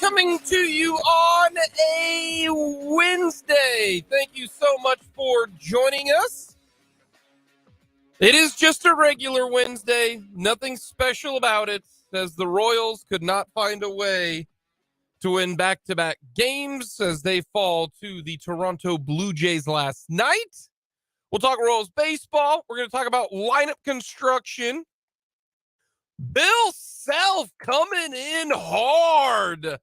coming to you on a Wednesday. Thank you so much for joining us. It is just a regular Wednesday, nothing special about it, as the Royals could not find a way to win back-to-back games as they fall to the Toronto Blue Jays last night. We'll talk Royals baseball. We're going to talk about lineup construction. Bill Self coming in hard.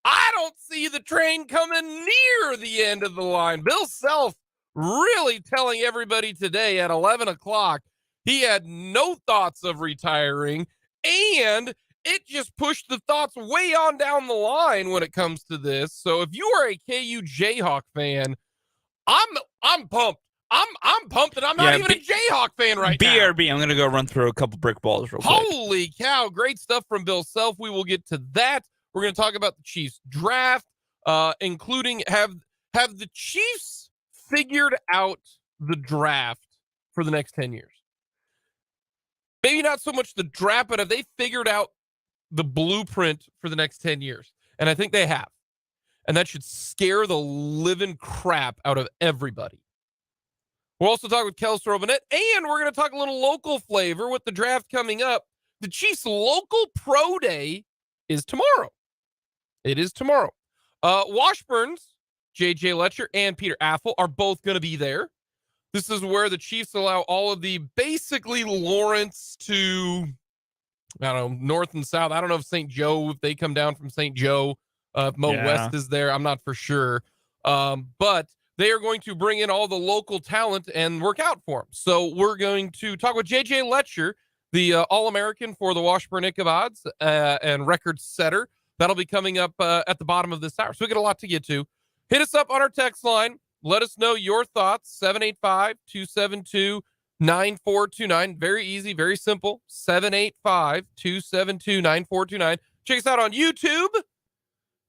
I don't see the train coming near the end of the line. Bill Self really telling everybody today at 11 o'clock he had no thoughts of retiring, and it just pushed the thoughts way on down the line when it comes to this. So if you are a KU Jayhawk fan, I'm pumped. I'm pumped, and I'm not even a Jayhawk fan right now. BRB, I'm going to go run through a couple brick balls real quick. Holy cow, great stuff from Bill Self. We will get to that. We're going to talk about the Chiefs draft, including have the Chiefs figured out the draft for the next 10 years? Maybe not so much the draft, but have they figured out the blueprint for the next 10 years? And I think they have. And that should scare the living crap out of everybody. We'll also talk with Kellis Robinett, and we're going to talk a little local flavor with the draft coming up. The Chiefs' local pro day is tomorrow. It is tomorrow. Washburn's J.J. Letcher and Peter Affle are both going to be there. This is where the Chiefs allow all of the basically Lawrence to, I don't know, north and south. I don't know if St. Joe, if they come down from St. Joe, if Mo West is there. I'm not for sure. But they are going to bring in all the local talent and work out for them. So we're going to talk with J.J. Letcher, the All-American for the Washburn Ichabods and record setter. That'll be coming up at the bottom of this hour. So we got a lot to get to. Hit us up on our text line. Let us know your thoughts. 785-272-9429. Very easy, very simple. 785-272-9429. Check us out on YouTube. You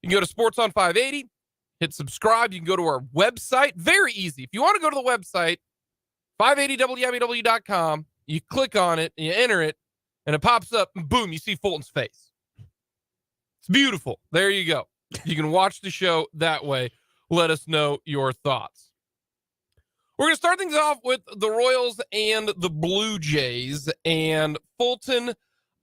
can go to Sports on 580. Hit subscribe. You can go to our website. Very easy. If you want to go to the website, 580wmew.com, you click on it, and you enter it, and it pops up, and boom, you see Fulton's face. It's beautiful. There you go. You can watch the show that way. Let us know your thoughts. We're going to start things off with the Royals and the Blue Jays. And Fulton,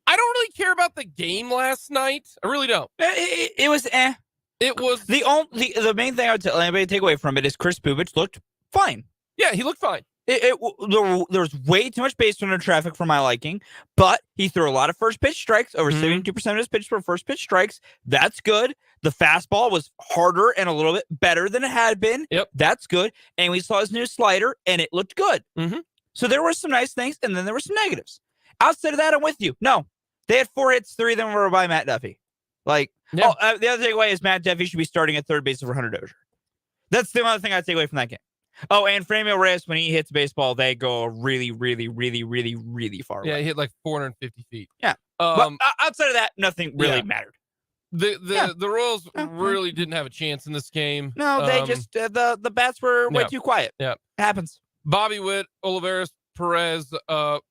I don't really care about the game last night. I really don't. It was eh. It was the main thing I would tell anybody to take away from it is Chris Bubich looked fine. Yeah, he looked fine. There was way too much base runner traffic for my liking, but he threw a lot of first pitch strikes. Over 72% of his pitches were first pitch strikes. That's good. The fastball was harder and a little bit better than it had been. Yep. That's good. And we saw his new slider, and it looked good. Mm-hmm. So there were some nice things, and then there were some negatives. Outside of that, I'm with you. No, they had 4 hits, 3 of them were by Matt Duffy. The other takeaway is Matt Duffy should be starting at third base over Hunter Dozier. That's the other thing I'd take away from that game. Oh, and Franmil Reyes, when he hits baseball, they go really, really, really, really, really far away. Yeah, he hit like 450 feet. Yeah. But outside of that, nothing really mattered. The Royals really didn't have a chance in this game. No, they just the bats were way too quiet. Yeah. It happens. Bobby Witt, Olivares, Perez,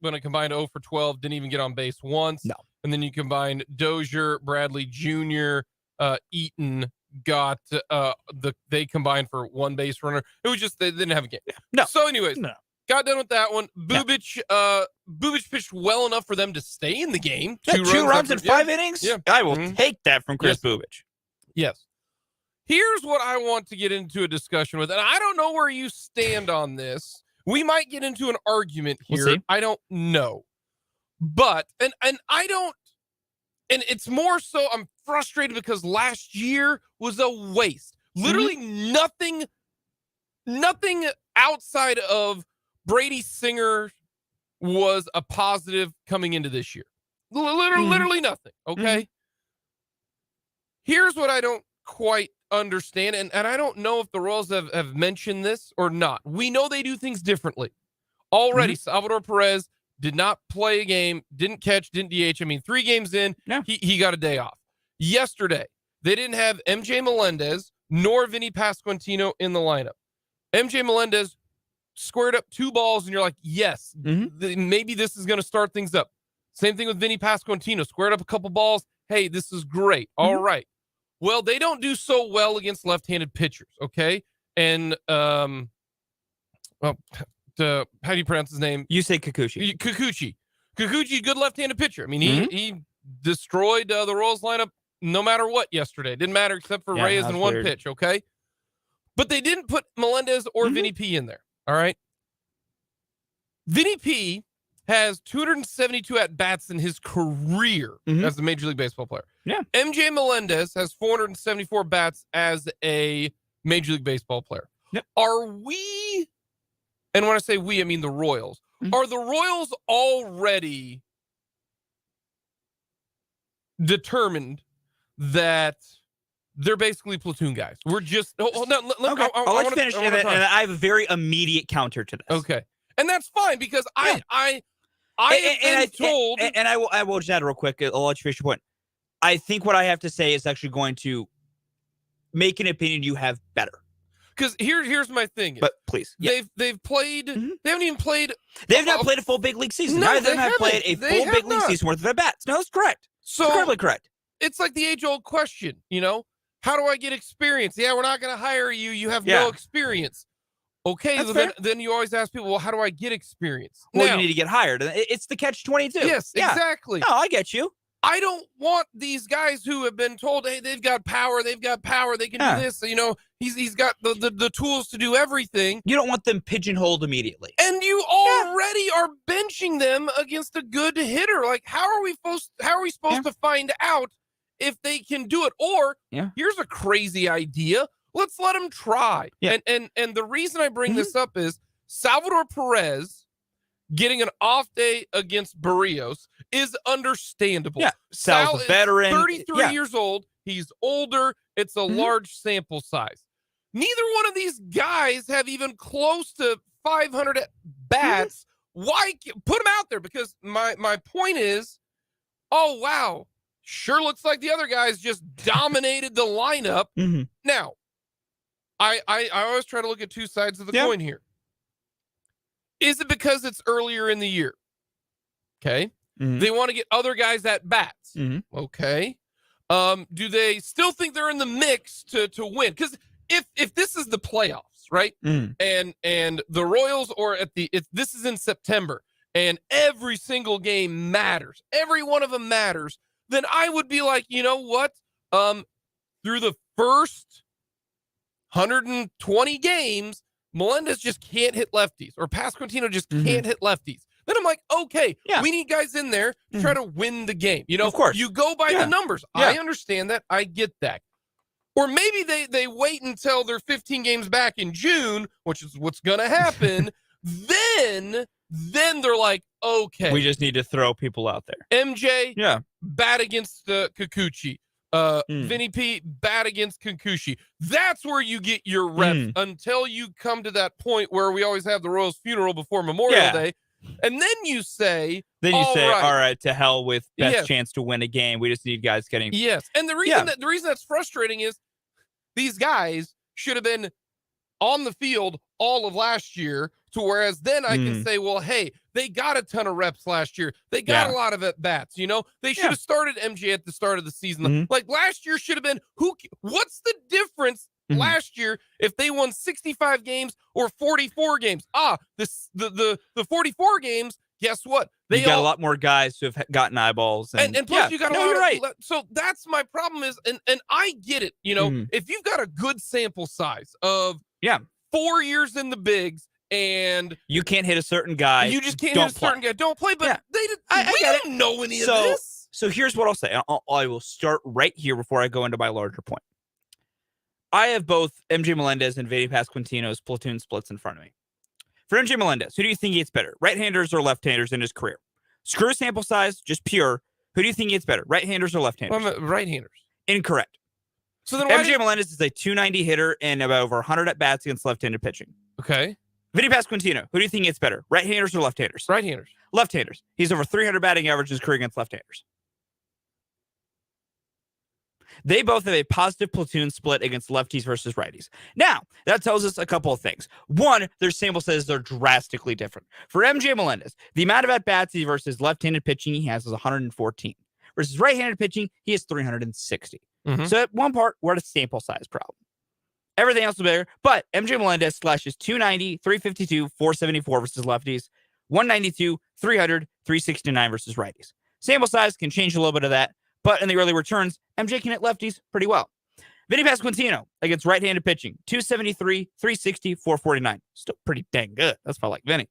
when it combined 0 for 12, didn't even get on base once. No. And then you combined Dozier, Bradley Jr., Eaton got they combined for 1 base runner. It was just they didn't have a game. No. So anyways, got done with that one. Bubich pitched well enough for them to stay in the game. 2 runs in 5 innings? Yeah. I will take that from Chris Bubich. Yes. Here's what I want to get into a discussion with, and I don't know where you stand on this. We might get into an argument here. We'll see. I don't know. But and I don't, and it's more so I'm frustrated because last year was a waste. Literally nothing outside of Brady Singer was a positive coming into this year. Literally nothing. Okay. Here's what I don't quite understand, and I don't know if the Royals have mentioned this or not. We know they do things differently. Already, Salvador Perez did not play a game, didn't catch, didn't DH. I mean, 3 games in, he got a day off. Yesterday, they didn't have MJ Melendez nor Vinny Pasquantino in the lineup. MJ Melendez squared up 2 balls, and you're like, yes, maybe this is going to start things up. Same thing with Vinny Pasquantino. Squared up a couple balls. Hey, this is great. All right. Well, they don't do so well against left-handed pitchers, okay? And, how do you pronounce his name? You say Kikuchi. Kikuchi, good left-handed pitcher. I mean, he destroyed the Royals lineup no matter what yesterday. Didn't matter except for Reyes in one pitch, okay? But they didn't put Melendez or Vinny P in there, all right? Vinny P has 272 at-bats in his career as a Major League Baseball player. Yeah. MJ Melendez has 474 bats as a Major League Baseball player. Yep. Are we, and when I say we, I mean the Royals, are the Royals already determined that they're basically platoon guys? We're just, I'll let you finish, and I have a very immediate counter to this. Okay. And that's fine, because I will just add real quick. I'll let you finish your point. I think what I have to say is actually going to make an opinion you have better. Because here's my thing. But please, they've played. They haven't even played. They've not played a full big league season. Neither of them have played a full big league season worth of at bats. No, that's correct. So incredibly correct. It's like the age-old question. How do I get experience? Yeah, we're not going to hire you. You have no experience. Okay, then you always ask people, well, how do I get experience? Well, you need to get hired. It's the catch-22. Yes, exactly. No, I get you. I don't want these guys who have been told, hey, they've got power, they can do this. He's got the tools to do everything. You don't want them pigeonholed immediately. And you already are benching them against a good hitter. Like, how are we supposed to find out if they can do it? Or here's a crazy idea. Let's let them try. Yeah. And the reason I bring this up is Salvador Perez getting an off day against Barrios is understandable. Yeah. Sal's a veteran. 33 years old. He's older. It's a large sample size. Neither one of these guys have even close to 500 bats. Why put them out there? Because my point is, oh, wow, sure looks like the other guys just dominated the lineup. Now, I always try to look at two sides of the coin here. Is it because it's earlier in the year? Okay. They want to get other guys at bats. Okay. Do they still think they're in the mix to win? Because if this is the playoffs, right? And the Royals, or this is in September, and every single game matters, every one of them matters, then I would be like, you know what? Through the first 120 games, Melendez just can't hit lefties, or Pasquantino just can't hit lefties. Then I'm like, okay, we need guys in there to try to win the game. Of course. You go by the numbers. I understand that. I get that. Or maybe they wait until they're 15 games back in June, which is what's going to happen. Then they're like, okay, we just need to throw people out there. MJ, bat against Kikuchi. Vinny P, bat against Kikuchi. That's where you get your reps until you come to that point where we always have the Royals funeral before Memorial Day. And then you say, all right, to hell with best chance to win a game. We just need guys getting. Yes. And the reason that's frustrating is these guys should have been on the field all of last year, to whereas then I can say, well, hey, they got a ton of reps last year. They got a lot of at-bats, They should have started MJ at the start of the season. Like last year should have been, what's the difference last year if they won 65 games or 44 games? The 44 games, guess what? They got a lot more guys who have gotten eyeballs. And plus you got a lot of, so that's my problem is, and I get it, if you've got a good sample size of 4 years in the bigs, and you can't hit a certain guy. You just can't hit a certain guy. Don't play. But we don't know any of this. So here's what I'll say. I will start right here before I go into my larger point. I have both MJ Melendez and Vinny Pasquantino's platoon splits in front of me. For MJ Melendez, who do you think gets better, right-handers or left-handers in his career? Screw sample size, just pure. Who do you think gets better, right-handers or left-handers? Well, right-handers. Incorrect. So then MJ Melendez is a 290 hitter and about over 100 at-bats against left-handed pitching. Okay. Vinny Pasquantino, who do you think gets better, right-handers or left-handers? Right-handers. Left-handers. He's over 300 batting average in his career against left-handers. They both have a positive platoon split against lefties versus righties. Now, that tells us a couple of things. One, their sample says they're drastically different. For MJ Melendez, the amount of at-bats versus left-handed pitching he has is 114. Versus right-handed pitching, he has 360. Mhm. So at one part, we're at a sample size problem. Everything else is better, but MJ Melendez slashes 290, 352, 474 versus lefties, 192, 300, 369 versus righties. Sample size can change a little bit of that, but in the early returns, MJ can hit lefties pretty well. Vinny Pasquantino against right-handed pitching, 273, 360, 449. Still pretty dang good. That's why I like Vinny.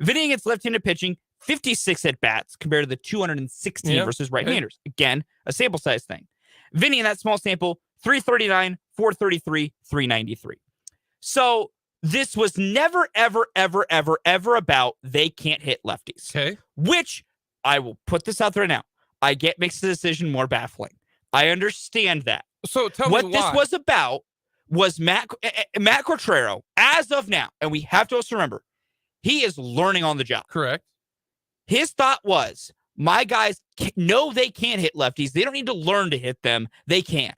Vinny against left-handed pitching, 56 at-bats compared to the 216 versus right-handers. Again, a sample size thing. Vinny in that small sample, 339, 433, 393. So this was never, ever, ever, ever, ever about they can't hit lefties. Okay. Which, I will put this out there now, I get makes the decision more baffling. I understand that. So tell what me why. This was about was Matt Quatraro, as of now, and we have to also remember, he is learning on the job. Correct. His thought was, my guys know they can't hit lefties. They don't need to learn to hit them. They can.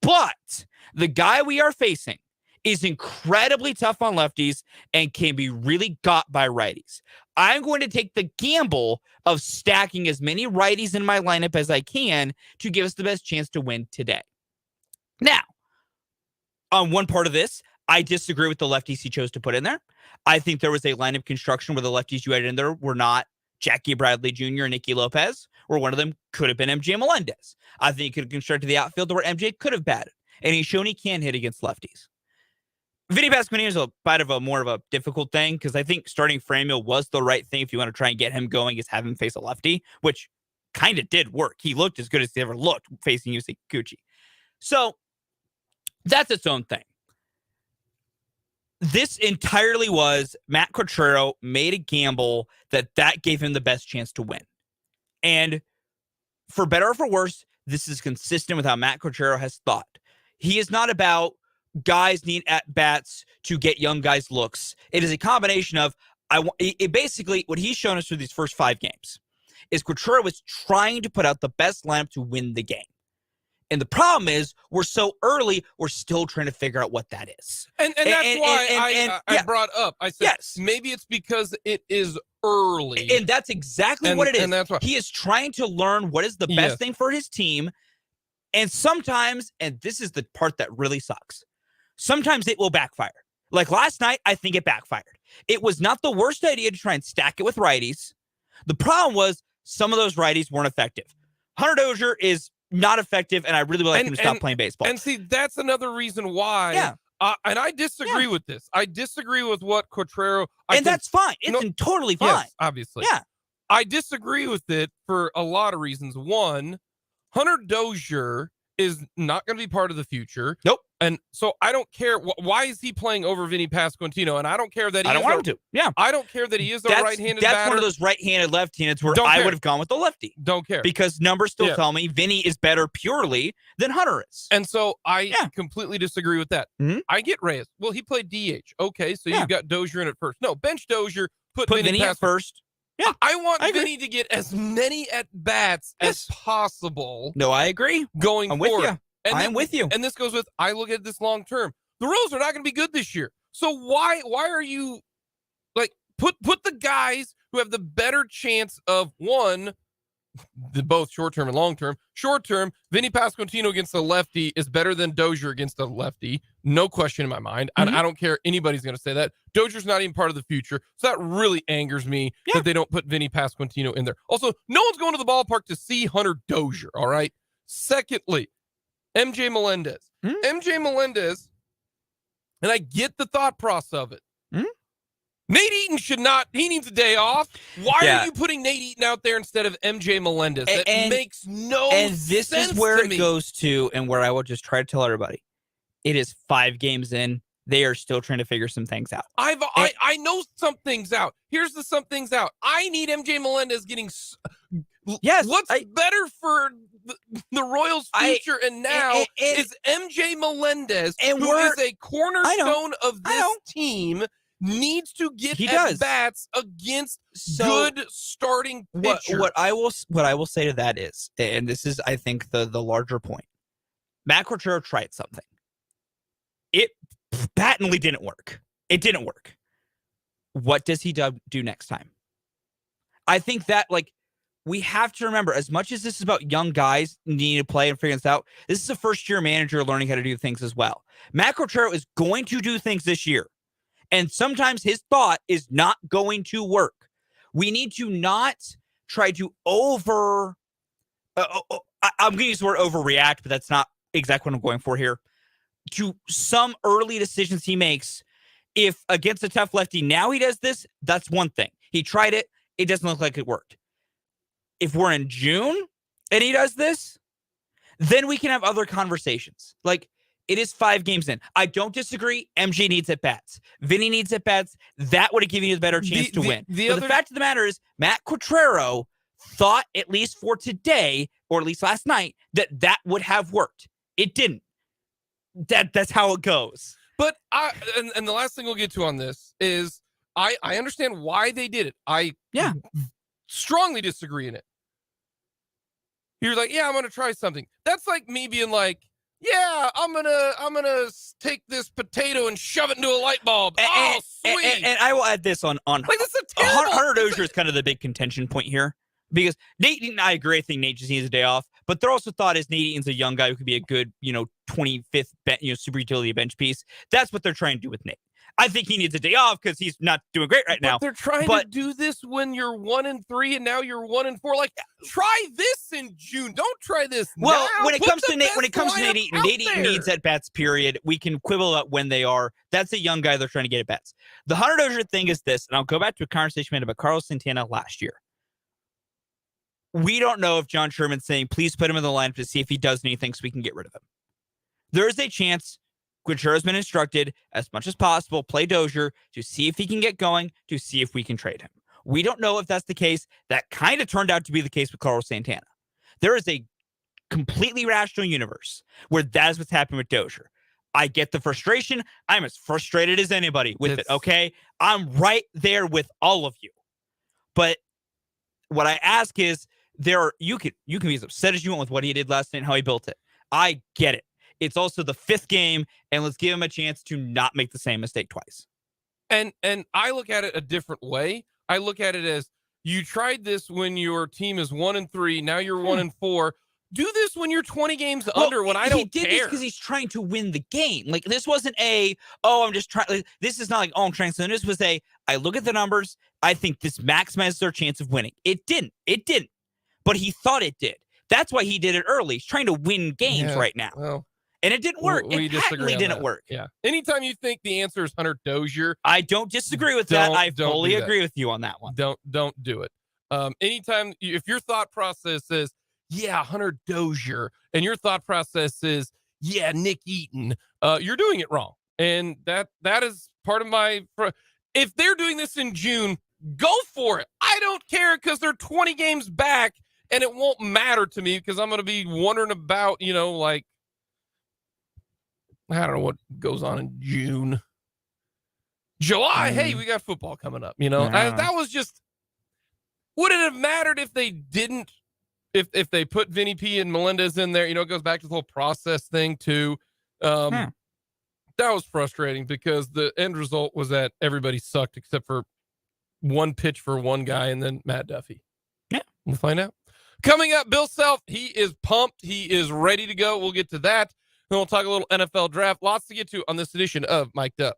But the guy we are facing is incredibly tough on lefties and can be really got by righties. I'm going to take the gamble of stacking as many righties in my lineup as I can to give us the best chance to win today. Now, on one part of this, I disagree with the lefties he chose to put in there. I think there was a lineup construction where the lefties you had in there were not Jackie Bradley Jr. and Nicky Lopez, where one of them could have been MJ Melendez. I think he could have constructed the outfield where MJ could have batted, and he's shown he can hit against lefties. Vinny Pasquantino is a bit of a more of a difficult thing because I think starting Franmil was the right thing if you want to try and get him going is have him face a lefty, which kind of did work. He looked as good as he ever looked facing Yusei Kikuchi. So that's its own thing. This entirely was Matt Quatraro made a gamble that gave him the best chance to win. And for better or for worse, this is consistent with how Matt Quatraro has thought. He is not about guys need at-bats to get young guys looks. It is a combination of, basically, what he's shown us through these first 5 games is Quatraro was trying to put out the best lineup to win the game. And the problem is, we're so early, we're still trying to figure out what that is. And that's why I brought up. I said, maybe it's because it is early. And that's exactly what it is. And that's why. He is trying to learn what is the best thing for his team. And sometimes, and this is the part that really sucks, sometimes it will backfire. Like last night, I think it backfired. It was not the worst idea to try and stack it with righties. The problem was some of those righties weren't effective. Hunter Dozier is not effective, and I really would like him to stop playing baseball. And see, that's another reason why. Yeah. And I disagree with this. I disagree with what Quatraro. That's fine. It's totally fine. Yes, obviously. Yeah. I disagree with it for a lot of reasons. One, Hunter Dozier is not going to be part of the future. Nope. And so I don't care. Why is he playing over Vinny Pasquantino? And I don't care that he I don't want him to. Yeah. I don't care that he is a right-handed batter. That's one of those right-handed, left-handed where I would have gone with the lefty. Don't care. Because numbers still tell me Vinny is better purely than Hunter is. And so I completely disagree with that. Mm-hmm. I get Reyes. Well, he played DH. Okay, so you've got Dozier in at first. No, bench Dozier. Put Vinny at first. Yeah, I want Vinny to get as many at-bats as possible. No, I agree. Going I'm forward. With you. I'm with you. And this goes with, I look at this long term. The Royals are not going to be good this year. So why are you like put the guys who have the better chance of both short term and long term. Short term, Vinny Pasquantino against the lefty is better than Dozier against the lefty. No question in my mind. Mm-hmm. I don't care anybody's going to say that. Dozier's not even part of the future. So that really angers me that they don't put Vinny Pasquantino in there. Also, no one's going to the ballpark to see Hunter Dozier. All right. Secondly, MJ Melendez. MJ Melendez, and I get the thought process of it. Nate Eaton he needs a day off. Why are you putting Nate Eaton out there instead of MJ Melendez? That makes no sense. And this is where it goes to, and where I will just try to tell everybody. It is 5 games in. They are still trying to figure some things out. I know some things out. Here's the some things out. I need MJ Melendez getting. What's better for the Royals' future and now is MJ Melendez, who is a cornerstone of this team, needs to get at-bats against good starting pitchers. What I will say to that is, and this is, I think, the larger point. Matt Quatraro tried something. It patently didn't work. It didn't work. What does he do next time? I think that, we have to remember, as much as this is about young guys needing to play and figuring this out, this is a first-year manager learning how to do things as well. Matt Quatraro is going to do things this year, and sometimes his thought is not going to work. We need to not try to I'm going to use the word overreact, but that's not exactly what I'm going for here. To some early decisions he makes, if against a tough lefty, now he does this, that's one thing. He tried it. It doesn't look like it worked. If we're in June and he does this, then we can have other conversations. Like, it is 5 games in. I don't disagree. MJ needs at-bats. Vinny needs at-bats. That would have given you a better chance to win. But the fact of the matter is, Matt Quatraro thought, at least for today, or at least last night, that would have worked. It didn't. That's how it goes. But and the last thing we'll get to on this is I understand why they did it. I strongly disagree in it. You're like, yeah, I'm gonna try something. That's like me being like, yeah, I'm gonna take this potato and shove it into a light bulb. Sweet. And I will add this on like, this is a terrible. Hunter Dozier is kind of the big contention point here, because Nate Eaton, I agree. I think Nate just needs a day off. But their also thought is Nate Eaton's a young guy who could be a good, 25th, super utility bench piece. That's what they're trying to do with Nate. I think he needs a day off because he's not doing great right now. They're trying to do this when you're 1-3 and now you're 1-4. Like, try this in June. Don't try this well, now. When it comes to Nate Eaton, Nate Eaton needs at bats, period. We can quibble about when they are. That's a young guy they're trying to get at bats. The Hunter Dozier thing is this, and I'll go back to a conversation we had about Carlos Santana last year. We don't know if John Sherman's saying, please put him in the lineup to see if he does anything so we can get rid of him. There is a chance Quintero's been instructed as much as possible, play Dozier to see if he can get going, to see if we can trade him. We don't know if that's the case. That kind of turned out to be the case with Carlos Santana. There is a completely rational universe where that is what's happening with Dozier. I get the frustration. I'm as frustrated as anybody with it, okay? I'm right there with all of you. But what I ask is, you can be as upset as you want with what he did last night and how he built it. I get it. It's also the 5th game, and let's give him a chance to not make the same mistake twice. And I look at it a different way. I look at it as, you tried this when your team is 1-3. Now you're 1-4. Do this when you're 20 games under. When I don't care. He did this because he's trying to win the game. Like, this wasn't I'm just trying. Like, this is not like, I'm trying to. This was I look at the numbers. I think this maximizes their chance of winning. It didn't. But he thought it did. That's why he did it early. He's trying to win games right now. Well, and it didn't work. We disagree. It didn't work. Yeah. Anytime you think the answer is Hunter Dozier, I don't disagree with that. I fully agree with you on that one. Don't do it. Anytime if your thought process is, yeah, Hunter Dozier, and your thought process is, yeah, Nick Eaton, you're doing it wrong. And that is part of my. If they're doing this in June, go for it. I don't care because they're 20 games back, and it won't matter to me because I'm going to be wondering about, like, I don't know what goes on in June. July, hey, we got football coming up, that was just, would it have mattered if they didn't, if they put Vinny P and Melendez in there? It goes back to the whole process thing too. That was frustrating because the end result was that everybody sucked except for one pitch for one guy and then Matt Duffy. Yeah. We'll find out. Coming up, Bill Self, he is pumped. He is ready to go. We'll get to that. Then we'll talk a little NFL draft. Lots to get to on this edition of Mic'd Up.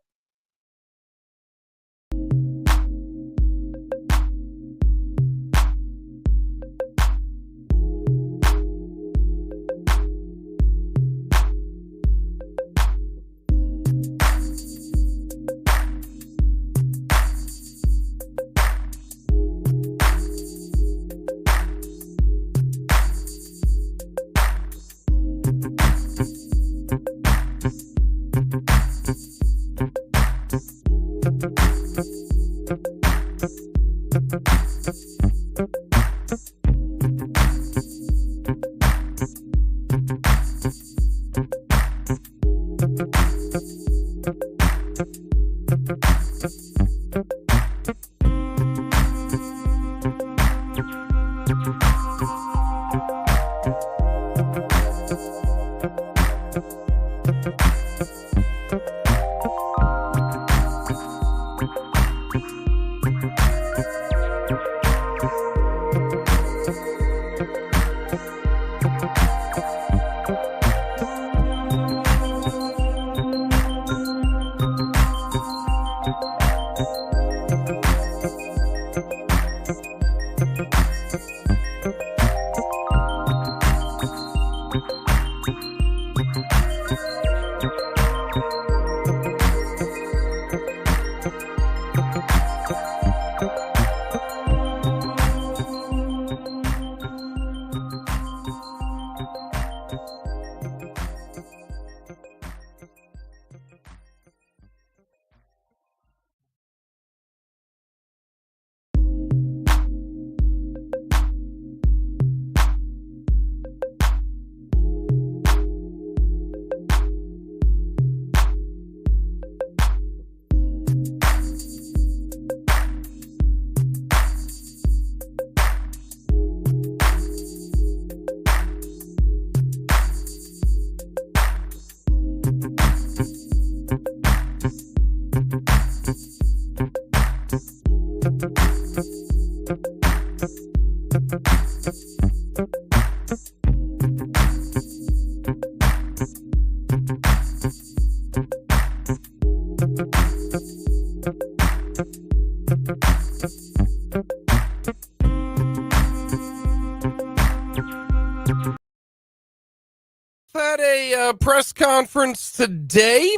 Had a press conference today,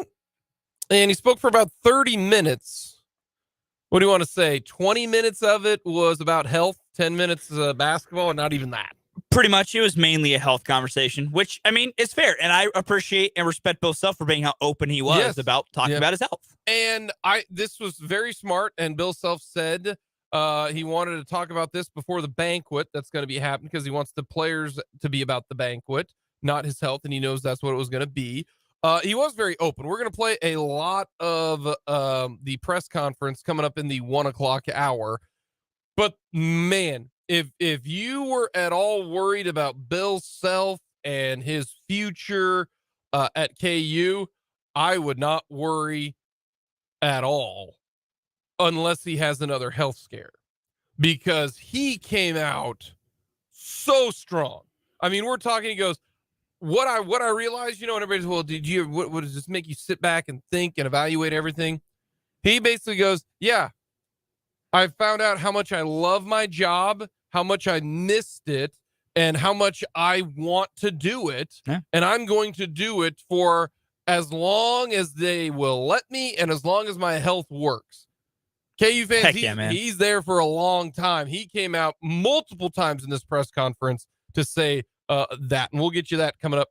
and he spoke for about 30 minutes. What do you want to say? 20 minutes of it was about health, 10 minutes basketball, and not even that. Pretty much, it was mainly a health conversation, which, I mean, is fair. And I appreciate and respect Bill Self for being how open he was about talking about his health. And this was very smart. And Bill Self said he wanted to talk about this before the banquet that's going to be happening, because he wants the players to be about the banquet, not his health. And he knows that's what it was going to be. He was very open. We're going to play a lot of the press conference coming up in the 1 o'clock hour. But man, if you were at all worried about Bill Self and his future at KU, I would not worry at all unless he has another health scare, because he came out so strong. I mean, we're talking, he goes, what I realized, and everybody's, well, what does this make you sit back and think and evaluate everything? He basically goes, yeah, I found out how much I love my job, how much I missed it, and how much I want to do it. Yeah. And I'm going to do it for as long as they will let me and as long as my health works. KU fans, he's there for a long time. He came out multiple times in this press conference to say that. And we'll get you that coming up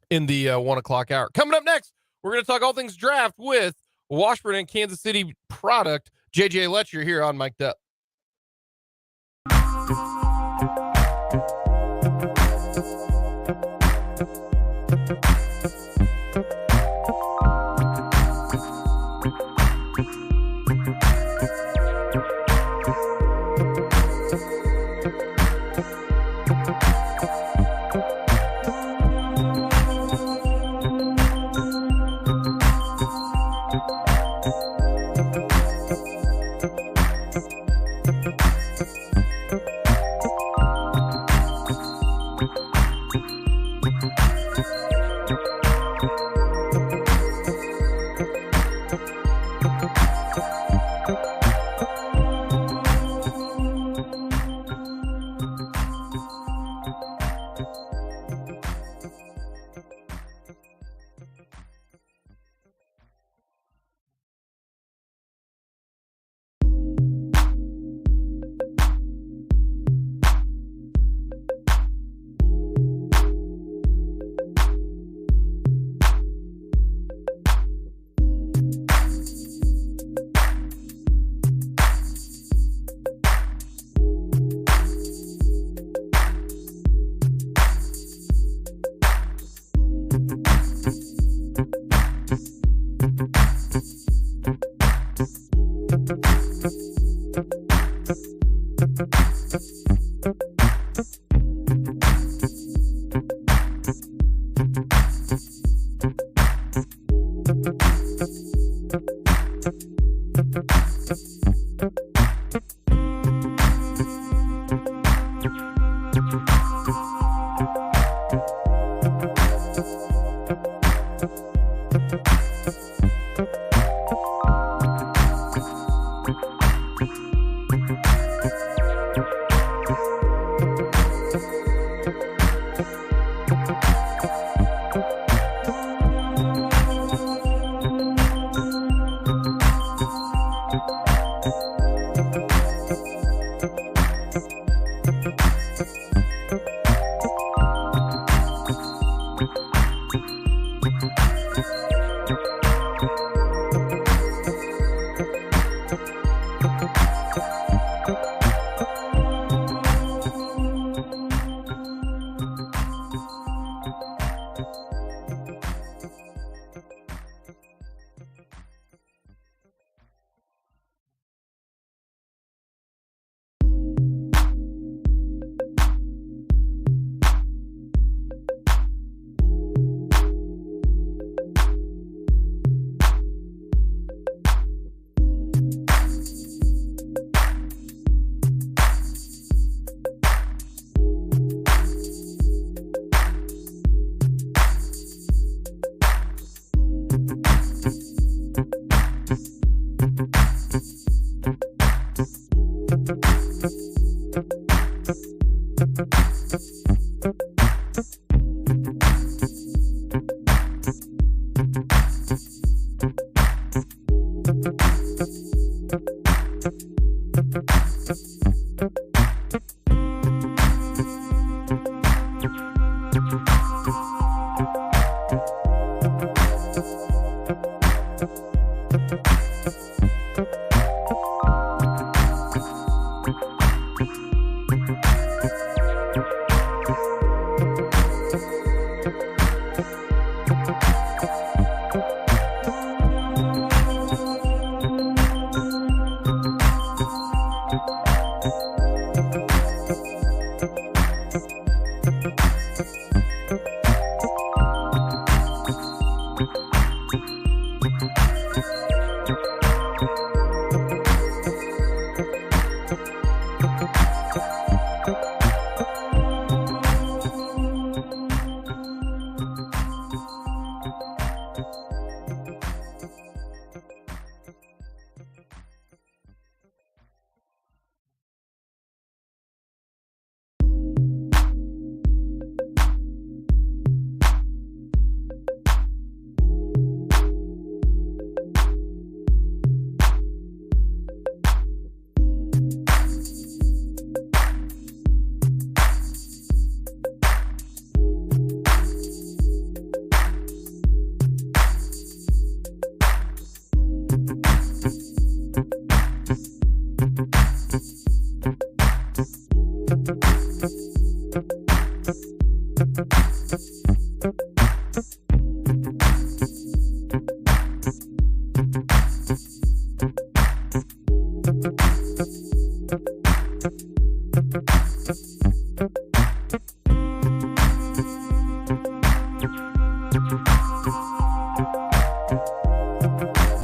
in the 1 o'clock hour. Coming up next, we're going to talk all things draft with Washburn and Kansas City product, JJ Letcher, here on Mic'd Up.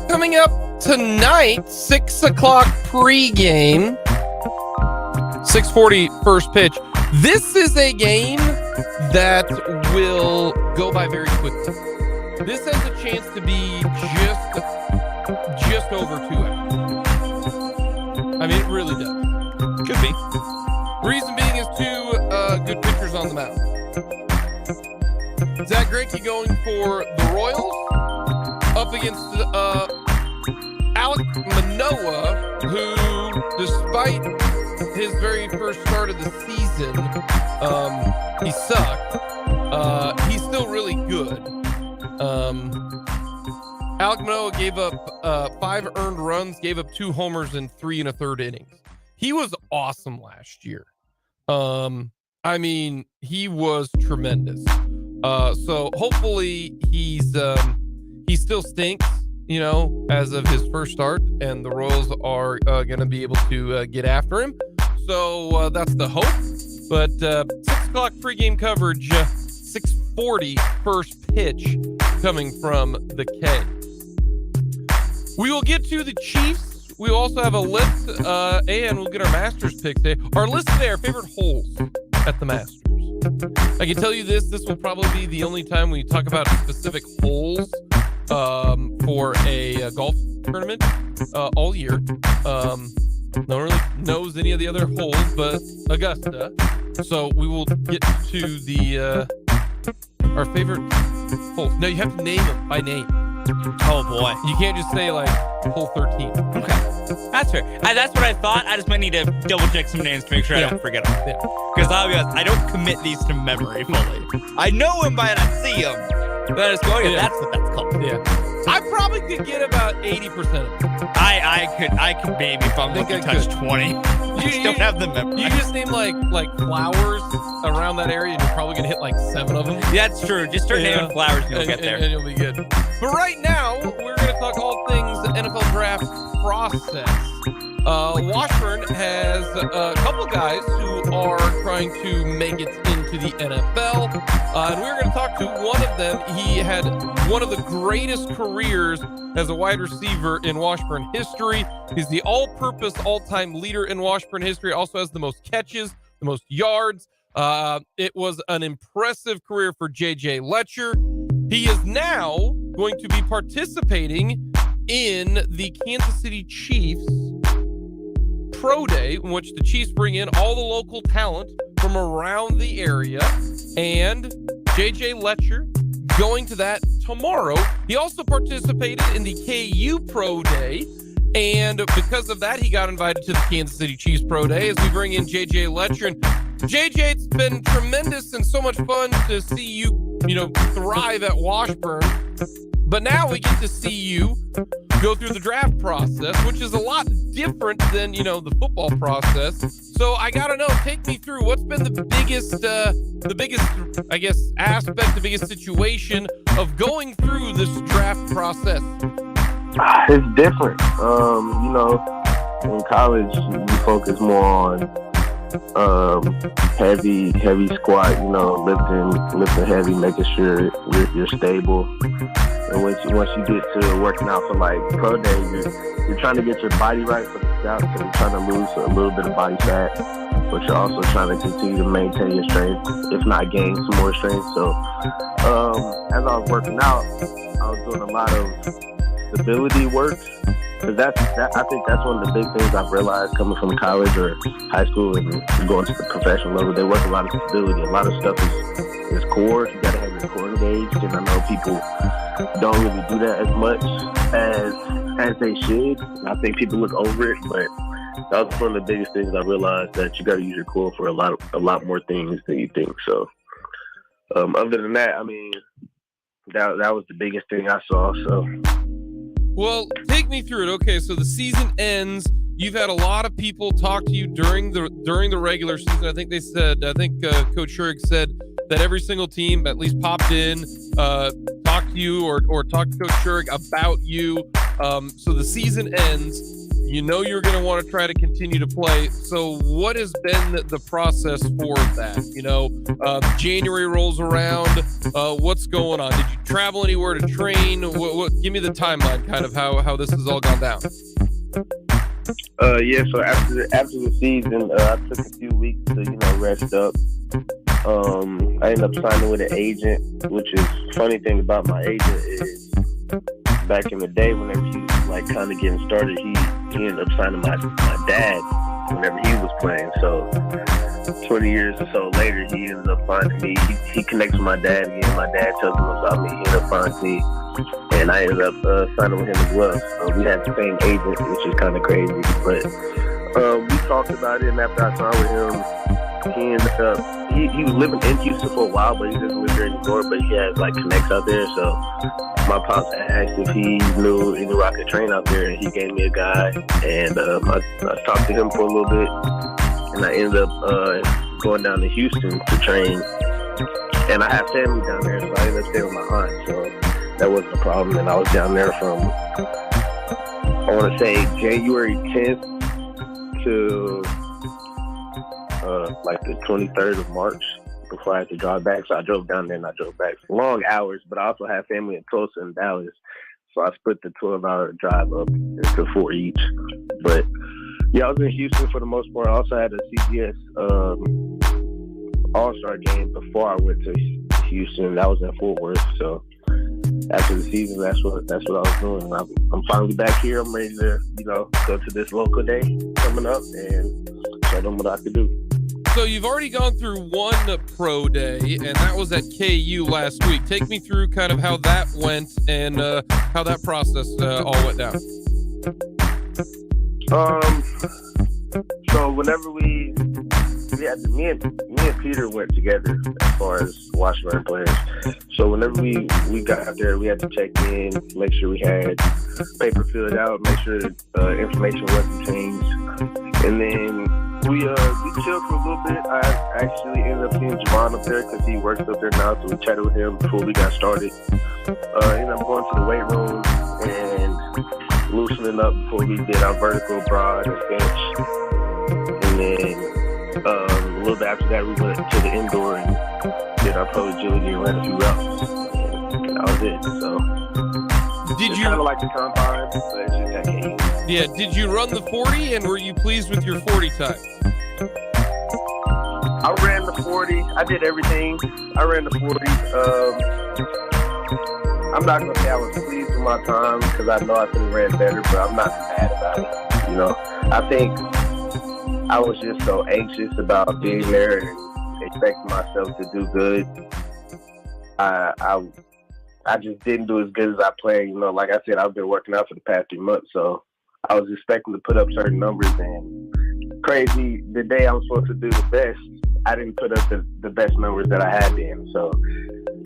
Coming up tonight, 6 o'clock pregame, 6:40 first pitch. This is a game that will go by very quickly. This has a chance to be just over 2 hours. I mean, it really does. Could be. Reason being is two good pitchers on the mound. Zach Greinke going for the Royals up against Alek Manoah, who, despite his very first start of the season, he sucked. He's still really good. Alek Manoah gave up 5 earned runs, gave up 2 homers in 3 1/3 innings. He was awesome last year. I mean, he was tremendous. So hopefully he still stinks, you know, as of his first start, and the Royals are going to be able to get after him. So that's the hope. But 6 o'clock pregame coverage, 6:40 first pitch coming from the K. We will get to the Chiefs. We also have a list, and we'll get our Masters picks today. Our list today, our favorite holes at the Masters. I can tell you this will probably be the only time we talk about specific holes for a golf tournament all year. No one really knows any of the other holes but Augusta. So we will get to the our favorite holes. No, you have to name them by name. Oh boy. You can't just say like hole 13. Okay. That's fair. That's what I thought. I just might need to double check some names to make sure I don't forget them. Yeah. Because I'll be honest, I don't commit these to memory fully. I know them by and I see them. But I just go, yeah, that's what that's called. Yeah. I probably could get about 80% of them. I could maybe if I'm looking to touch 20. I just don't have the memory. You just name like flowers around that area and you're probably going to hit like 7 of them. Yeah, that's true. Just start naming flowers and you'll get there. And you'll be good. But right now, we're going to talk all things NFL draft process. Washburn has a couple guys who are trying to make it into the NFL. And we're going to talk to one of them. He had one of the greatest careers as a wide receiver in Washburn history. He's the all-purpose, all-time leader in Washburn history. Also has the most catches, the most yards. It was an impressive career for J.J. Letcher. He is now going to be participating in the Kansas City Chiefs Pro Day, in which the Chiefs bring in all the local talent from around the area, and J.J. Letcher going to that tomorrow. He also participated in the KU Pro Day, and because of that, he got invited to the Kansas City Chiefs Pro Day as we bring in J.J. Letcher. And JJ, it's been tremendous and so much fun to see you, thrive at Washburn. But now we get to see you go through the draft process, which is a lot different than, the football process. So I got to know, take me through what's been the biggest, I guess, aspect, the biggest situation of going through this draft process. It's different. In college, you focus more on heavy squat, lifting heavy, making sure you're stable. And once you get to working out for like pro day, you're trying to get your body right for the scout, so you're trying to lose a little bit of body fat, but you're also trying to continue to maintain your strength, if not gain some more strength. So as I was working out, I was doing a lot of stability work. Because I think that's one of the big things I've realized coming from college or high school and going to the professional level. They work a lot of stability. A lot of stuff is core. You got to have your core engaged. And I know people don't really do that as much as they should. I think people look over it, but that was one of the biggest things I realized, that you got to use your core for a lot more things than you think. So other than that, I mean, that was the biggest thing I saw. So. Well, take me through it. Okay, so the season ends. You've had a lot of people talk to you during the regular season. I think Coach Schurig said that every single team at least popped in, talked to you or talked to Coach Schurig about you. So the season ends. You're going to want to try to continue to play. So what has been the process for that? January rolls around. What's going on? Did you travel anywhere to train? What? Give me the timeline, kind of how this has all gone down. Yeah. So after the season, I took a few weeks to rest up. I ended up signing with an agent, which is funny thing about my agent is back in the day, whenever he was kind of getting started, he ended up signing my dad whenever he was playing. So 20 years or so later, he ended up finding me. He connects with my dad again. My dad tells him about me. He ended up finding me, and I ended up signing with him as well. So we had the same agent, which is kind of crazy. But we talked about it, and after I signed with him, he ended up he was living in Houston for a while, but he doesn't live there anymore. But he has connects out there, so my pops asked if he knew any rocket train out there, and he gave me a guy, and I talked to him for a little bit, and I ended up going down to Houston to train, and I have family down there, so I ended up staying with my aunt, so that wasn't a problem, and I was down there from, I want to say, January 10th to the 23rd of March before I had to drive back. So I drove down there and I drove back. Long hours, but I also have family in Tulsa and Dallas. So I split the 12-hour drive up into 4 each. But yeah, I was in Houston for the most part. I also had a CBS All-Star game before I went to Houston. That was in Fort Worth. So after the season, that's what I was doing. I'm finally back here. I'm ready to, go to this local day coming up and show them what I could do. So you've already gone through one pro day, and that was at KU last week. Take me through kind of how that went and how that process all went down. So whenever we had me and Peter went together as far as Washburn players. So whenever we got out there, we had to check in, make sure we had paper filled out, make sure information wasn't changed, and then we chilled for a little bit. I actually ended up seeing Javon up there because he works up there now, so we chatted with him before we got started. Ended up going to the weight room and loosening up before we did our vertical, broad, and bench. And then a little bit after that, we went to the indoor and did our pro agility and ran a few routes. And that was it. So did it's you kind of like the combine, but it's just that game. Yeah, did you run the 40, and were you pleased with your 40 time? I ran the 40. I did everything. I ran the 40. I'm not going to say I was pleased with my time because I know I could have ran better, but I'm not mad about it. I think I was just so anxious about being there and expecting myself to do good. I just didn't do as good as I planned. Like I said, I've been working out for the past 3 months, so I was expecting to put up certain numbers, and crazy, the day I was supposed to do the best, I didn't put up the best numbers that I had been. So,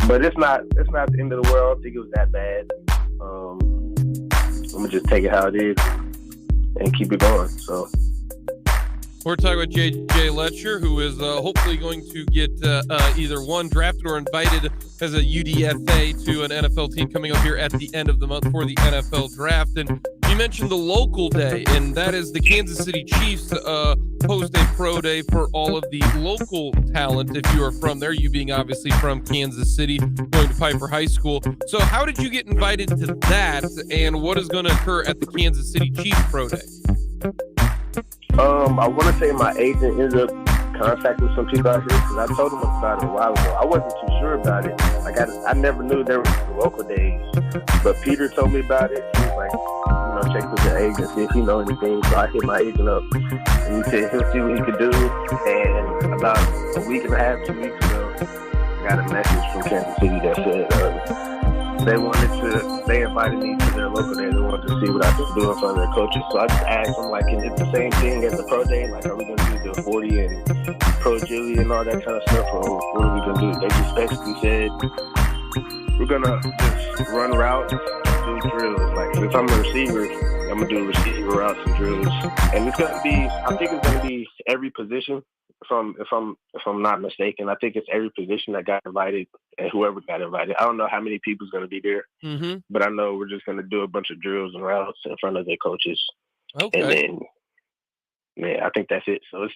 but it's not the end of the world. I don't think it was that bad. I'm gonna just take it how it is and keep it going. So. We're talking about J.J. Letcher, who is hopefully going to get either one drafted or invited as a UDFA to an NFL team coming up here at the end of the month for the NFL draft. And you mentioned the local day, and that is the Kansas City Chiefs host a pro day for all of the local talent. If you are from there, you being obviously from Kansas City, going to Piper High School. So how did you get invited to that, and what is going to occur at the Kansas City Chiefs pro day? I want to say my agent ended up contacting some people out here because I told them about it a while ago. I wasn't too sure about it. Like I never knew there were local days, but Peter told me about it. He was like, check with the agent, see if he know anything. So I hit my agent up, and he said he'll see what he could do. And about a week and a half, 2 weeks ago, I got a message from Kansas City that said they invited me to their local day. They wanted to see what I could do in front of their coaches. So I just asked them, like, is it the same thing as the pro day? Like, are we going to do the 40 and pro agility and all that kind of stuff? Or what are we going to do? They just basically said, we're going to just run routes, do drills. Like, if I'm a receiver, I'm going to do receiver routes and drills. And it's going to be, I think it's going to be every position. If I'm not mistaken, I think it's every position that got invited and whoever got invited. I don't know how many people's going to be there, but I know we're just going to do a bunch of drills and routes in front of their coaches. Okay. And then, yeah, I think that's it. So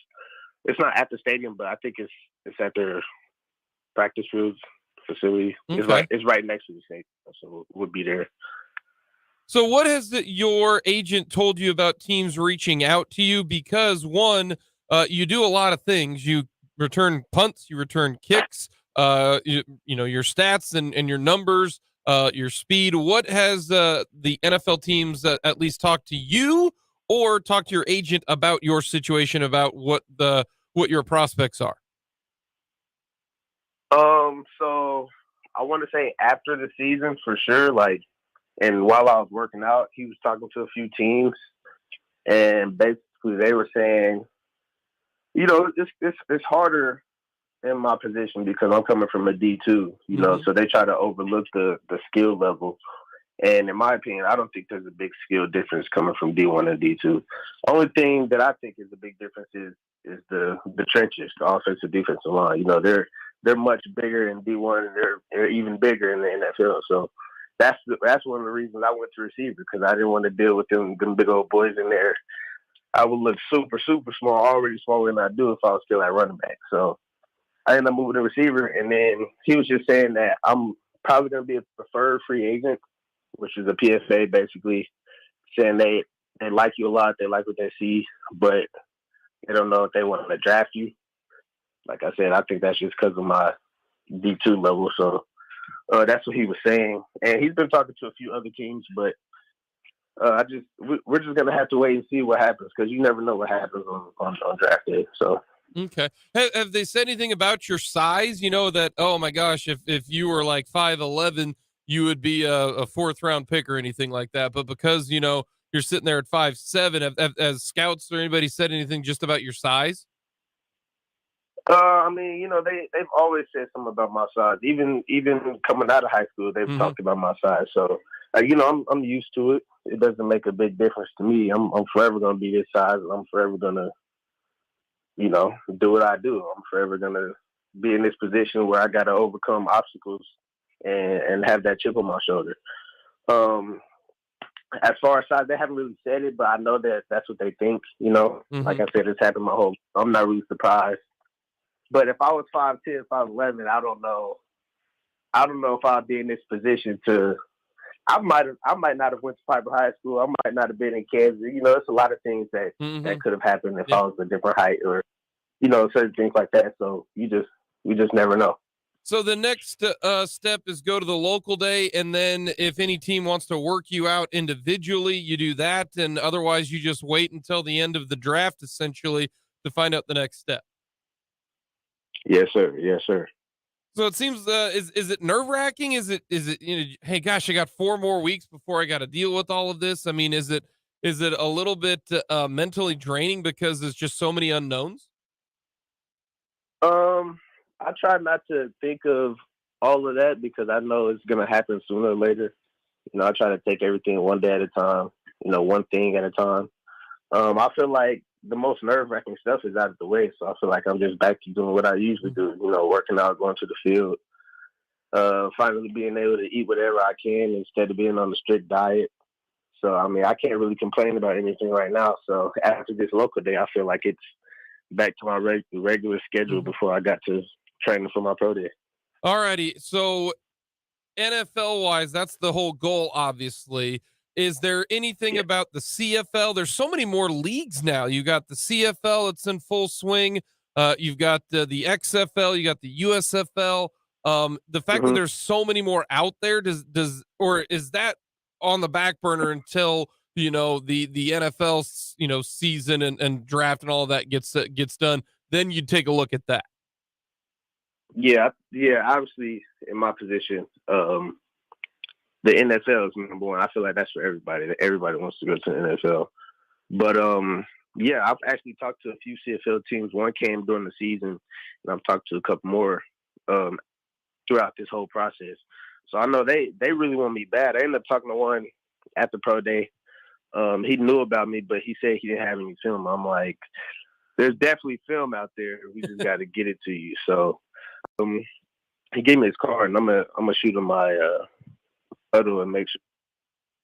it's not at the stadium, but I think it's at their practice field facility. Okay. It's right next to the stadium, so we'll be there. So what has your agent told you about teams reaching out to you? Because one, you do a lot of things. You return punts, you return kicks, your stats and your numbers, your speed. What has the NFL teams at least talked to you or talked to your agent about your situation, about what your prospects are? So I want to say after the season for sure, and while I was working out, he was talking to a few teams, and basically they were saying, it's harder in my position because I'm coming from a D2, so they try to overlook the skill level. And in my opinion, I don't think there's a big skill difference coming from D1 and D2. Only thing that I think is a big difference is the trenches, the offensive defensive line. They're much bigger in D1 and they're even bigger in the NFL. So that's one of the reasons I went to receiver, because I didn't want to deal with them big old boys in there. I would look super, super small, already smaller than I do if I was still at running back. So I ended up moving to receiver, and then he was just saying that I'm probably going to be a preferred free agent, which is a PFA, basically saying they like you a lot, they like what they see, but they don't know if they want to draft you. Like I said, I think that's just because of my D2 level. So that's what he was saying. And he's been talking to a few other teams, but we're just gonna have to wait and see what happens, because you never know what happens on draft day. So okay, have they said anything about your size? That, oh my gosh, if you were like 5'11", you would be a fourth round pick or anything like that. But because you're sitting there at 5'7", has scouts or anybody said anything just about your size? I mean, they've always said something about my size. Even coming out of high school, they've talked about my size. So I'm used to it. It doesn't make a big difference to me. I'm forever gonna be this size, and I'm forever gonna, do what I do. I'm forever gonna be in this position where I gotta overcome obstacles and have that chip on my shoulder. As far as size, they haven't really said it, but I know that that's what they think. Like I said, it's happened my whole. I'm not really surprised. But if I was 5'10", 5'11", I don't know if I'd be in this position to. I might not have went to Piper High School. I might not have been in Kansas. It's a lot of things that could have happened if I was a different height, or certain things like that. So we just never know. So the next step is go to the local day, and then if any team wants to work you out individually, you do that, and otherwise you just wait until the end of the draft, essentially, to find out the next step. Yes, sir. Yes, sir. So it seems, is it nerve wracking? Is it, hey gosh, I got 4 more weeks before I got to deal with all of this. I mean, is it a little bit mentally draining because there's just so many unknowns? I try not to think of all of that because I know it's gonna happen sooner or later. I try to take everything one day at a time. One thing at a time. I feel like the most nerve-wracking stuff is out of the way, so I feel like I'm just back to doing what I usually do. Working out, going to the field, finally being able to eat whatever I can instead of being on a strict diet. So, I mean, I can't really complain about anything right now. So, after this local day, I feel like it's back to my regular schedule before I got to training for my pro day. Alrighty. So, NFL wise, that's the whole goal, obviously. Is there anything about the CFL? There's so many more leagues now. You got the CFL, it's in full swing. You've got the XFL, you got the USFL. The fact that there's so many more out there, or is that on the back burner until the NFL season and draft and all of that gets done? Then you'd take a look at that. Yeah. Obviously, in my position, the NFL is number one. I feel like that's for everybody. Everybody wants to go to the NFL. But I've actually talked to a few CFL teams. One came during the season, and I've talked to a couple more throughout this whole process. So I know they really want me bad. I ended up talking to one at the pro day. He knew about me, but he said he didn't have any film. I'm like, there's definitely film out there. We just got to get it to you. So he gave me his card, and I'm gonna shoot him my photo and make sure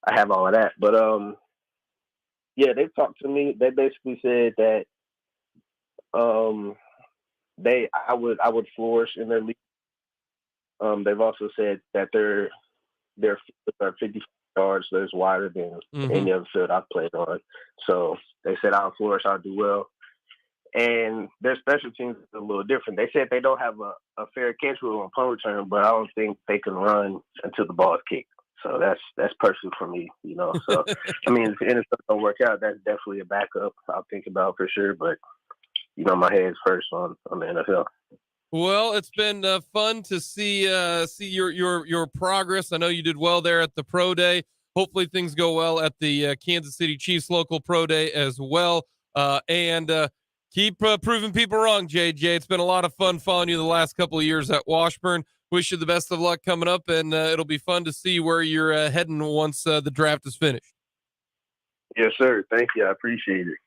I have all of that. But they talked to me. They basically said that I would flourish in their league. They've also said that their fields are 50 yards, so it's wider than any other field I've played on. So they said I'll flourish, I'll do well. And their special teams is a little different. They said they don't have a fair catch rule on punt return, but I don't think they can run until the ball is kicked. So that's perfect for me, So I mean, if anything don't work out, that's definitely a backup I'll think about for sure. But my head's first on the NFL. Well, it's been fun to see your progress. I know you did well there at the pro day. Hopefully things go well at the Kansas City Chiefs local pro day as well. And keep proving people wrong, JJ. It's been a lot of fun following you the last couple of years at Washburn. Wish you the best of luck coming up, and it'll be fun to see where you're heading once the draft is finished. Yes, sir. Thank you. I appreciate it.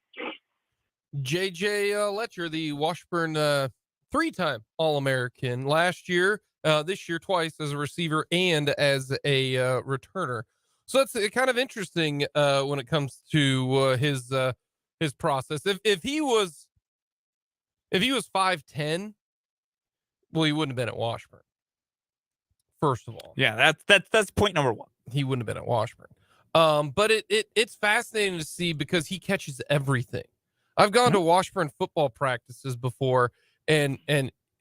JJ Letcher, the Washburn three-time All-American last year, this year twice as a receiver and as a returner. So that's kind of interesting when it comes to his process. If he was 5'10", well, he wouldn't have been at Washburn. First of all, yeah, that's point number one. He wouldn't have been at Washburn. But it's fascinating to see because he catches everything. I've gone to Washburn football practices before, and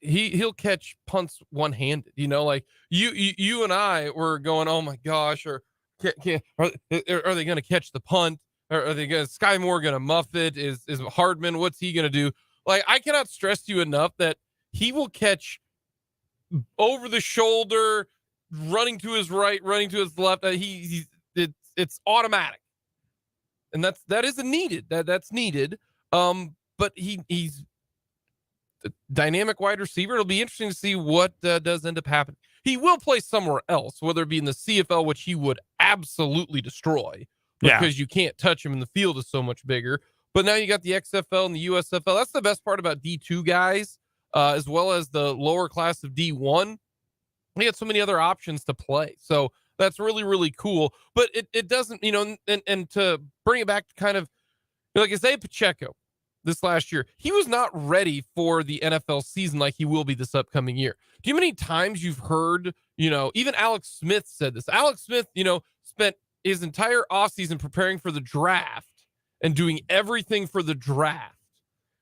he'll catch punts one-handed. Like you and I were going, oh my gosh, or are they going to catch the punt? Or are they going to Sky Moore going to muff it? Is Hardman? What's he going to do? Like, I cannot stress to you enough that he will catch over the shoulder, running to his right, running to his left. It's automatic, and that isn't needed. That's needed. But he's a dynamic wide receiver. It'll be interesting to see what does end up happening. He will play somewhere else, whether it be in the CFL, which he would absolutely destroy because you can't touch him, and the field is so much bigger. But now you got the XFL and the USFL. That's the best part about D2 guys, as well as the lower class of D1. We got so many other options to play. So that's really, really cool. But it doesn't, and to bring it back to kind of like Isaiah Pacheco this last year, he was not ready for the NFL season like he will be this upcoming year. Do you know how many times you've heard, even Alex Smith said this? Alex Smith, spent his entire offseason preparing for the draft and doing everything for the draft.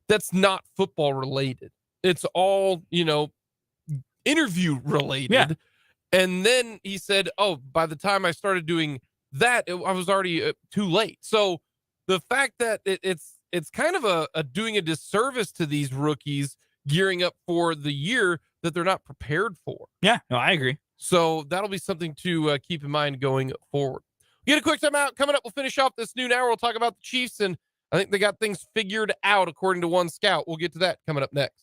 That's not football related. It's all, interview related. Yeah. And then he said, oh, by the time I started doing that, I was already too late. So the fact that it's kind of a doing a disservice to these rookies gearing up for the year that they're not prepared for. Yeah, no, I agree. So that'll be something to keep in mind going forward. We'll get a quick timeout. Coming up, we'll finish off this noon hour. We'll talk about the Chiefs, and I think they got things figured out according to one scout. We'll get to that coming up next.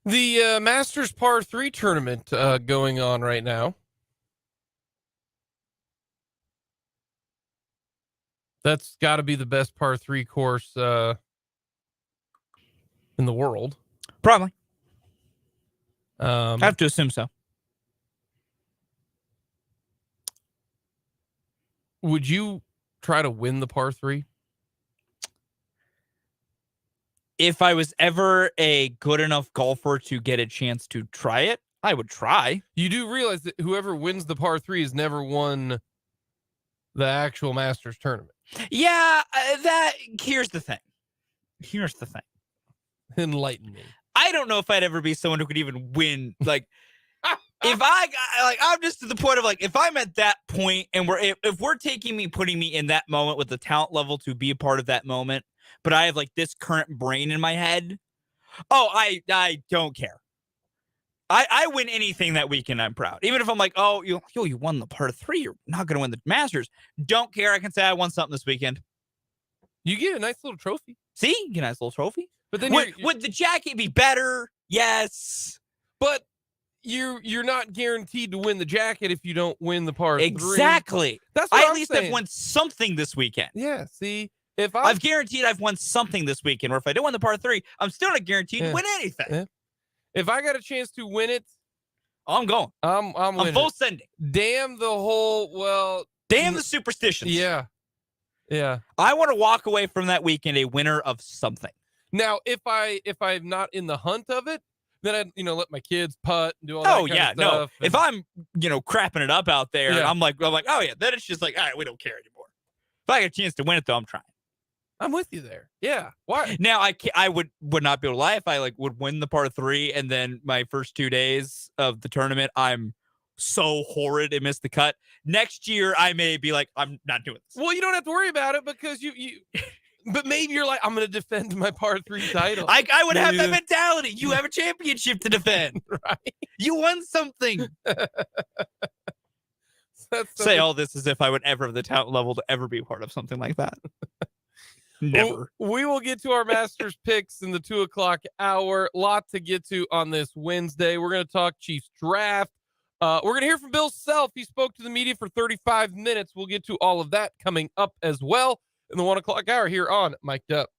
The Masters Par 3 tournament going on right now. That's got to be the best par 3 course in the world. Probably. I have to assume so. Would you try to win the par 3? If I was ever a good enough golfer to get a chance to try it, I would try. You do realize that whoever wins the par 3 has never won the actual Masters tournament. Yeah, here's the thing. Enlighten me. I don't know if I'd ever be someone who could even win. Like, I'm just to the point of like, if I'm at that point and if we're putting me in that moment with the talent level to be a part of that moment, but I have like this current brain in my head. Oh, I don't care. I win anything that weekend. I'm proud. Even if I'm like, oh, you won the par 3. You're not going to win the Masters. Don't care. I can say I won something this weekend. You get a nice little trophy. See, you get a nice little trophy. But then would the jacket be better? Yes. But you're not guaranteed to win the jacket if you don't win the par 3. Exactly. That's what at least saying. I've won something this weekend. Yeah. See, I've guaranteed I've won something this weekend. Or if I don't win the par 3, I'm still not guaranteed to win anything. Yeah. If I got a chance to win it, I'm going. I'm full sending. Damn the superstitions. Yeah. Yeah. I want to walk away from that weekend a winner of something. Now, if I'm not in the hunt of it, then I'd, let my kids putt and do all that kind of stuff. No. If I'm, crapping it up out there, and I'm like, oh yeah, then it's just like, all right, we don't care anymore. If I get a chance to win it, though, I'm trying. I'm with you there. Yeah. Why? Now I would not be able to lie if I would win the par 3 and then my first 2 days of the tournament I'm so horrid and miss the cut. Next year I may be like, I'm not doing this. Well, you don't have to worry about it because you but maybe you're like, I'm going to defend my par 3 title. I would have that mentality. You have a championship to defend. Right. You won something. Say all this as if I would ever have the talent level to ever be part of something like that. Never. We will get to our Masters picks in the 2:00 hour. Lot to get to on this Wednesday. We're going to talk Chiefs draft. We're going to hear from Bill Self. He spoke to the media for 35 minutes. We'll get to all of that coming up as well in the 1:00 hour here on Mic'd Up.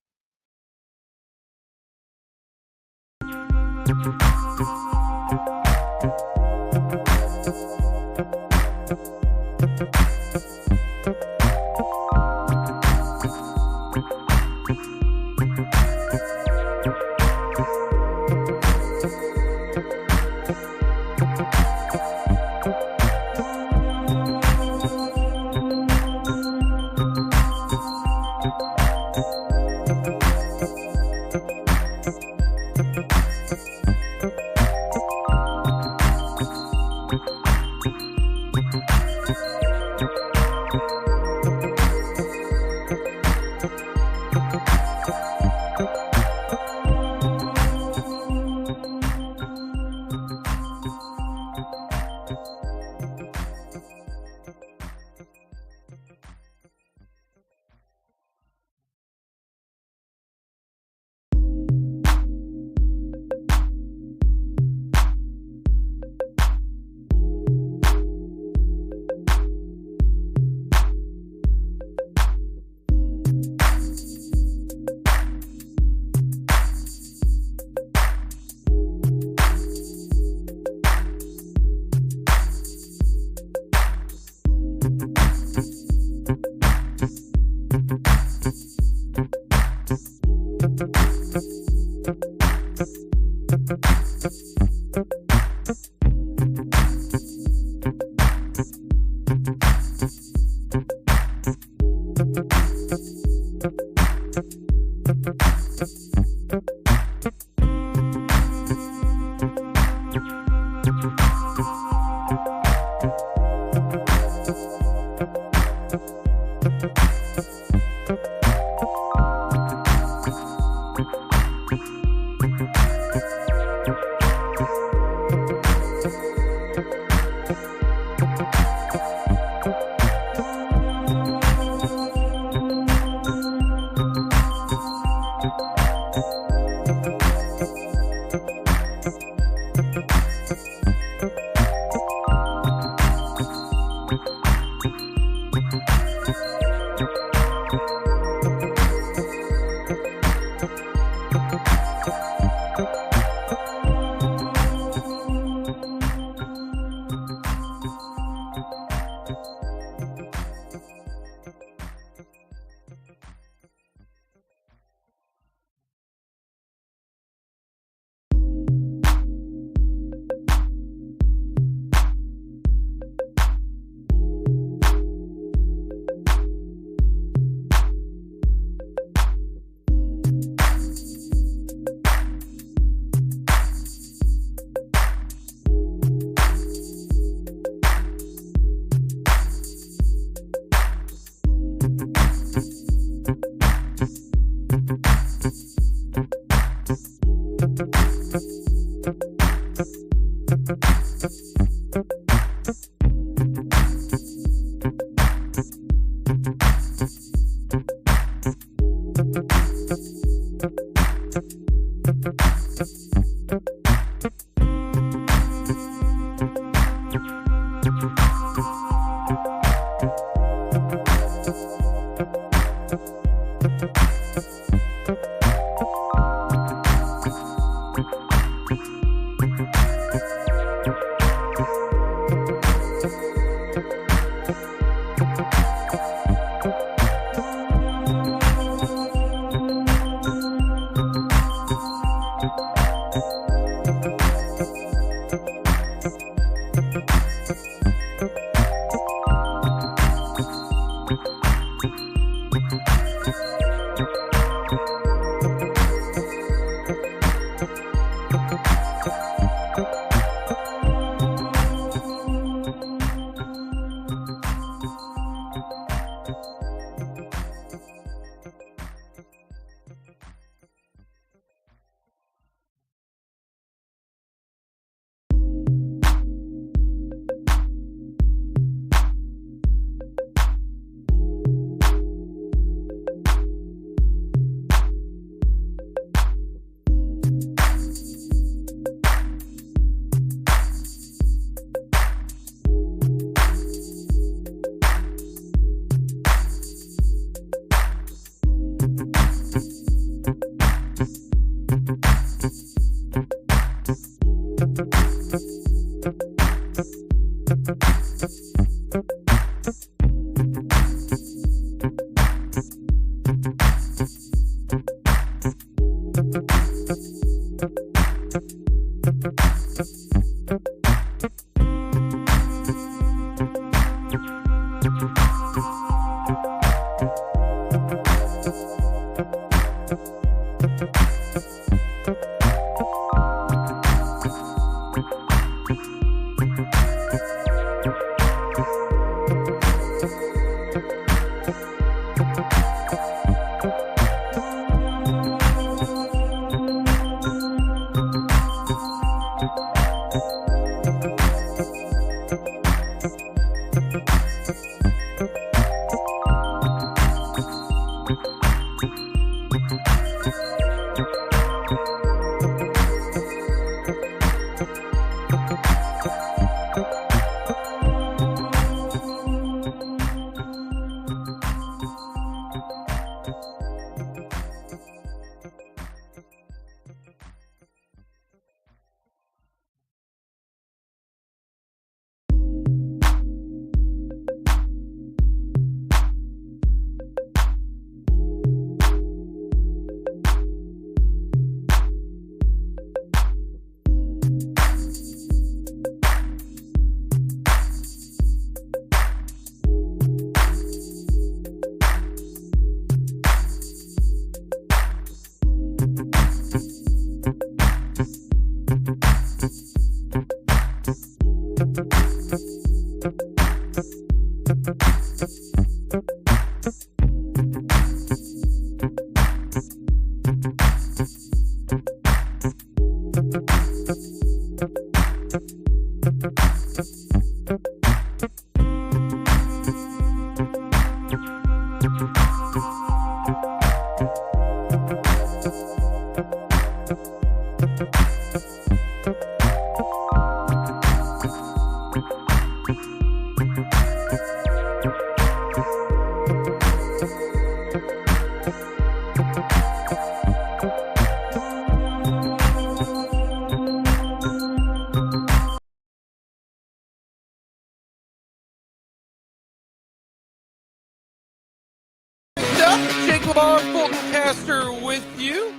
Jake and Fulton Caster with you.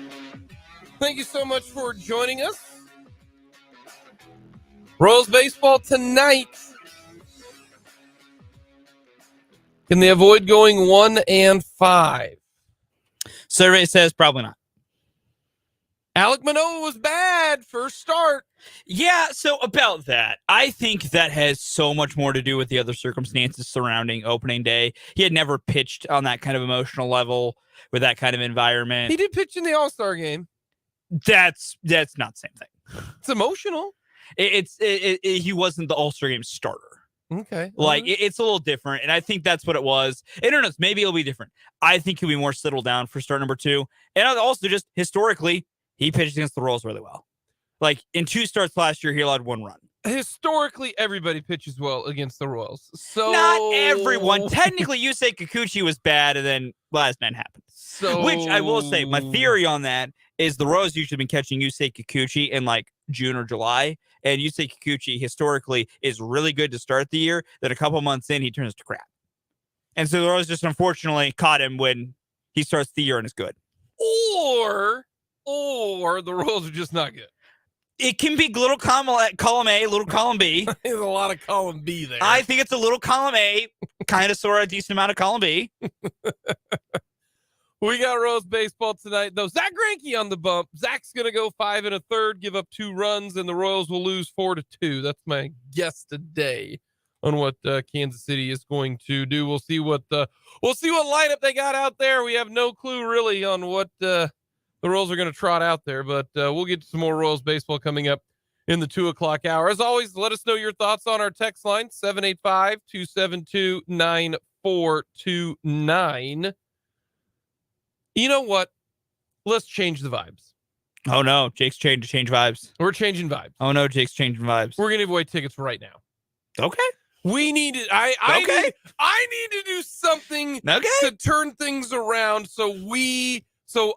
Thank you so much for joining us. Royals baseball tonight. Can they avoid going 1-5? Survey says probably not. Alek Manoah was bad first start. Yeah, so about that, I think that has so much more to do with the other circumstances surrounding opening day. He had never pitched on that kind of emotional level with that kind of environment. He did pitch in the All-Star game. That's not the same thing. It's emotional. He wasn't the All-Star game starter. Okay. Like, it's a little different, and I think that's what it was. I don't know, maybe it'll be different. I think he'll be more settled down for start number 2. And also, just historically, he pitched against the Royals really well. Like, in 2 starts last year, he allowed 1 run. Historically, everybody pitches well against the Royals. So not everyone. Technically, Yusei Kikuchi was bad, and then last night happened. So, which I will say, my theory on that is the Royals usually been catching Yusei Kikuchi in like June or July, and Yusei Kikuchi historically is really good to start the year. Then a couple months in, he turns to crap, and so the Royals just unfortunately caught him when he starts the year and is good. Or the Royals are just not good. It can be little column A, little column B. There's a lot of column B there. I think it's a little column A, kind of sort of a decent amount of column B. We got Royals baseball tonight, though. Zach Greinke on the bump. Zach's going to go 5 1/3, give up 2 runs, and the Royals will lose 4-2. That's my guess today on what Kansas City is going to do. We'll see what lineup they got out there. We have no clue really on what the Royals are going to trot out there, but we'll get to some more Royals baseball coming up in the 2 o'clock hour. As always, let us know your thoughts on our text line, 785-272-9429. You know what? Let's change the vibes. Oh no, Jake's change vibes. We're changing vibes. Oh no, Jake's changing vibes. We're going to give away tickets right now. Okay. We need it. I need to do something to turn things around so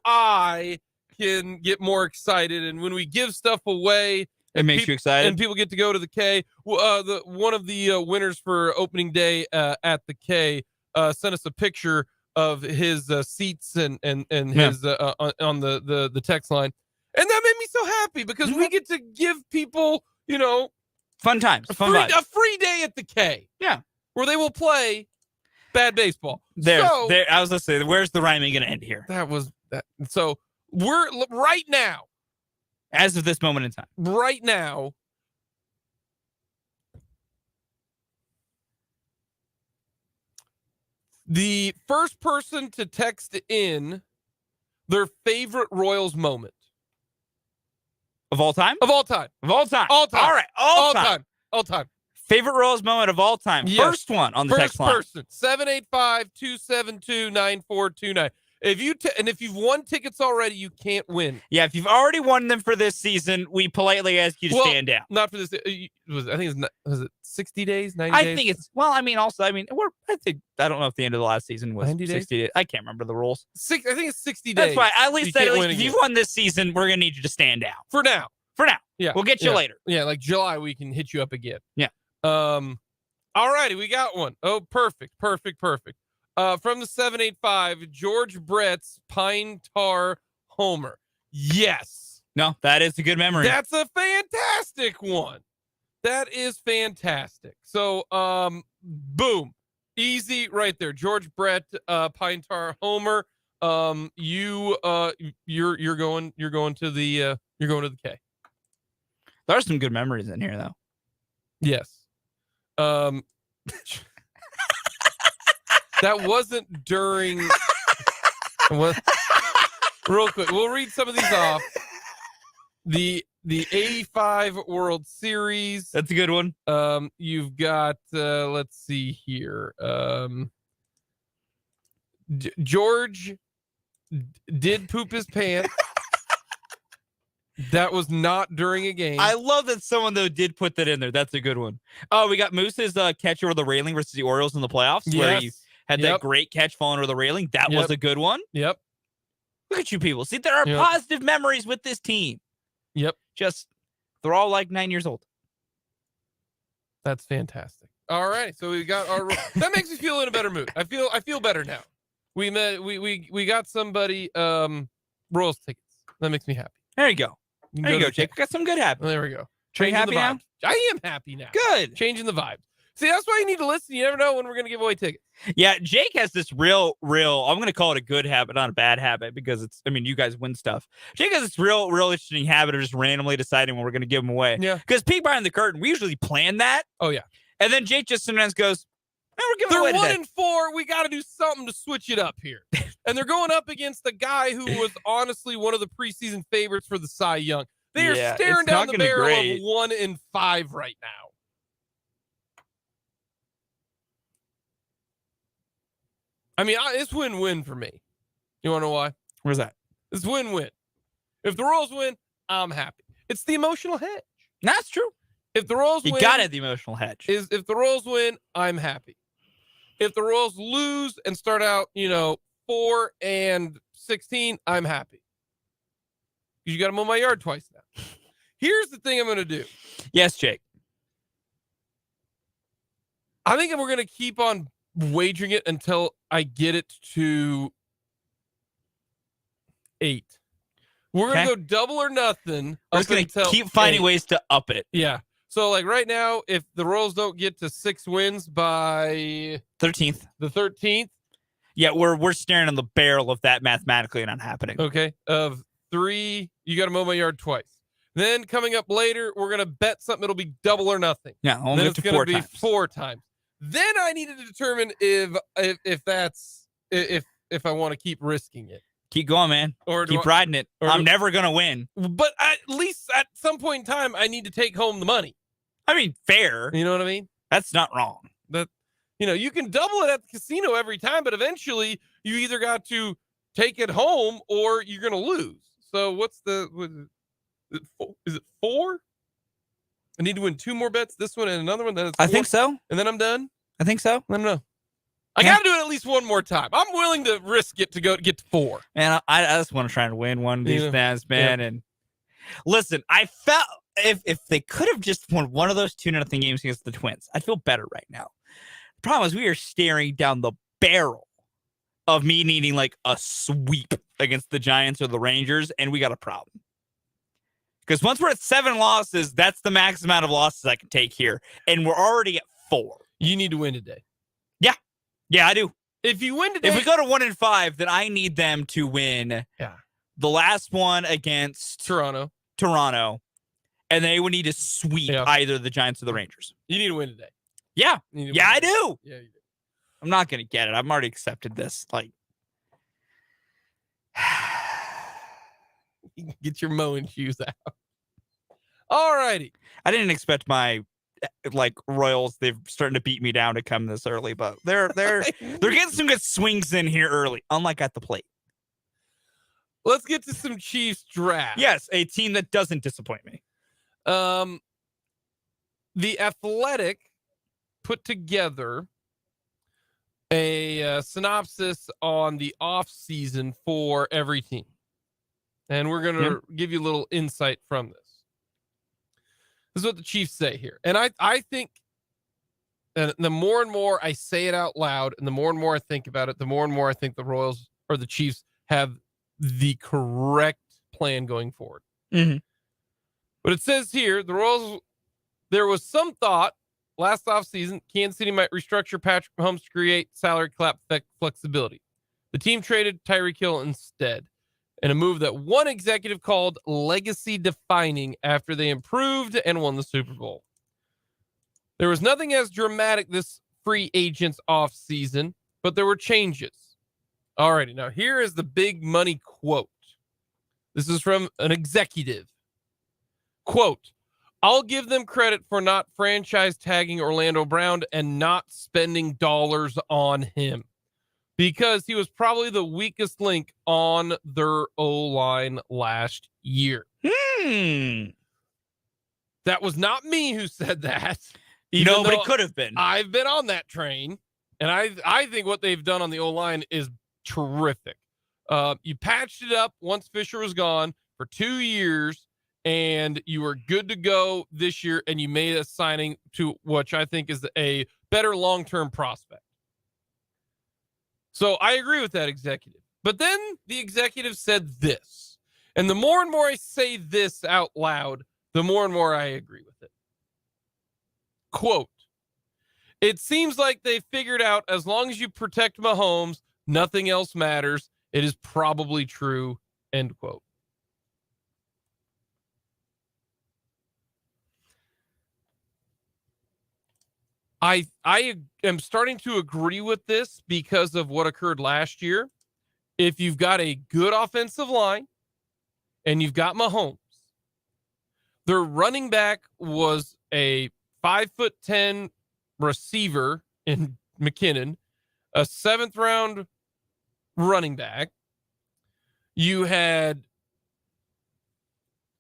I can get more excited. And when we give stuff away, it makes you excited, and people get to go to the K. One of the winners for opening day at the K sent us a picture of his seats and his on the text line, and that made me so happy because we get to give people fun times, a free day at the K. Yeah, where they will play bad baseball. There. I was gonna say, where's the rhyming gonna end here? That was that. So we're right now, as of this moment in time, right now. The first person to text in their favorite Royals moment of all time. All time. All right. All time. Favorite Royals moment of all time. Yes. First one on the text line. First person. 785-272-9429. If you've won tickets already, you can't win. Yeah, if you've already won them for this season, we politely ask you to stand down. Not for this. Was it 60 days? 90 days? I think it's. Well, I mean, I don't know if the end of the last season was 90 60 days. I can't remember the rules. I think it's 60 days. That's why. At least if you've won this season, we're gonna need you to stand down for now. Yeah, we'll get you later. Yeah, like July, we can hit you up again. Yeah. All righty, we got one. Oh, perfect. From the 785, George Brett's Pine Tar Homer. Yes. No, that is a good memory. That's a fantastic one. That is fantastic. So, boom. Easy right there. George Brett, Pine Tar Homer. You're going to the K. There are some good memories in here, though. Yes. That wasn't during. Real quick, we'll read some of these off. The 85 World Series. That's a good one. You've got let's see here. George did poop his pants. That was not during a game. I love that someone, though, did put that in there. That's a good one. Oh, we got Moose's catch over the railing versus the Orioles in the playoffs, where he had that great catch falling over the railing. That was a good one. Yep. Look at you people. See, there are positive memories with this team. Yep. Just, they're all like 9 years old. That's fantastic. All right. So we got our, that makes me feel in a better mood. I feel better now. We got somebody, Royals tickets. That makes me happy. There you go. There you go, Jake. We got some good happening. There we go. Changing Happy the vibe. now? I am happy now. Good. Changing the vibe. See, that's why you need to listen. You never know when we're going to give away tickets. Yeah, Jake has this real, I'm going to call it a good habit, not a bad habit, because you guys win stuff. Jake has this real interesting habit of just randomly deciding when we're going to give them away. Yeah. Because peek behind the curtain, we usually plan that. Oh, yeah. And then Jake just sometimes goes, we're giving away They're today. 1-4. We got to do something to switch it up here. And they're going up against a guy who was honestly one of the preseason favorites for the Cy Young. They are staring down the barrel of 1-5 right now. I mean, it's win-win for me. You want to know why? Where's that? It's win-win. If the Royals win, I'm happy. It's the emotional hedge. That's true. If the Royals win, you got it. The emotional hedge is if the Royals win, I'm happy. If the Royals lose and start out, 4-16, I'm happy. Because you got to mow my yard twice now. Here's the thing I'm going to do. Yes, Jake. I think we're going to keep on wagering it until I get it to 8. We're going to go double or nothing. We're just going to keep finding ways to up it. Yeah. So, like right now, if the Royals don't get to 6 wins by the 13th. Yeah, we're staring on the barrel of that mathematically not happening. Okay. Of 3, you got to mow my yard twice. Then coming up later, we're going to bet something. It'll be double or nothing. Yeah, only then it's going to be 4 times. Then I need to determine if I want to keep risking it. Keep going, man. Or keep riding it. I'm never going to win. But at least at some point in time, I need to take home the money. I mean, fair. You know what I mean? That's not wrong. You can double it at the casino every time, but eventually you either got to take it home or you're going to lose. So is it 4? I need to win 2 more bets, this one and another one. Then it's 4, I think so. And then I'm done. I think so. I don't know. I got to do it at least one more time. I'm willing to risk it to get to 4. Man, I just want to try and win one of these times, man. Yeah. And listen, I felt if they could have just won one of those 2-0 games against the Twins, I'd feel better right now. The problem is we are staring down the barrel of me needing like a sweep against the Giants or the Rangers, and we got a problem. Because once we're at 7 losses, that's the max amount of losses I can take here. And we're already at 4. You need to win today. Yeah. Yeah, I do. If you win today. If we go to 1-5, then I need them to win the last one against Toronto. And they would need to sweep either the Giants or the Rangers. You need to win today. Yeah. Yeah, I do. Yeah, you do. I'm not going to get it. I've already accepted this. Like, get your mowing shoes out. All righty. I didn't expect my Royals. They're starting to beat me down to come this early, but they're getting some good swings in here early, unlike at the plate. Let's get to some Chiefs draft. Yes, a team that doesn't disappoint me. The Athletic put together a synopsis on the off season for every team. And we're going to give you a little insight from this. This is what the Chiefs say here. And I think that the more and more I say it out loud and the more I think about it, the more and more I think the Royals or the Chiefs have the correct plan going forward. Mm-hmm. But it says here, the Royals, there was some thought last offseason, Kansas City might restructure Patrick Mahomes to create salary cap flexibility. The team traded Tyreek Hill instead, in a move that one executive called legacy defining after they improved and won the Super Bowl. There was nothing as dramatic this free agents offseason, but there were changes. Alrighty, now here is the big money quote. This is from an executive. Quote, I'll give them credit for not franchise tagging Orlando Brown and not spending dollars on him. because he was probably the weakest link on their O-line last year. That was not me who said that. No, but it could have been. I've been on that train, and I think what they've done on the O-line is terrific. You patched it up once Fisher was gone for 2 years, and you were good to go this year, and you made a signing to which I think is a better long-term prospect. So I agree with that executive. But then the executive said this, and the more and more I say this out loud, the more and more I agree with it. Quote, "It seems like they figured out as long as you protect Mahomes, nothing else matters. It is probably true," end quote. I am starting to agree with this because of what occurred last year. If you've got a good offensive line and you've got Mahomes, their running back was a 5'10" receiver in McKinnon, a 7th round running back. You had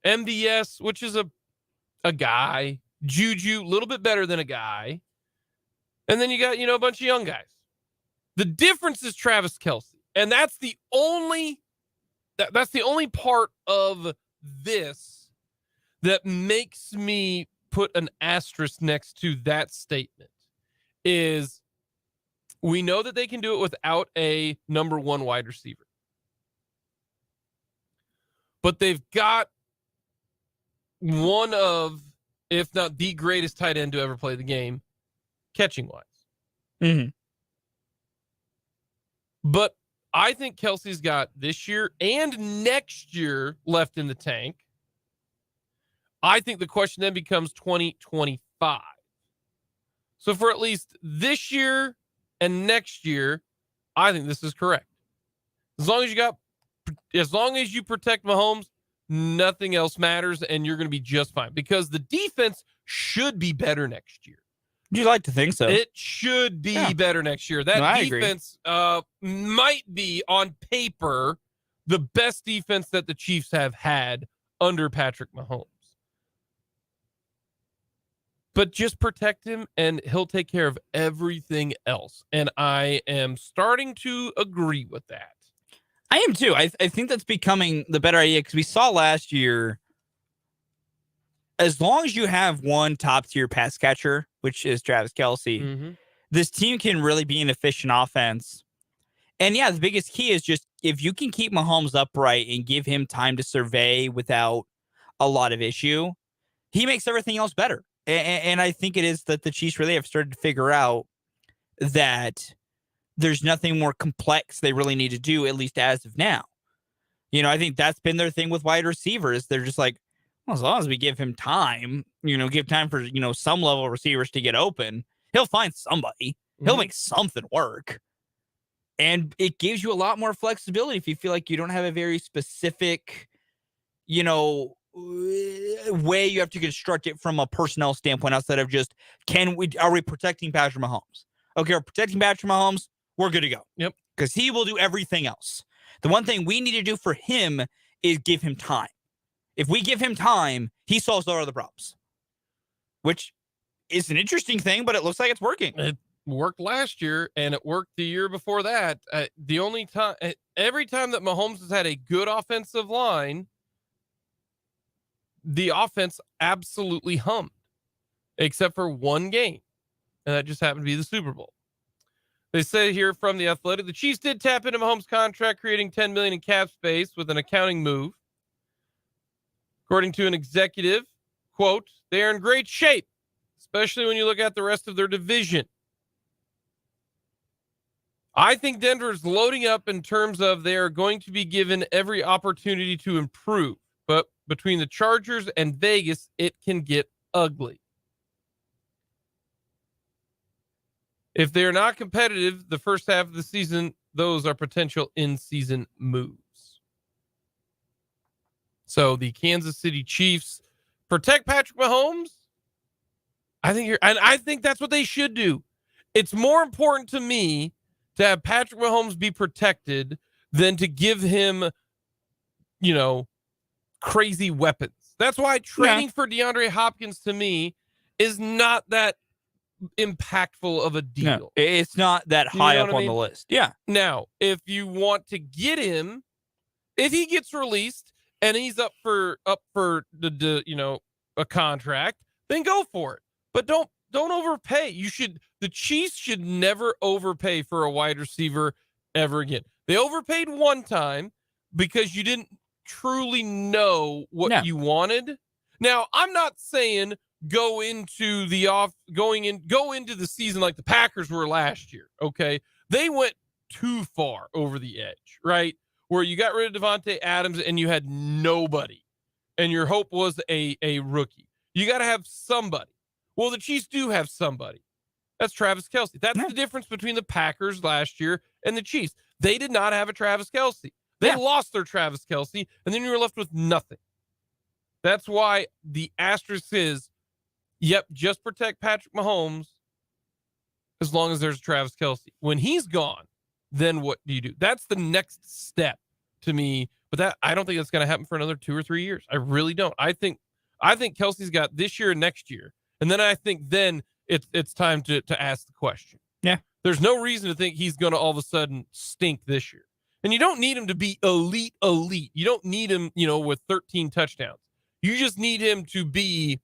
MVS, which is a guy. Juju, a little bit better than a guy. And then you got, a bunch of young guys. The difference is Travis Kelce. And that's the only part of this that makes me put an asterisk next to that statement. Is we know that they can do it without a number 1 wide receiver. But they've got one of, if not the greatest tight end to ever play the game, catching wise. Mm-hmm. But I think Kelce's got this year and next year left in the tank. I think the question then becomes 2025. So for at least this year and next year, I think this is correct. As long as you protect Mahomes, nothing else matters, and you're going to be just fine because the defense should be better next year. You'd like to think so. It should be better next year. That defense might be, on paper, the best defense that the Chiefs have had under Patrick Mahomes. But just protect him, and he'll take care of everything else. And I am starting to agree with that. I am too. I think that's becoming the better idea because we saw last year, as long as you have one top-tier pass catcher, which is Travis Kelce, this team can really be an efficient offense. And yeah, the biggest key is just if you can keep Mahomes upright and give him time to survey without a lot of issue, he makes everything else better. And I think it is that the Chiefs really have started to figure out that there's nothing more complex they really need to do, at least as of now. I think that's been their thing with wide receivers. They're just like, well, as long as we give him time, give time for, some level of receivers to get open, he'll find somebody. He'll make something work. And it gives you a lot more flexibility if you feel like you don't have a very specific, way you have to construct it from a personnel standpoint outside of just, are we protecting Patrick Mahomes? Okay, we're protecting Patrick Mahomes. We're good to go. Yep. Because he will do everything else. The one thing we need to do for him is give him time. If we give him time, he solves all other problems, which is an interesting thing, but it looks like it's working. It worked last year, and it worked the year before that. The only time, every time that Mahomes has had a good offensive line, the offense absolutely hummed, except for one game, and that just happened to be the Super Bowl. They say here from The Athletic, the Chiefs did tap into Mahomes' contract, creating $10 million in cap space with an accounting move. According to an executive, quote, "They are in great shape, especially when you look at the rest of their division. I think Denver is loading up in terms of they are going to be given every opportunity to improve. But between the Chargers and Vegas, it can get ugly. If they're not competitive the first half of the season, those are potential in-season moves." So the Kansas City Chiefs protect Patrick Mahomes. I think that's what they should do. It's more important to me to have Patrick Mahomes be protected than to give him, crazy weapons. That's why trading for DeAndre Hopkins to me is not that impactful of a deal. No, it's not that high up on the list. Yeah. Now, if you want to get him, if he gets released and he's up for the a contract, then go for it. But don't overpay. The Chiefs should never overpay for a wide receiver ever again. They overpaid one time because you didn't truly know what you wanted. Now, I'm not saying go into the season like the Packers were last year. Okay. They went too far over the edge, right? Where you got rid of Devontae Adams and you had nobody and your hope was a rookie. You got to have somebody. Well, the Chiefs do have somebody. That's Travis Kelce. That's the difference between the Packers last year and the Chiefs. They did not have a Travis Kelce. They lost their Travis Kelce, and then you were left with nothing. That's why the asterisk is, just protect Patrick Mahomes as long as there's Travis Kelce. When he's gone, then what do you do? That's the next step to me. But I don't think that's going to happen for another 2 or 3 years. I really don't. I think Kelce's got this year and next year. And then I think it's time to ask the question. Yeah. There's no reason to think he's going to all of a sudden stink this year. And you don't need him to be elite. You don't need him, with 13 touchdowns. You just need him to be.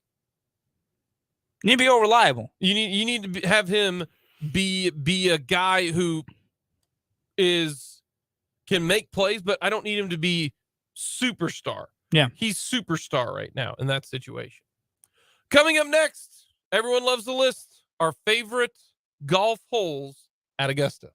You need to be all reliable. You need to have him be a guy who can make plays, but I don't need him to be superstar. Yeah. He's superstar right now in that situation. Coming up next, everyone loves the list. Our favorite golf holes at Augusta.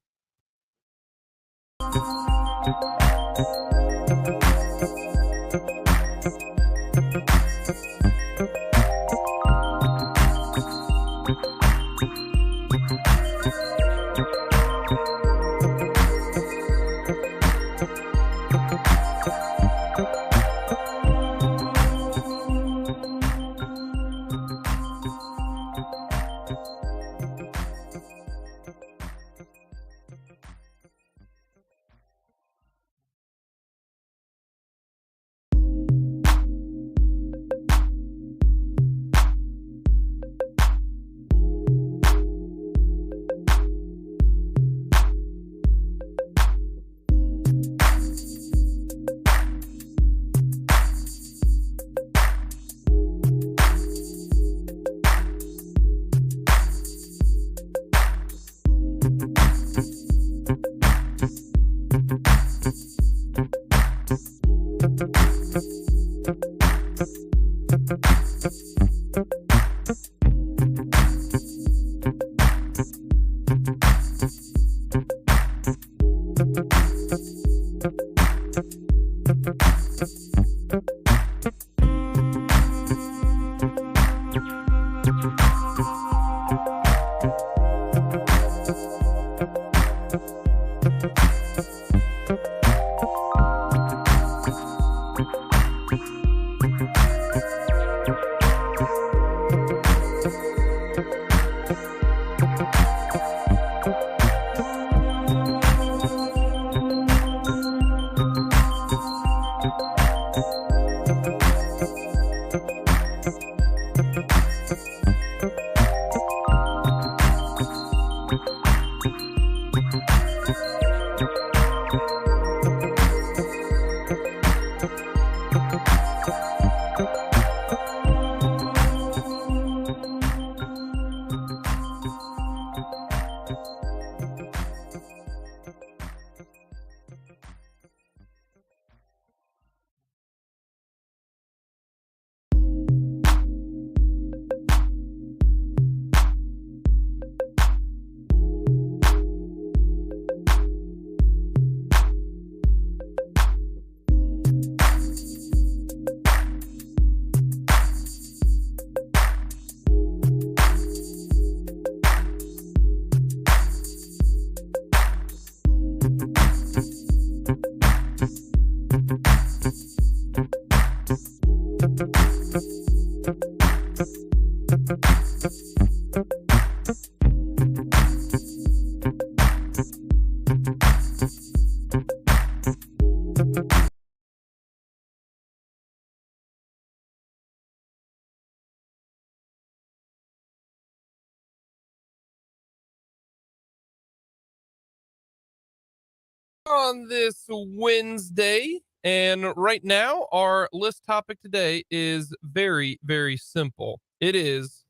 On this Wednesday, and right now our list topic today is very, very simple. It is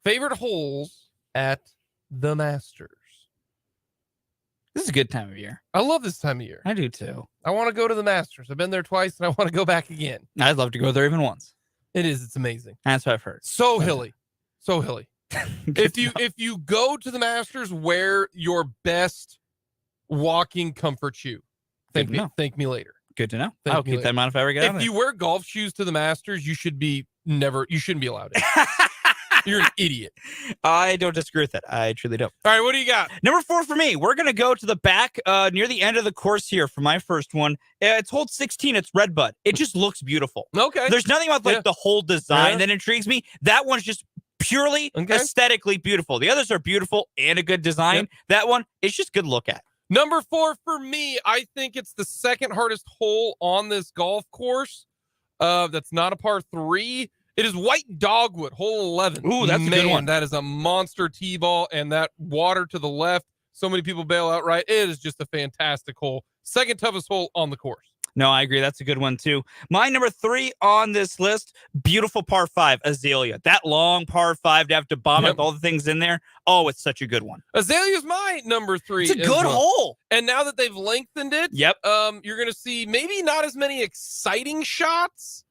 favorite holes at the Masters. This is a good time of year. I love this time of year. I do too. I want to go to the Masters. I've been there twice and I want to go back again. I'd love to go there even once. It's amazing. That's what I've heard. So hilly. So hilly. If you go to the Masters, wear your best walking comfort shoe. Thank me later. Good to know. Thank I'll me keep later. that in mind if I ever get out If there. you wear golf shoes to the Masters, you shouldn't be allowed in. You're an idiot. I don't disagree with that. I truly don't. All right, what do you got? Number 4 for me. We're going to go to the back near the end of the course here for my first one. It's hole 16. It's Redbud. It just looks beautiful. Okay. There's nothing about like the whole design that intrigues me. That one's just purely aesthetically beautiful. The others are beautiful and a good design. Yep. That one is just good to look at. Number 4 for me, I think it's the second hardest hole on this golf course. That's not a par 3. It is White Dogwood, hole 11. Ooh, that's a good one. That is a monster tee ball, and that water to the left. So many people bail out right. It is just a fantastic hole. Second toughest hole on the course. No, I agree. That's a good one, too. My number 3 on this list, beautiful par 5, Azalea. That long par 5 to have to bomb with all the things in there. Oh, it's such a good one. Azalea's my number 3. It's a good hole. And now that they've lengthened it, you're going to see maybe not as many exciting shots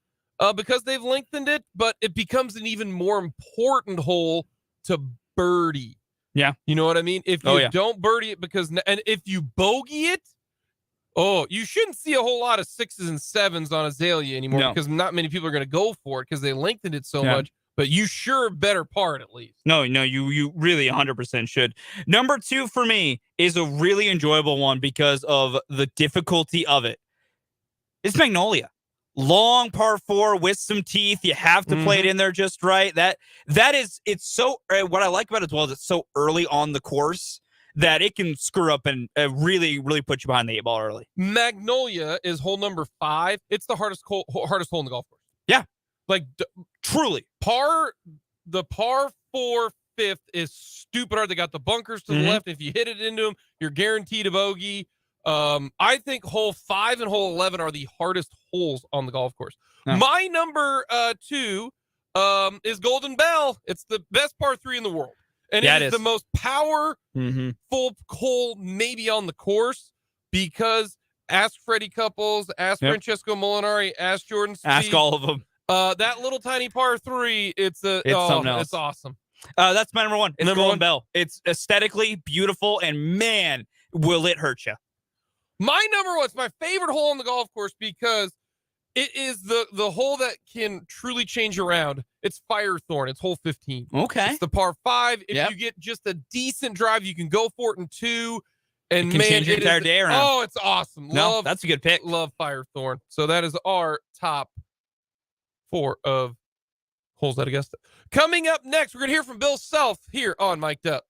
because they've lengthened it, but it becomes an even more important hole to birdie. Yeah. You know what I mean? If you don't birdie it and if you bogey it, you shouldn't see a whole lot of 6s and 7s on Azalea anymore because not many people are going to go for it because they lengthened it so much. But you sure better par it at least. No, you really 100% should. Number 2 for me is a really enjoyable one because of the difficulty of it. It's Magnolia. Long par 4 with some teeth. You have to play it in there just right. It's so, what I like about it as well is it's so early on the course that it can screw up and really, really put you behind the 8-ball early. Magnolia is hole number 5. It's the hardest hole in the golf course. Yeah. Like, truly. The par 4 5th is stupid hard. They got the bunkers to the left. If you hit it into them, you're guaranteed a bogey. I think hole 5 and hole 11 are the hardest holes on the golf course. My number 2 is Golden Bell. It's the best par 3 in the world. And it is the most powerful hole maybe on the course because ask Freddie Couples, ask Francesco Molinari, ask Jordan Spieth. Ask all of them. That little tiny par 3, it's something else. It's awesome. That's my number 1. It's number Golden 1. Bell. It's aesthetically beautiful, and man, will it hurt you. My number 1, it's my favorite hole on the golf course because it is the hole that can truly change your round. It's Firethorn. It's hole 15. Okay. It's the par 5. If you get just a decent drive, you can go for it in 2. And it can change your entire day around. Oh, it's awesome. That's a good pick. Love Firethorn. So that is our top 4 of holes at Augusta. Coming up next, we're going to hear from Bill Self here on Mic'd Up.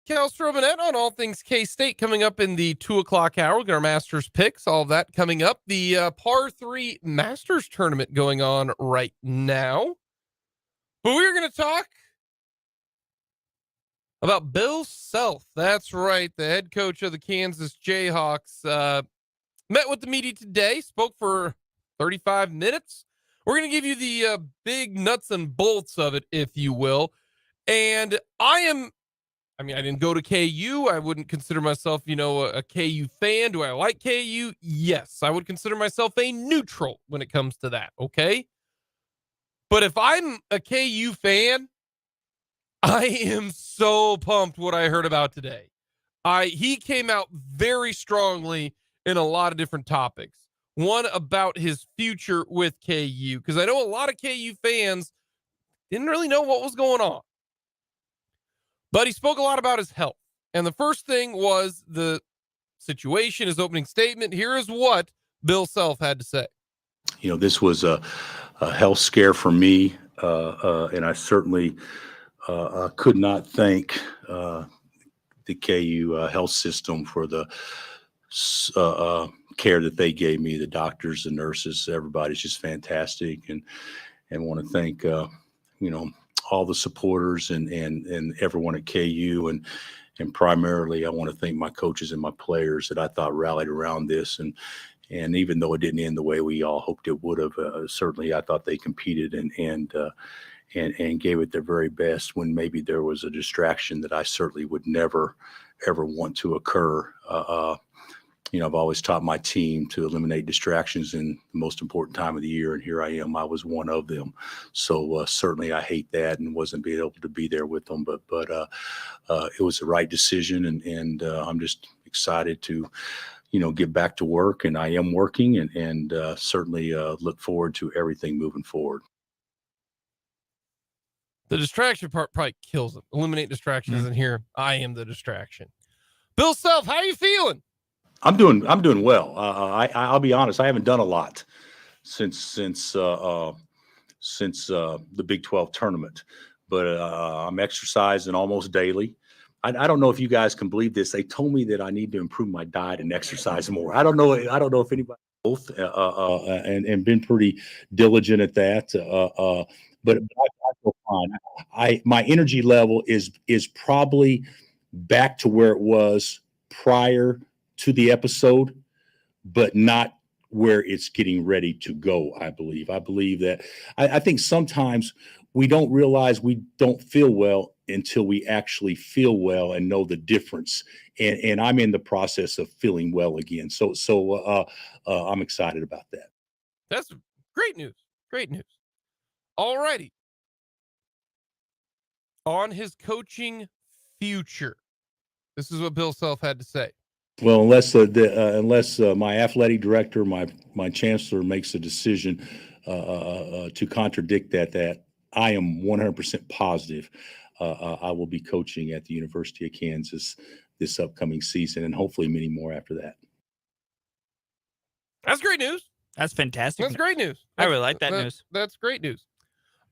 Kellis Robinett on all things K-State coming up in the 2 o'clock hour. We'll get our Masters picks, all of that coming up. The Par 3 Masters tournament going on right now. But we're going to talk about Bill Self. That's right. The head coach of the Kansas Jayhawks met with the media today, spoke for 35 minutes. We're going to give you the big nuts and bolts of it, if you will. And I didn't go to KU. I wouldn't consider myself, a KU fan. Do I like KU? Yes. I would consider myself a neutral when it comes to that. Okay. But if I'm a KU fan, I am so pumped what I heard about today. He came out very strongly in a lot of different topics. One about his future with KU, because I know a lot of KU fans didn't really know what was going on. But he spoke a lot about his health. And the first thing was the situation, his opening statement. Here is what Bill Self had to say. This was a health scare for me, and I certainly could not thank the KU health system for the care that they gave me, the doctors, the nurses, everybody's just fantastic. And want to thank, all the supporters and everyone at KU. And primarily, I want to thank my coaches and my players that I thought rallied around this. And even though it didn't end the way we all hoped it would have, certainly I thought they competed and gave it their very best when maybe there was a distraction that I certainly would never, ever want to occur. I've always taught my team to eliminate distractions in the most important time of the year, and here I am. I was one of them. So certainly I hate that and wasn't being able to be there with them, but it was the right decision, and I'm just excited to get back to work, and I am working, and certainly look forward to everything moving forward. The distraction part probably kills him. Eliminate distractions in here. I am the distraction. Bill Self, how are you feeling? I'm doing well. I'll be honest. I haven't done a lot since the Big 12 tournament, but I'm exercising almost daily. I don't know if you guys can believe this. They told me that I need to improve my diet and exercise more. I don't know if anybody both and been pretty diligent at that. But I feel fine. My energy level is probably back to where it was prior to the episode, but not where it's getting ready to go. I believe that I think sometimes we don't realize we don't feel well until we actually feel well and know the difference. And I'm in the process of feeling well again. So I'm excited about that. That's great news. Great news. All righty. On his coaching future, this is what Bill Self had to say. Well, unless my athletic director, my chancellor makes a decision to contradict that I am 100% positive I will be coaching at the University of Kansas this upcoming season, and hopefully many more after that. That's great news. That's fantastic. That's great news. I really like that news. That's great news.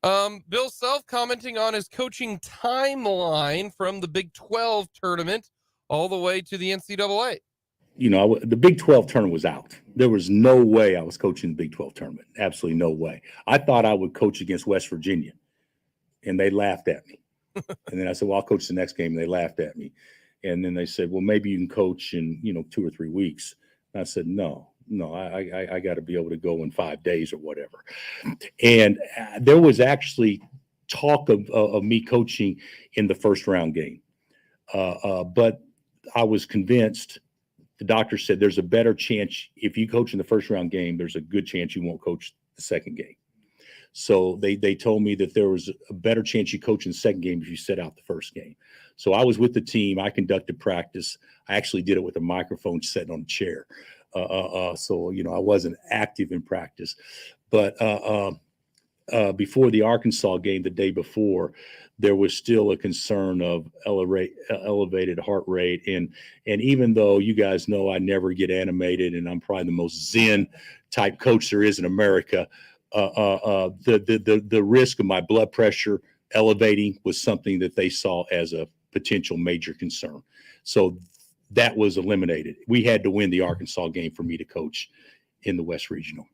Bill Self commenting on his coaching timeline from the Big 12 tournament all the way to the NCAA. The Big 12 tournament was out. There was no way I was coaching the Big 12 tournament. Absolutely no way. I thought I would coach against West Virginia, and they laughed at me. And then I said, well, I'll coach the next game. And they laughed at me. And then they said, well, maybe you can coach in, 2 or 3 weeks. And I said, no, I got to be able to go in 5 days or whatever. And there was actually talk of me coaching in the first round game. But I was convinced. The doctor said there's a better chance if you coach in the first round game, there's a good chance you won't coach the second game. So they told me that there was a better chance you coach in the second game if you set out the first game. So I was with the team. I conducted practice. I actually did it with a microphone sitting on a chair. So I wasn't active in practice. But before the Arkansas game, the day before, there was still a concern of elevated heart rate. And even though you guys know I never get animated and I'm probably the most zen type coach there is in America, the risk of my blood pressure elevating was something that they saw as a potential major concern. So that was eliminated. We had to win the Arkansas game for me to coach in the West Regional.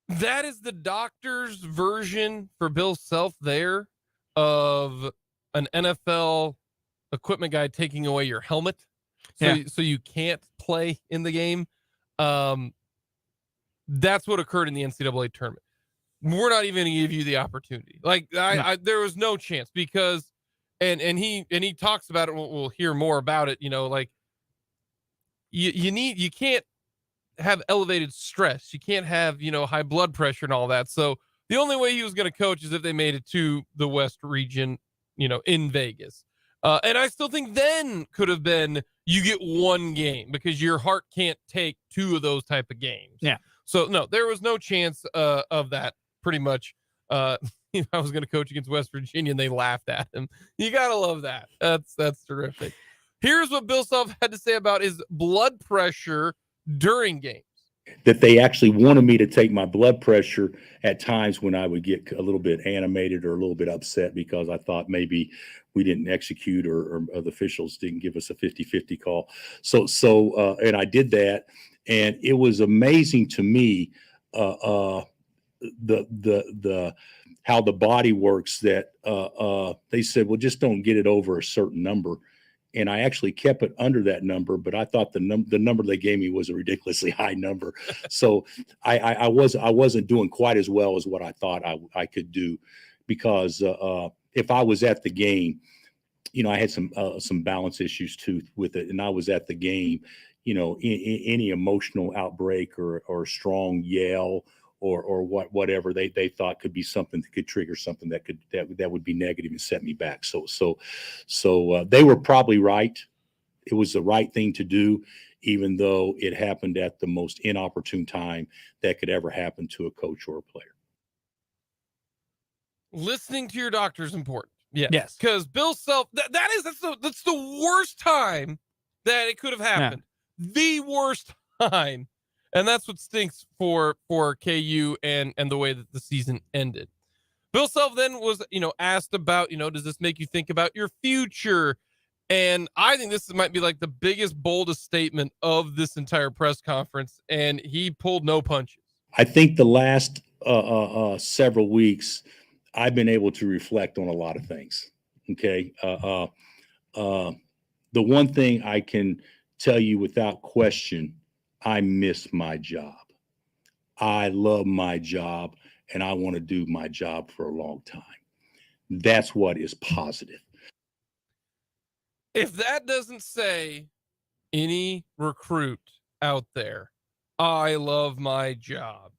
That is the doctor's version for Bill Self there of an NFL equipment guy taking away your helmet. So you can't play in the game. That's what occurred in the NCAA tournament. We're not even going to give you the opportunity. Like there was no chance because, and he talks about it. We'll hear more about it. You know, like you can't have elevated stress. You can't have, high blood pressure and all that. So the only way he was going to coach is if they made it to the West region, in Vegas. And I still think then could have been, you get one game because your heart can't take two of those type of games. Yeah. So no, there was no chance of that pretty much. I was going to coach against West Virginia and they laughed at him. You got to love that. That's terrific. Here's what Bill Self had to say about his blood pressure during games. That they actually wanted me to take my blood pressure at times when I would get a little bit animated or a little bit upset because I thought maybe we didn't execute or the officials didn't give us a 50-50 call. So and I did that, and it was amazing to me the how the body works. That they said, well, just don't get it over a certain number. And I actually kept it under that number, but I thought the number they gave me was a ridiculously high number. So I wasn't doing quite as well as what I thought I could do, because if I was at the game, I had some balance issues too with it, and I was at the game, any emotional outbreak or strong yell or whatever they thought could be something that could trigger something that would be negative and set me back. So they were probably right. It was the right thing to do, even though it happened at the most inopportune time that could ever happen to a coach or a player. Listening to your doctor is important. Yes. Because Bill Self, that's the worst time that it could have happened. Yeah. The worst time. And that's what stinks for KU and the way that the season ended. Bill Self then was, asked about, does this make you think about your future? And I think this might be like the biggest, boldest statement of this entire press conference. And he pulled no punches. I think the last several weeks, I've been able to reflect on a lot of things. Okay. The one thing I can tell you without question, I miss my job. I love my job, and I want to do my job for a long time. That's what is positive. If that doesn't say any recruit out there, I love my job,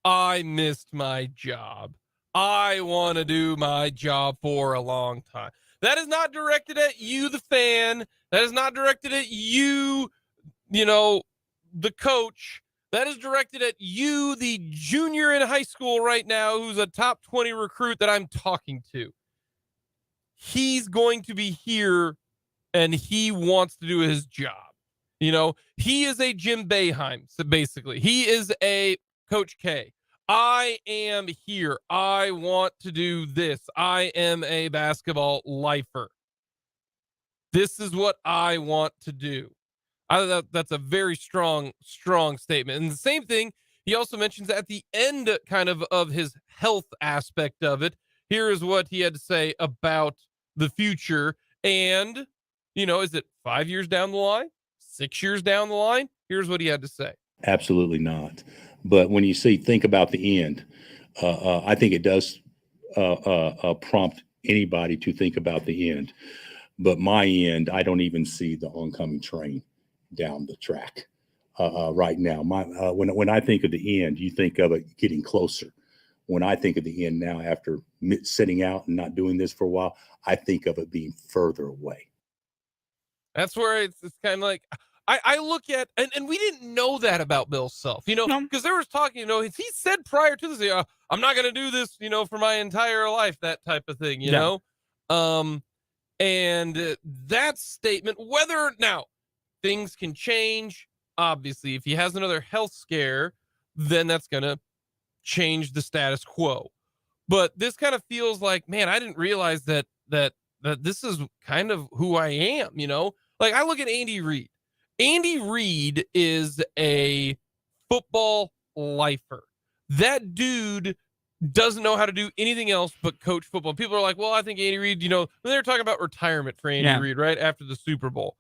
I missed my job, I want to do my job for a long time. That is not directed at you, the fan. That is not directed at you, the coach. That is directed at you, the junior in high school right now, who's a top 20 recruit that I'm talking to. He's going to be here and he wants to do his job. He is a Jim Boeheim, so basically. He is a Coach K. I am here. I want to do this. I am a basketball lifer. This is what I want to do. That's a very strong statement. And the same thing, he also mentions at the end kind of his health aspect of it. Here is what he had to say about the future. And, is it 5 years down the line, 6 years down the line? Here's what he had to say. Absolutely not. But when you think about the end, I think it does prompt anybody to think about the end. But my end, I don't even see the oncoming train down the track right now. When I think of the end, you think of it getting closer. When I think of the end now, after sitting out and not doing this for a while, I think of it being further away. That's where it's kind of like I look at, and we didn't know that about Bill Self, because there was talking, he said prior to this, I'm not going to do this, for my entire life, that type of thing, you know? And that statement, whether now things can change, obviously, if he has another health scare, then that's going to change the status quo. But this kind of feels like, man, I didn't realize that that this is kind of who I am, you know? Like I look at Andy Reid. Andy Reid is a football lifer. That dude doesn't know how to do anything else but coach football. People are like, well, I think Andy Reid, you know, when they're talking about retirement for Andy Reid, right after the Super Bowl.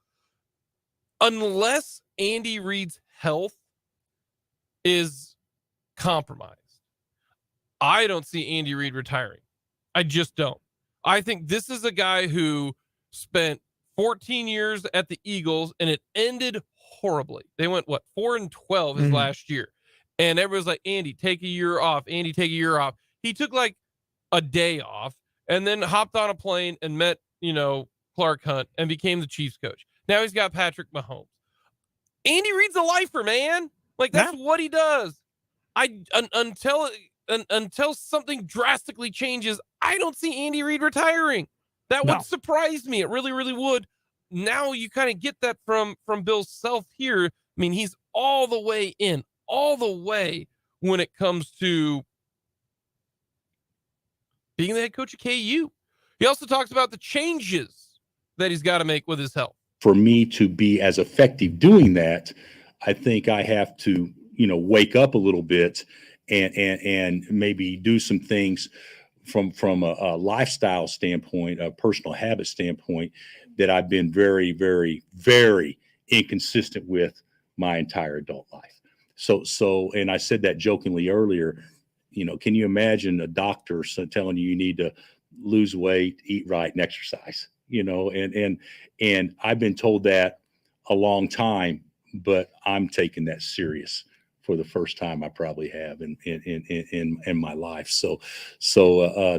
Unless Andy Reid's health is compromised, I don't see Andy Reid retiring. I just don't. I think this is a guy who spent 14 years at the Eagles and it ended horribly. They went, 4-12 his last year. And everyone's like, Andy, take a year off. Andy, take a year off. He took like a day off and then hopped on a plane and met, you know, Clark Hunt and became the Chiefs coach. Now he's got Patrick Mahomes. Andy Reid's a lifer, man. Like that's what he does. Until something drastically changes, I don't see Andy Reid retiring. That would surprise me. It really, really would. Now you kind of get that from Bill Self here. I mean, he's all the way in, all the way when it comes to being the head coach of KU. He also talks about the changes that he's got to make with his health. For me to be as effective doing that, I think I have to, you know, wake up a little bit and maybe do some things from a lifestyle standpoint, a personal habit standpoint that I've been very, very, very inconsistent with my entire adult life. So, and I said that jokingly earlier, you know, can you imagine a doctor telling you need to lose weight, eat right, and exercise, you know, and I've been told that a long time, but I'm taking that serious for the first time I probably have in my life. So,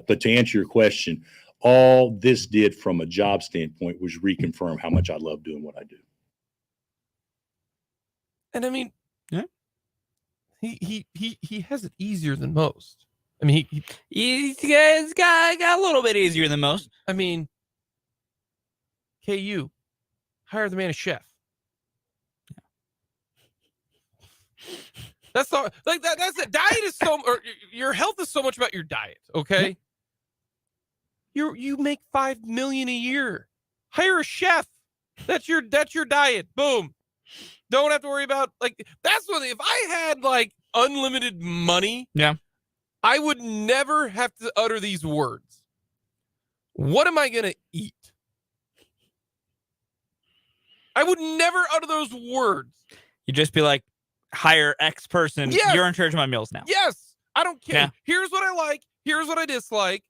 but to answer your question, all this did from a job standpoint was reconfirm how much I love doing what I do. And I mean, he has it easier than most. I mean, he's got a little bit easier than most. I mean, KU, hire the man a chef. That's not like that. That's it. Diet is or your health is so much about your diet. Okay. You make $5 million a year. Hire a chef. That's your diet. Boom. Don't have to worry about like that's what if I had like unlimited money. Yeah. I would never have to utter these words. What am I gonna eat? I would never utter those words. You'd just be like, hire X person. Yes. You're in charge of my meals now. Yes. I don't care. Yeah. Here's what I like. Here's what I dislike.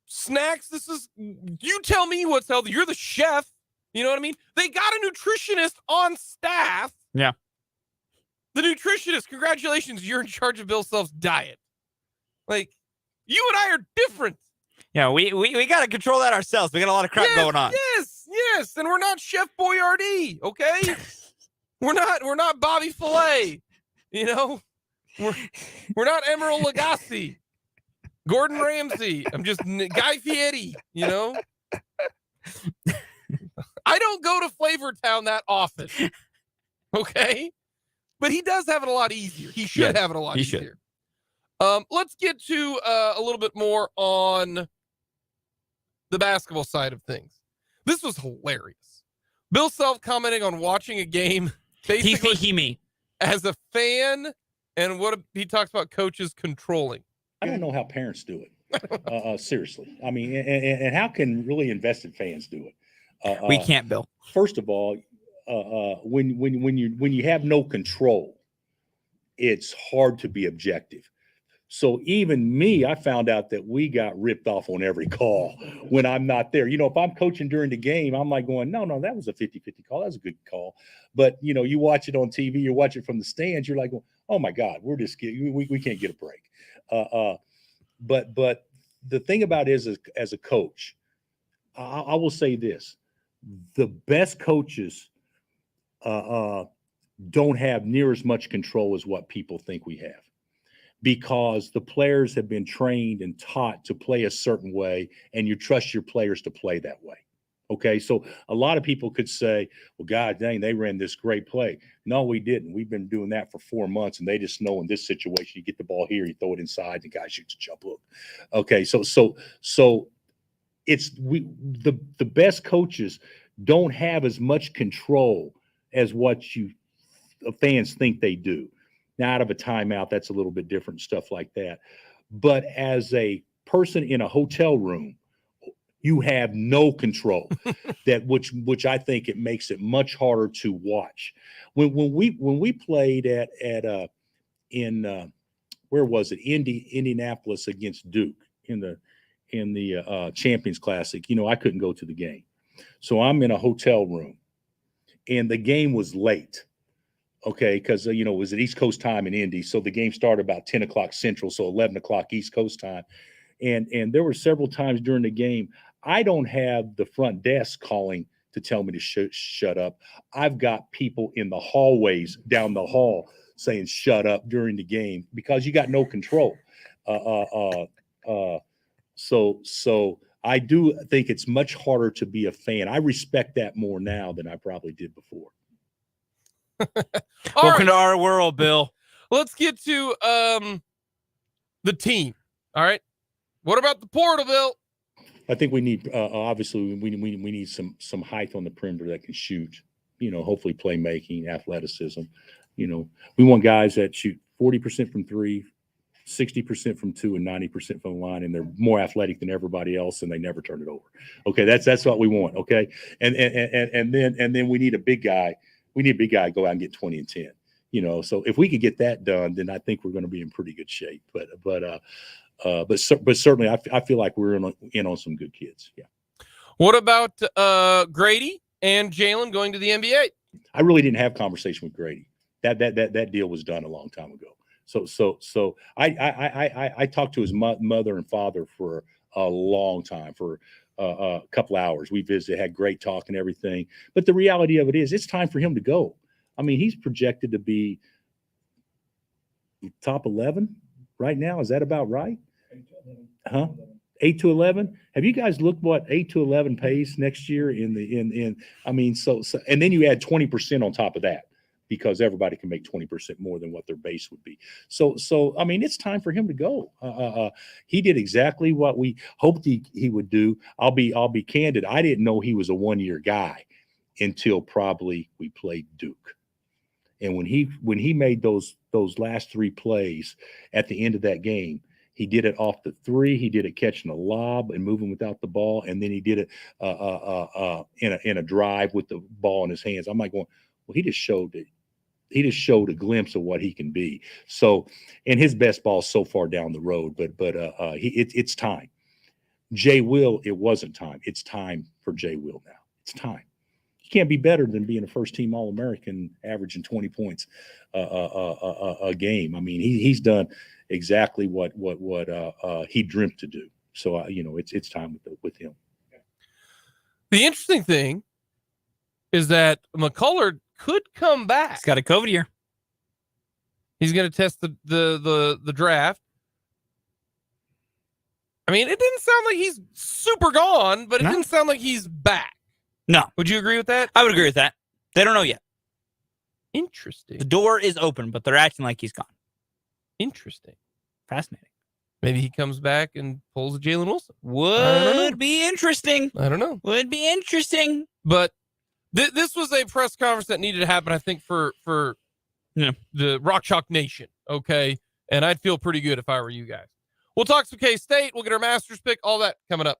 Snacks. You tell me what's healthy. You're the chef. You know what I mean? They got a nutritionist on staff. Yeah. The nutritionist, congratulations. You're in charge of Bill Self's diet. Like, you and I are different. Yeah, we got to control that ourselves. We got a lot of crap going on. Yes. And we're not Chef Boyardee, okay? We're not Bobby Filet, you know? We're not Emeril Lagasse, Gordon Ramsay. I'm just Guy Fieri, you know? I don't go to Flavor Town that often, okay? But he does have it a lot easier. He should have it a lot easier. Let's get to a little bit more on the basketball side of things. This was hilarious. Bill Self commenting on watching a game basically he as a fan, and what he talks about coaches controlling. I don't know how parents do it. Seriously. I mean, and how can really invested fans do it? We can't, Bill. First of all, when you have no control, it's hard to be objective. So even me, I found out that we got ripped off on every call when I'm not there. You know, if I'm coaching during the game, I'm like going, no, that was a 50-50 call. That was a good call. But, you know, you watch it on TV, you watch it from the stands, you're like, oh, my God, we can't get a break. But the thing about it is, as a coach, I will say this. The best coaches don't have near as much control as what people think we have, because the players have been trained and taught to play a certain way, and you trust your players to play that way. Okay, so a lot of people could say, well, God dang, they ran this great play. No, we didn't. We've been doing that for 4 months, and they just know in this situation, you get the ball here, you throw it inside, the guy shoots a jump hook. Okay, so the best coaches don't have as much control as what fans think they do. Now, out of a timeout, that's a little bit different, stuff like that. But as a person in a hotel room, you have no control. which I think it makes it much harder to watch. When we played in where was it? Indianapolis against Duke in the Champions Classic. I couldn't go to the game, so I'm in a hotel room, and the game was late. Okay, because it was at East Coast time in Indy, so the game started about 10 o'clock Central, so 11 o'clock East Coast time. And there were several times during the game, I don't have the front desk calling to tell me to shut up. I've got people in the hallways down the hall saying shut up during the game because you got no control. So I do think it's much harder to be a fan. I respect that more now than I probably did before. Welcome to our world, Bill. Let's get to the team. All right. What about the portal, Bill? I think we need obviously we need some height on the perimeter that can shoot. Hopefully playmaking, athleticism. We want guys that shoot 40% from three, 60% from two, and 90% from the line, and they're more athletic than everybody else, and they never turn it over. Okay, that's what we want. Okay, and then we need a big guy. We need a big guy to go out and get 20 and 10. So if we could get that done, then I think we're going to be in pretty good shape. But certainly, I feel like we're in on some good kids. Yeah. What about Grady and Jalen going to the NBA? I really didn't have conversation with Grady. That deal was done a long time ago. So I talked to his mother and father for a long time, for a couple hours. We visited, had great talk and everything. But the reality of it is, it's time for him to go. I mean, he's projected to be top 11 right now. Is that about right? 8 to 11. Have you guys looked what 8 to 11 pays next year so and then you add 20% on top of that, because everybody can make 20% more than what their base would be. So I mean, it's time for him to go. He did exactly what we hoped he would do. I'll be candid. I didn't know he was a 1-year guy until probably we played Duke. And when he made those last 3 plays at the end of that game, he did it off the 3. He did it catching a lob and moving without the ball, and then he did it in a drive with the ball in his hands. I'm like going, well, he just showed a glimpse of what he can be. So, and his best ball is so far down the road, but it's time. Jay Will, it wasn't time. It's time for Jay Will now. It's time. You can't be better than being a first-team All-American, averaging 20 points a game. I mean, he's done exactly what he dreamt to do. So it's time with him. The interesting thing is that McCullard could come back. He's got a COVID year. He's going to test the draft. I mean, it didn't sound like he's super gone, but it didn't sound like he's back. No. Would you agree with that? I would agree with that. They don't know yet. Interesting. The door is open, but they're acting like he's gone. Interesting. Fascinating. Maybe he comes back and pulls a Jalen Wilson. Would be interesting. I don't know. Would be interesting. But this was a press conference that needed to happen, I think, for the Rock Chalk Nation. Okay. And I'd feel pretty good if I were you guys. We'll talk some K-State. We'll get our Masters pick, all that coming up.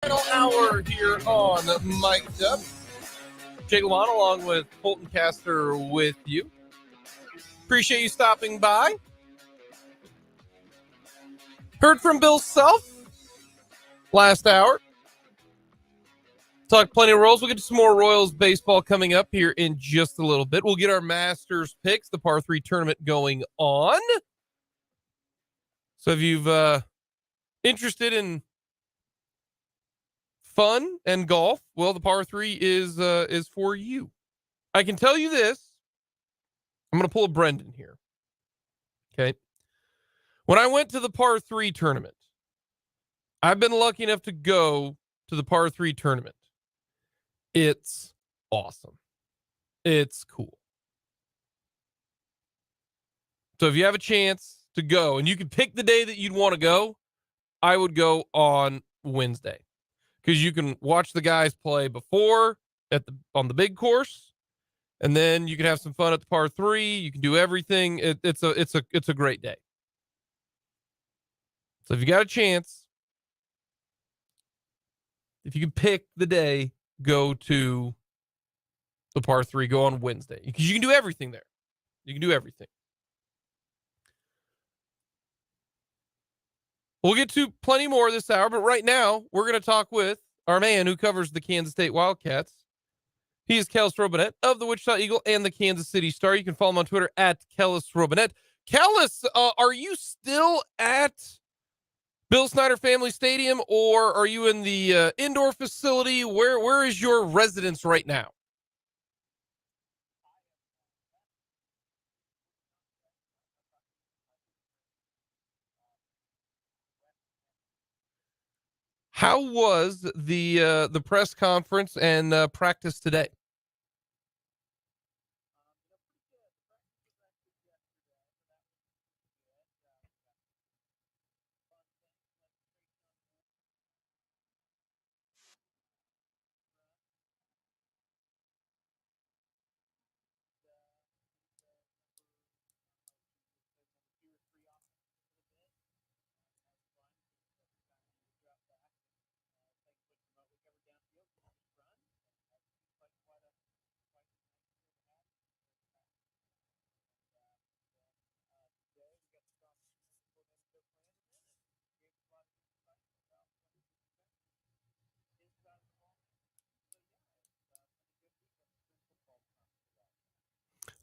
Final hour here on Mic'd Up. Jake Levon along with Fulton Caster with you. Appreciate you stopping by. Heard from Bill Self last hour. Talked plenty of Royals. We'll get to some more Royals baseball coming up here in just a little bit. We'll get our Masters picks, the par 3 tournament going on. So if you've interested in fun and golf, well, the par 3 is for you. I can tell you this. I'm going to pull a Brendan here. Okay. When I went to the par 3 tournament, I've been lucky enough to go to the par 3 tournament. It's awesome. It's cool. So if you have a chance to go and you can pick the day that you'd want to go, I would go on Wednesday. Because you can watch the guys play before on the big course, and then you can have some fun at the par 3. You can do everything. It's a great day. So if you got a chance, if you can pick the day, go to the par 3. Go on Wednesday because you can do everything there. You can do everything. We'll get to plenty more this hour, but right now we're going to talk with our man who covers the Kansas State Wildcats. He is Kellis Robinett of the Wichita Eagle and the Kansas City Star. You can follow him on Twitter at Kellis Robinett. Kellis, are you still at Bill Snyder Family Stadium, or are you in the indoor facility? Where is your residence right now? How was the press conference and practice today?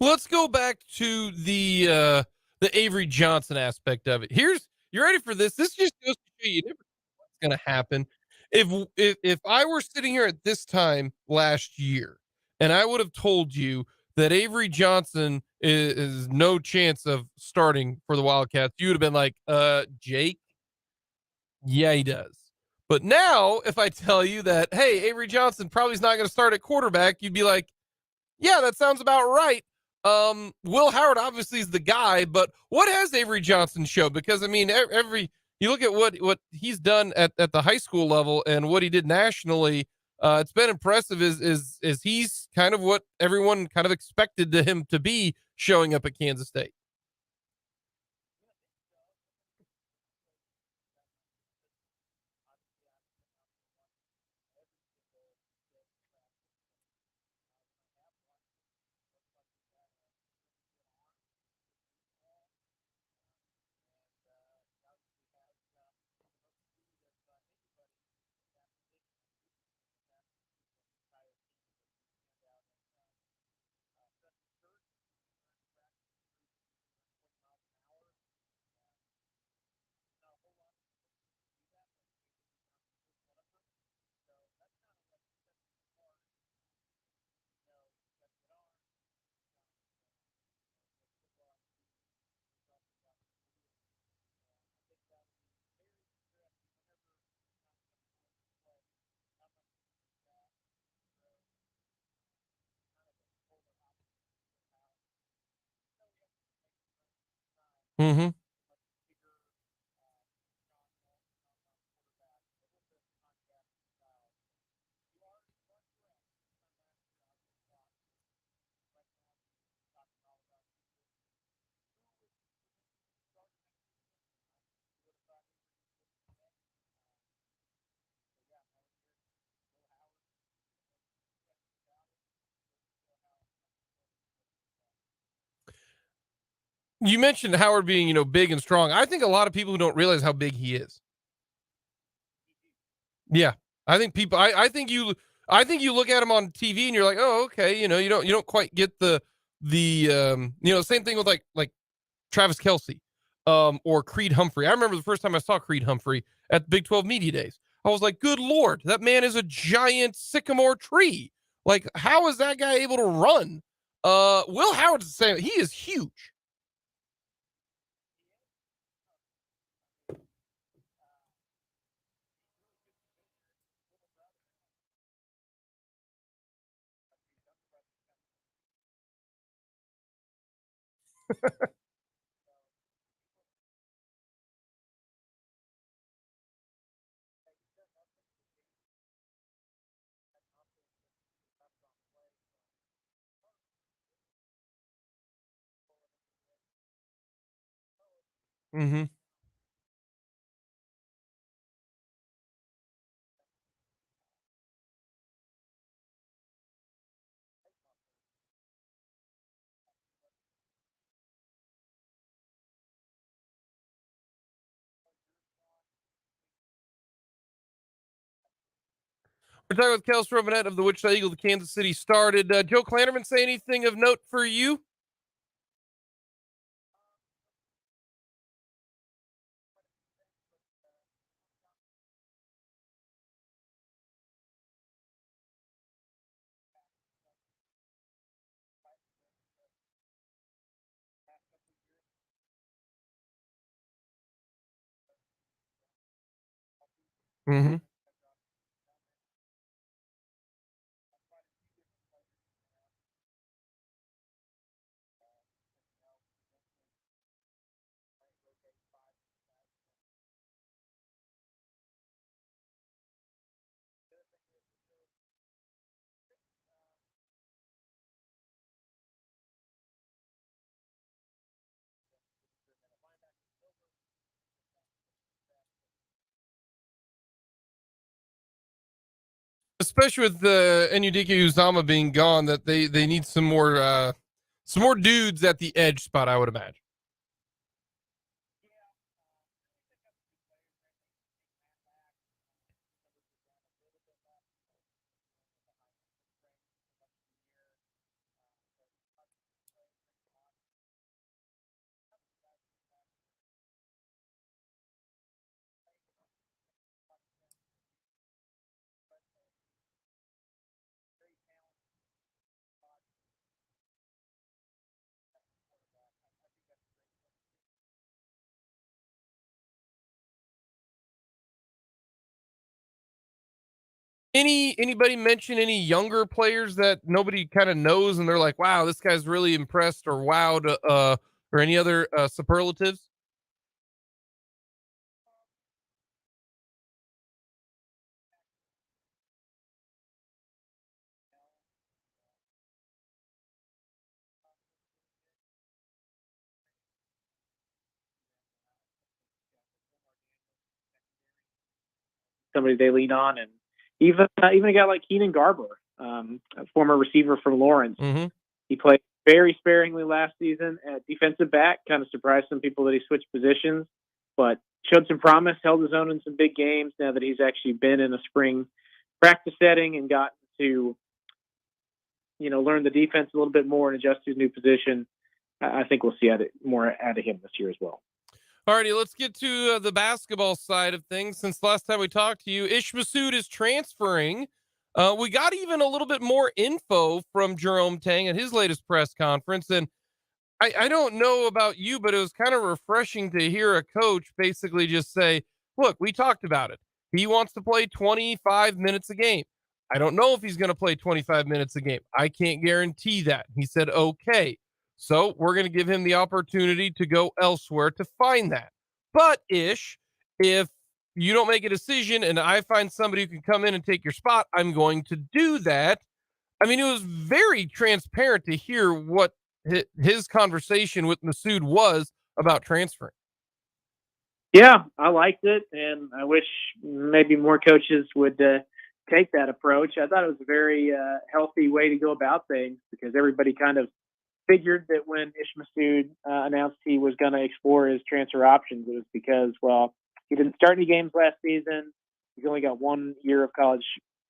Let's go back to the Avery Johnson aspect of it. You ready for this? This just goes to show you never know what's going to happen. If I were sitting here at this time last year, and I would have told you that Avery Johnson is no chance of starting for the Wildcats, you would have been like, Jake, yeah, he does. But now, if I tell you that, hey, Avery Johnson probably is not going to start at quarterback, you'd be like, yeah, that sounds about right. Will Howard obviously is the guy, but what has Avery Johnson showed? Because I mean, you look at what he's done at the high school level and what he did nationally. It's been impressive. Is he's kind of what everyone kind of expected him to be showing up at Kansas State? Mm-hmm. You mentioned Howard being, big and strong. I think a lot of people who don't realize how big he is. Yeah. I think people I think you look at him on TV and you're like, "Oh, okay." You don't quite get the same thing with like Travis Kelce or Creed Humphrey. I remember the first time I saw Creed Humphrey at the Big 12 Media Days. I was like, "Good Lord, that man is a giant sycamore tree. Like, how is that guy able to run?" Will Howard's the same. He is huge. Mhm. We're talking with Kellis Robinett of the Wichita Eagle, the Kansas City Star. Did Joe Klanderman say anything of note for you? Mm-hmm. Especially with the Enyudike Uzama being gone, that they need some more dudes at the edge spot, I would imagine. Anybody mention any younger players that nobody kind of knows and they're like, wow, this guy's really impressed, or wowed, or any other superlatives? Somebody they lean on, and even a guy like Keenan Garber, a former receiver for Lawrence. Mm-hmm. He played very sparingly last season at defensive back. Kind of surprised some people that he switched positions, but showed some promise. Held his own in some big games. Now that he's actually been in a spring practice setting and gotten to learn the defense a little bit more and adjust to his new position, I think we'll see more out of him this year as well. Alrighty, let's get to the basketball side of things. Since the last time we talked to you, Ish Massoud is transferring. We got even a little bit more info from Jerome Tang at his latest press conference. And I don't know about you, but it was kind of refreshing to hear a coach basically just say, look, we talked about it. He wants to play 25 minutes a game. I don't know if he's going to play 25 minutes a game. I can't guarantee that. He said, okay. So we're going to give him the opportunity to go elsewhere to find that. But Ish, if you don't make a decision and I find somebody who can come in and take your spot, I'm going to do that. I mean, it was very transparent to hear what his conversation with Massoud was about transferring. Yeah, I liked it, and I wish maybe more coaches would take that approach. I thought it was a very healthy way to go about things, because everybody kind of figured that when Ish Massoud announced he was going to explore his transfer options, it was because, well, he didn't start any games last season. He's only got 1 year of college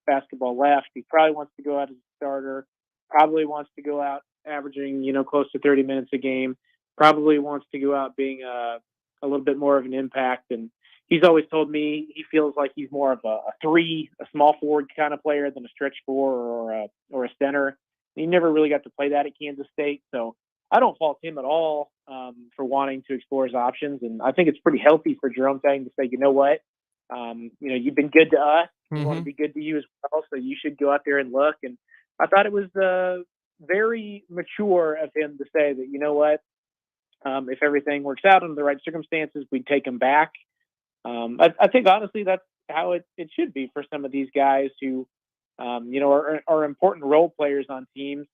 basketball left. He probably wants to go out as a starter, probably wants to go out averaging, close to 30 minutes a game, probably wants to go out being a little bit more of an impact. And he's always told me he feels like he's more of a small forward kind of player than a stretch four or a center. He never really got to play that at Kansas State. So I don't fault him at all for wanting to explore his options. And I think it's pretty healthy for Jerome Tang to say, you know what, you've been good to us. We want to be good to you as well. So you should go out there and look. And I thought it was very mature of him to say that, you know what, if everything works out under the right circumstances, we'd take him back. I think, honestly, that's how it should be for some of these guys who, are important role players on teams.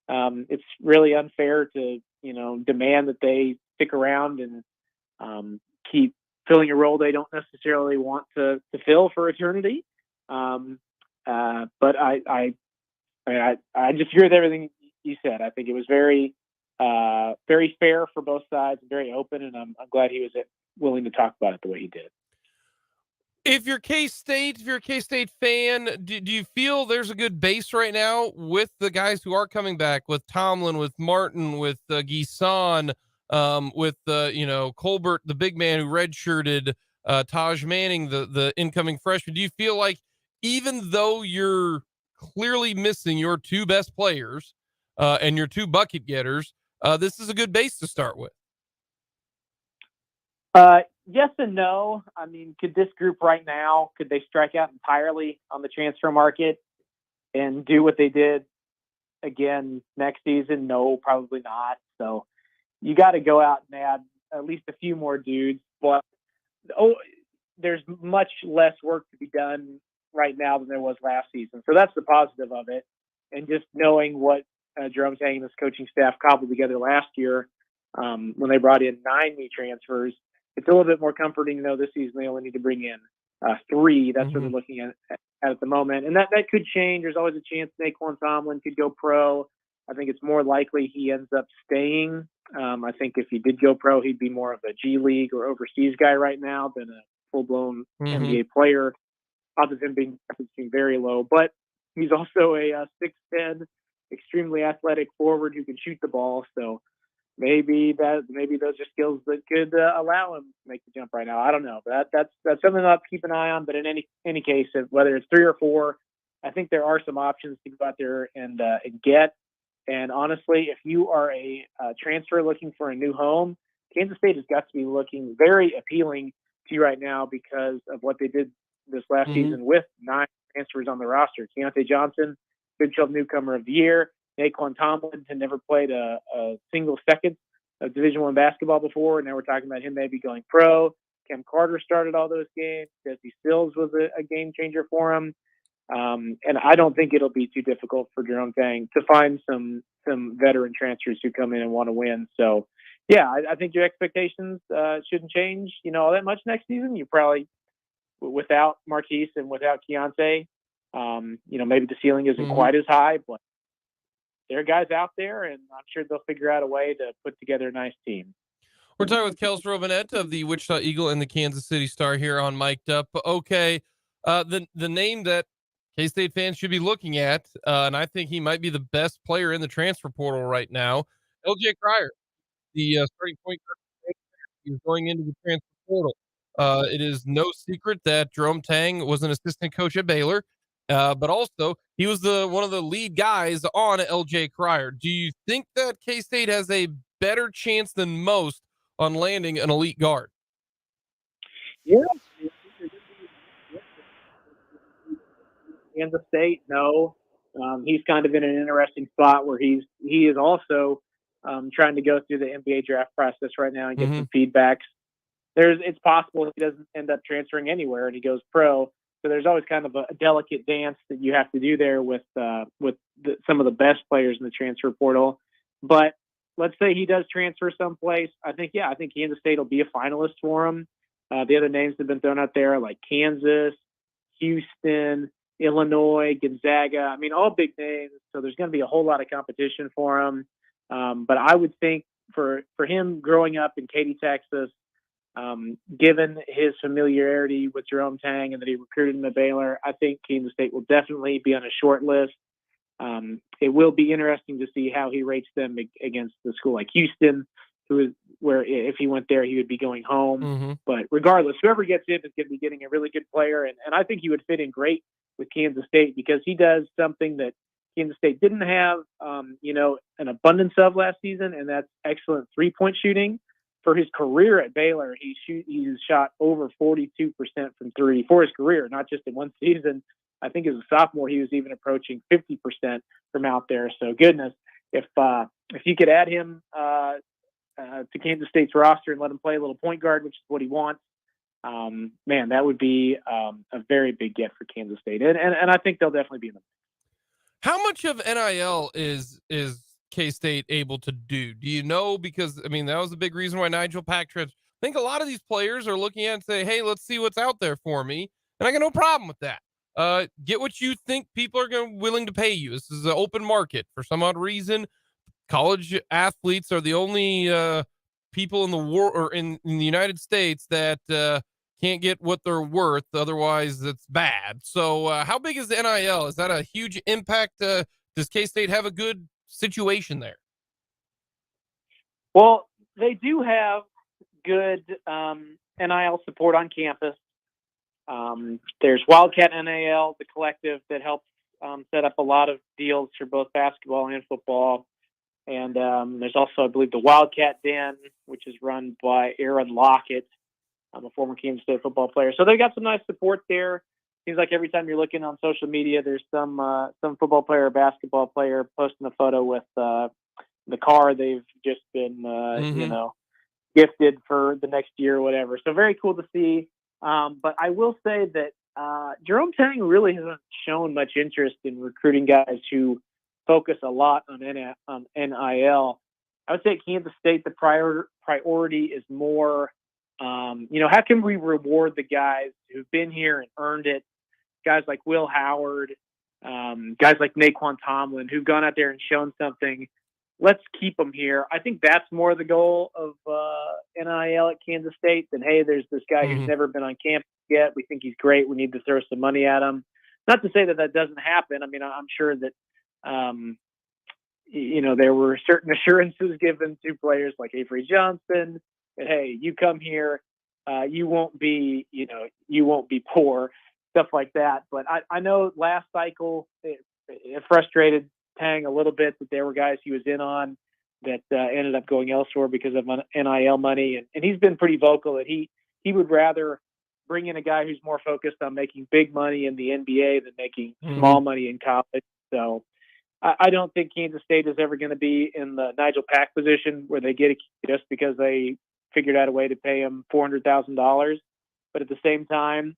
It's really unfair to, demand that they stick around and keep filling a role they don't necessarily want to fill for eternity. But I just agree with everything you said. I think it was very fair for both sides, very open, and I'm glad he was willing to talk about it the way he did. If you're K-State, if you're a K-State fan, do you feel there's a good base right now with the guys who are coming back, with Tomlin, with Martin, with Gisan, with Colbert, the big man who redshirted, Taj Manning, the incoming freshman? Do you feel like even though you're clearly missing your two best players and your two bucket getters, this is a good base to start with? Yes and no. I mean, could this group right now, could they strike out entirely on the transfer market and do what they did again next season? No, probably not. So you got to go out and add at least a few more dudes. But there's much less work to be done right now than there was last season. So that's the positive of it. And just knowing what Jerome Tang and his coaching staff cobbled together last year when they brought in 9 new transfers, it's a little bit more comforting to know this season they only need to bring in 3. That's what they're looking at the moment. And that could change. There's always a chance Naquan Tomlin could go pro. I think it's more likely he ends up staying. I think if he did go pro, he'd be more of a G League or overseas guy right now than a full-blown NBA player. Odds of him being very low. But he's also a 6'10", extremely athletic forward who can shoot the ball. So maybe those are skills that could allow him to make the jump right now. I don't know. That's something I'll have to keep an eye on. But in any case, whether it's 3 or 4, I think there are some options to go out there and get. And honestly, if you are a transfer looking for a new home, Kansas State has got to be looking very appealing to you right now because of what they did this last season with 9 transfers on the roster. Keontae Johnson, Big 12 Newcomer of the Year. Naquan Tomlin had never played a single second of Division I basketball before, and now we're talking about him maybe going pro. Kem Carter started all those games. Jesse Sills was a game changer for him. And I don't think it'll be too difficult for Jerome Tang to find some veteran transfers who come in and want to win. So, yeah, I think your expectations shouldn't change, all that much next season. You probably, without Marquise and without Keontae, maybe the ceiling isn't quite as high, but there are guys out there, and I'm sure they'll figure out a way to put together a nice team. We're talking with Kellis Robinett of the Wichita Eagle and the Kansas City Star here on Mic'd Up. Okay, the name that K-State fans should be looking at, and I think he might be the best player in the transfer portal right now, LJ Cryer, the starting point guard. He's going into the transfer portal. It is no secret that Jerome Tang was an assistant coach at Baylor. But also he was one of the lead guys on LJ Cryer. Do you think that K-State has a better chance than most on landing an elite guard? Yeah. Kansas State, no. He's kind of in an interesting spot where he is also trying to go through the NBA draft process right now and get some feedbacks. It's possible he doesn't end up transferring anywhere and he goes pro. So there's always kind of a delicate dance that you have to do there with some of the best players in the transfer portal. But let's say he does transfer someplace. I think Kansas State will be a finalist for him. The other names that have been thrown out there like Kansas, Houston, Illinois, Gonzaga. I mean, all big names. So there's going to be a whole lot of competition for him. But I would think for him growing up in Katy, Texas, given his familiarity with Jerome Tang and that he recruited him to Baylor, I think Kansas State will definitely be on a short list. It will be interesting to see how he rates them against the school like Houston, where if he went there, he would be going home. But regardless, whoever gets in is going to be getting a really good player. And I think he would fit in great with Kansas State because he does something that Kansas State didn't have, an abundance of last season, and that's excellent 3-point shooting. For his career at Baylor, he's shot over 42% from 3 for his career, not just in one season. I think as a sophomore, he was even approaching 50% from out there. So goodness, if you could add him to Kansas State's roster and let him play a little point guard, which is what he wants, man, that would be a very big get for Kansas State. And I think they'll definitely be in the mix. How much of NIL is K-State able to do? Do you know? Because, I mean, that was a big reason why Nigel Pack transferred. I think a lot of these players are looking at and say, hey, let's see what's out there for me. And I got no problem with that. Get what you think people are willing to pay you. This is an open market. For some odd reason, college athletes are the only people in the world or in the United States that can't get what they're worth. Otherwise, it's bad. So how big is the NIL? Is that a huge impact? Does K-State have a good situation there? Well, they do have good NIL support on campus. There's Wildcat NIL, the collective that helps set up a lot of deals for both basketball and football. And there's also, I believe, the Wildcat Den, which is run by Aaron Lockett, a former Kansas State football player. So they got some nice support there. Seems like every time you're looking on social media, there's some football player or basketball player posting a photo with the car they've just been, gifted for the next year or whatever. So very cool to see. But I will say that Jerome Tang really hasn't shown much interest in recruiting guys who focus a lot on NIL. I would say at Kansas State, the priority is more, how can we reward the guys who've been here and earned it? Guys like Will Howard, guys like Naquan Tomlin, who've gone out there and shown something. Let's keep them here. I think that's more the goal of NIL at Kansas State than, hey, there's this guy who's never been on campus yet. We think he's great. We need to throw some money at him. Not to say that doesn't happen. I mean, I'm sure that, there were certain assurances given to players like Avery Johnson that, hey, you come here, you won't be poor, stuff like that. But I know last cycle it frustrated Tang a little bit that there were guys he was in on that ended up going elsewhere because of NIL money. And he's been pretty vocal that he would rather bring in a guy who's more focused on making big money in the NBA than making small money in college. So I don't think Kansas State is ever going to be in the Nigel Pack position where they get a kid just because they figured out a way to pay him $400,000. But at the same time,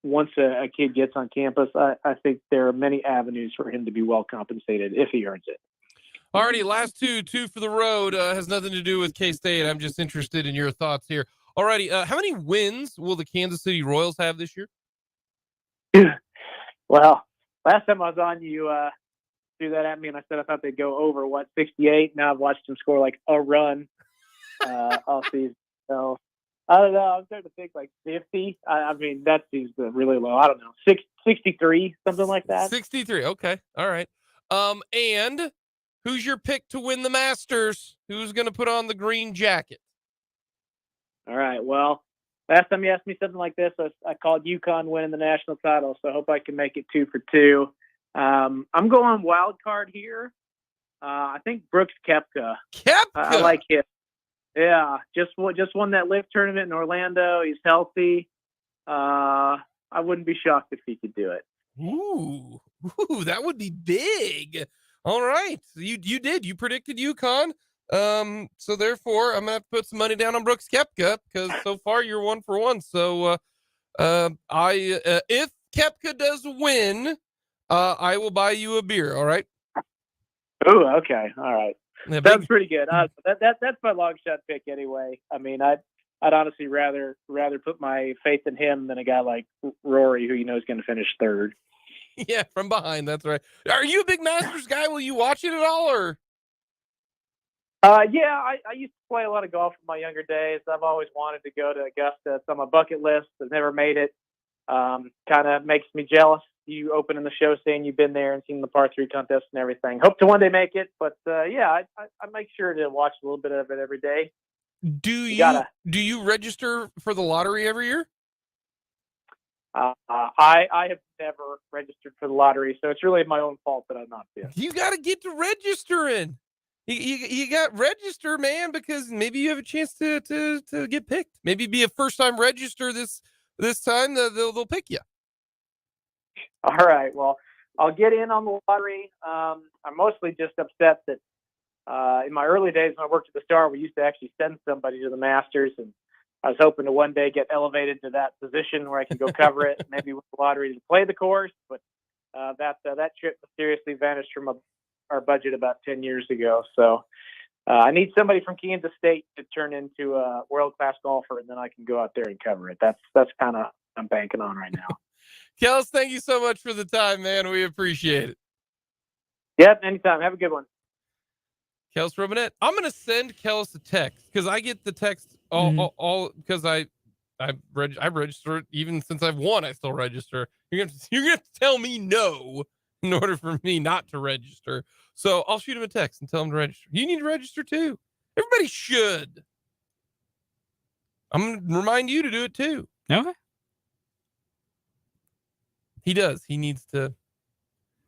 once a kid gets on campus, I think there are many avenues for him to be well compensated if he earns it. Alrighty, last two for the road. Has nothing to do with K-State. I'm just interested in your thoughts here. Alrighty, how many wins will the Kansas City Royals have this year? Well, last time I was on, you threw that at me, and I said I thought they'd go over 68. Now I've watched them score like a run all season. So I don't know. I'm starting to think like 50. I mean, that seems really low. I don't know. 63, something like that. 63. Okay. All right. And who's your pick to win the Masters? Who's going to put on the green jacket? All right. Well, last time you asked me something like this, I called UConn winning the national title, so I hope I can make it 2 for 2. I'm going wild card here. I think Brooks Koepka. I like him. Yeah, just won that lift tournament in Orlando. He's healthy. I wouldn't be shocked if he could do it. Ooh, that would be big. All right, you did. You predicted UConn. So therefore, I'm gonna have to put some money down on Brooks Koepka because so far you're 1 for 1. So, if Koepka does win, I will buy you a beer. All right. Oh, okay. All right. Yeah, that's pretty good. That's my long shot pick anyway. I mean, I'd honestly rather put my faith in him than a guy like Rory, who is going to finish third. Yeah, from behind. That's right. Are you a big Masters guy? Will you watch it at all, or? Yeah, I used to play a lot of golf in my younger days. I've always wanted to go to Augusta. It's on my bucket list. I've never made it. Kind of makes me jealous. You opening the show saying you've been there and seen the par 3 contest and everything. Hope to one day make it, but yeah, I make sure to watch a little bit of it every day. Do you register for the lottery every year? I have never registered for the lottery, so it's really my own fault that I'm not there. You got to get to registering. You got register, man, because maybe you have a chance to get picked. Maybe be a first time register this time. They'll pick you. All right. Well, I'll get in on the lottery. I'm mostly just upset that in my early days when I worked at the Star, we used to actually send somebody to the Masters, and I was hoping to one day get elevated to that position where I can go cover it, maybe with the lottery to play the course. But that trip mysteriously vanished from our budget about 10 years ago. So I need somebody from Kansas State to turn into a world-class golfer, and then I can go out there and cover it. That's kind of I'm banking on right now. Kellis, thank you so much for the time, man. We appreciate it. Yep, anytime. Have a good one. Kellis Robinett. I'm going to send Kellis a text because I get the text all because I I register even since I've won. I still register. You're gonna tell me no in order for me not to register. So I'll shoot him a text and tell him to register. You need to register too. Everybody should. I'm gonna remind you to do it too. Okay. He does. He needs to.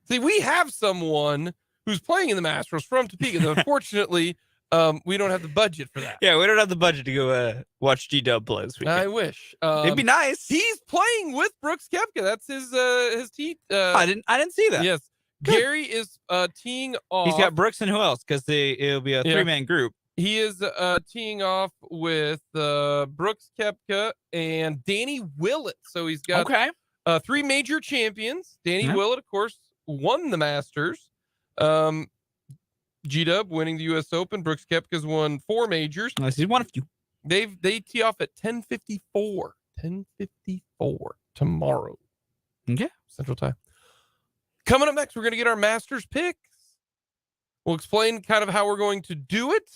See, we have someone who's playing in the Masters from Topeka. Though unfortunately, we don't have the budget for that. Yeah, we don't have the budget to go watch G-Dub play this weekend. I wish. It'd be nice. He's playing with Brooks Koepka. That's his tee. I didn't see that. Yes. Good. Gary is teeing off. He's got Brooks and who else? Because it'll be a 3-man group. He is teeing off with Brooks Koepka and Danny Willett. So he's got 3 major champions. Danny Willett, of course, won the Masters. G-Dub winning the U.S. Open. Brooks Koepka's won 4 majors. He's one of you. They tee off at 10:54. 10:54 tomorrow. Okay. Central Time. Coming up next, we're going to get our Masters picks. We'll explain kind of how we're going to do it.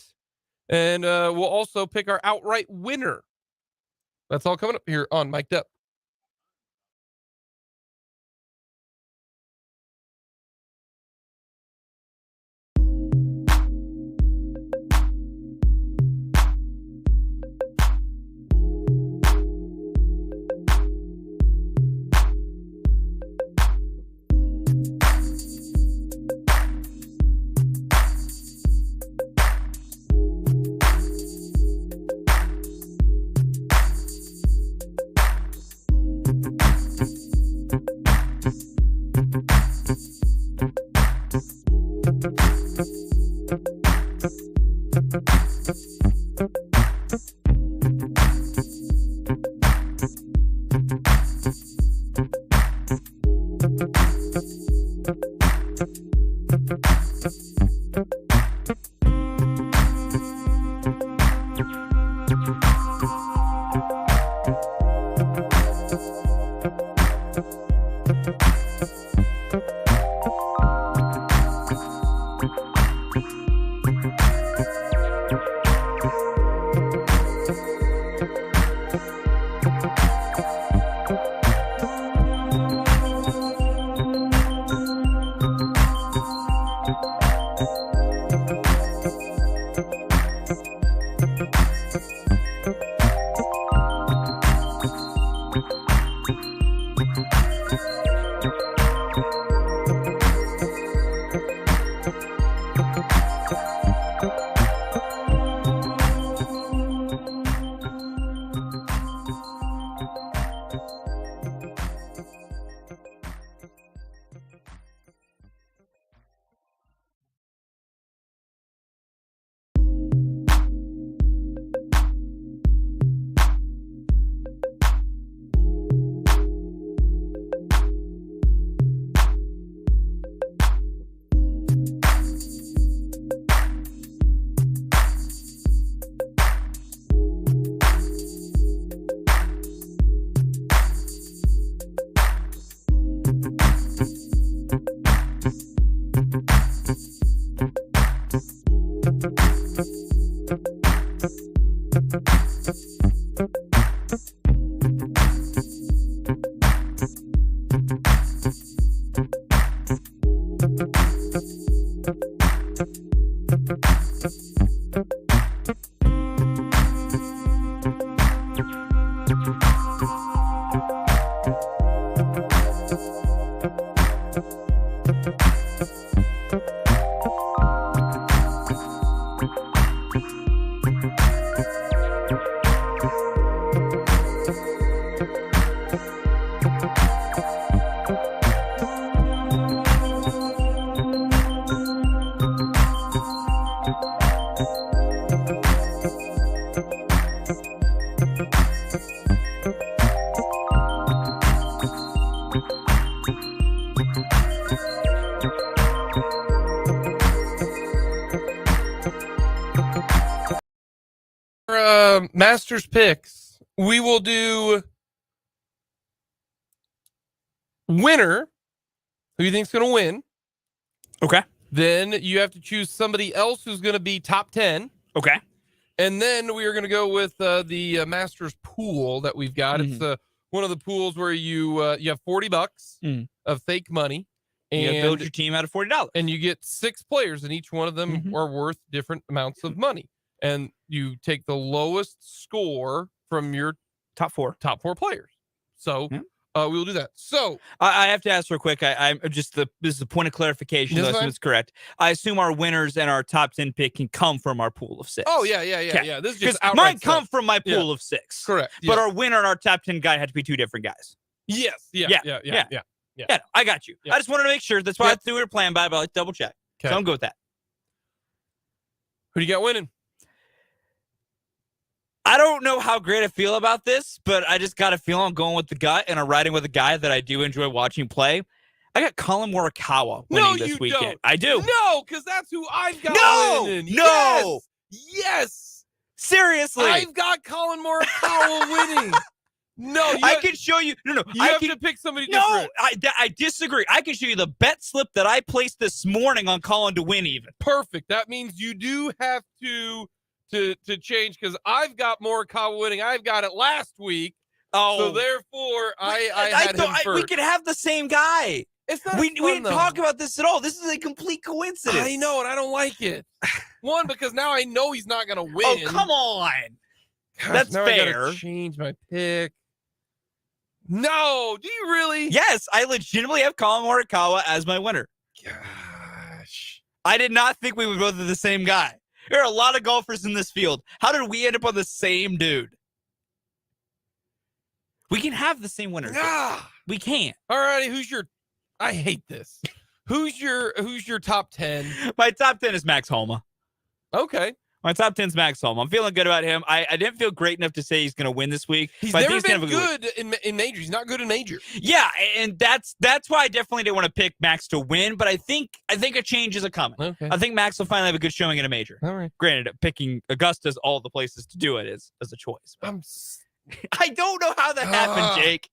And we'll also pick our outright winner. That's all coming up here on Mic'd Up. Masters picks, we will do winner, who you think's going to win. Okay. Then you have to choose somebody else who's going to be top 10. Okay. And then we are going to go with the Masters pool that we've got. Mhm. It's one of the pools where you have $40 of fake money. And You build your team out of $40. and you get 6 players, and each one of them Mhm. are worth different amounts of money. And you take the lowest score from your Top 4. top 4 players. So Yeah. we will do that. So I have to ask real quick. I'm just this is a point of clarification. That's So I assume fine. it's correct. I assume our winners and our top 10 pick can come from our pool of 6. oh yeah. Okay. This is Because just mine outright come stuff. from my pool of 6. Correct. But yes. our winner and our top 10 guy had to be 2 different guys. Yes. Yeah. Yeah, I got you. Yeah. I just wanted to make sure. That's why Yeah. I threw it a plan by, but I like double check. Okay. So I'm good with that. Who do you got winning? I don't know how great I feel about this, but I just got a feeling I'm going with the gut, and I'm riding with a guy that I do enjoy watching play. I got Colin Morikawa winning this you weekend. don't. I do. No, because that's who I've got No! winning. No! Yes. Seriously. I've got Colin Morikawa winning. No, I can show you. No. you I have can, to pick somebody no, different. I disagree. I can show you the bet slip that I placed this morning on Colin to win even. Perfect. That means you do have to change, because I've got Morikawa winning. I've got it last week. Oh. So therefore, I had him first. we could have the same guy. It's not We fun, didn't though. talk about this at all. This is a complete coincidence. I know, and I don't like it. One, because now I know he's not going to win. Oh, come on. Gosh, That's now I gotta fair. change my pick. No, do you really? Yes, I legitimately have Colin Morikawa as my winner. Gosh. I did not think we would both have the same guy. There are a lot of golfers in this field. How did we end up on the same dude? We can have the same winner. Ah. We can't. All righty, I hate this. Who's your top 10? My top 10 is Max Homa. Okay. My top 10 is Max Homa. I'm feeling good about him. I didn't feel great enough to say he's going to win this week. He's but I never think been he's gonna have a good in major. He's not good in major. Yeah, and that's why I definitely didn't want to pick Max to win, but I think a change is a coming. Okay. I think Max will finally have a good showing in a major. All right. Granted, picking Augusta's all the places to do it is as a choice. But I don't know how that happened, Jake.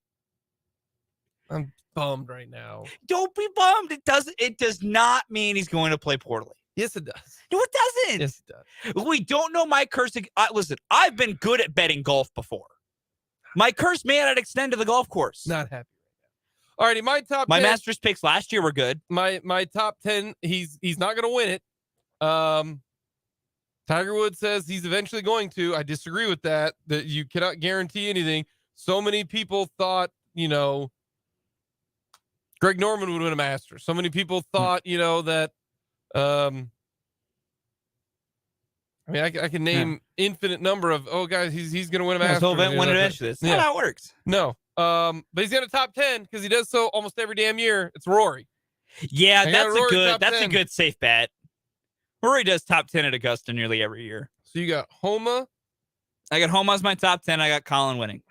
I'm bummed right now. Don't be bummed. It does not mean he's going to play poorly. Yes, it does. No, it doesn't. Yes, it does. We don't know my curse. Listen, I've been good at betting golf before. My curse may not extend to the golf course. Not happy right now. All righty, my top 10. My Masters picks last year were good. My top 10. He's not going to win it. Tiger Woods says he's eventually going to. I disagree with that. That you cannot guarantee anything. So many people thought, Greg Norman would win a Masters. So many people thought, that. I can name infinite number of guys. He's going to win a Masters. So win eventually. That's not how it works. No. But he's got a top 10 because he does so almost every damn year. It's Rory. Yeah, I got Rory top 10. a good safe bet. Rory does top 10 at Augusta nearly every year. So you got Homa. I got Homa as my top 10. I got Colin winning.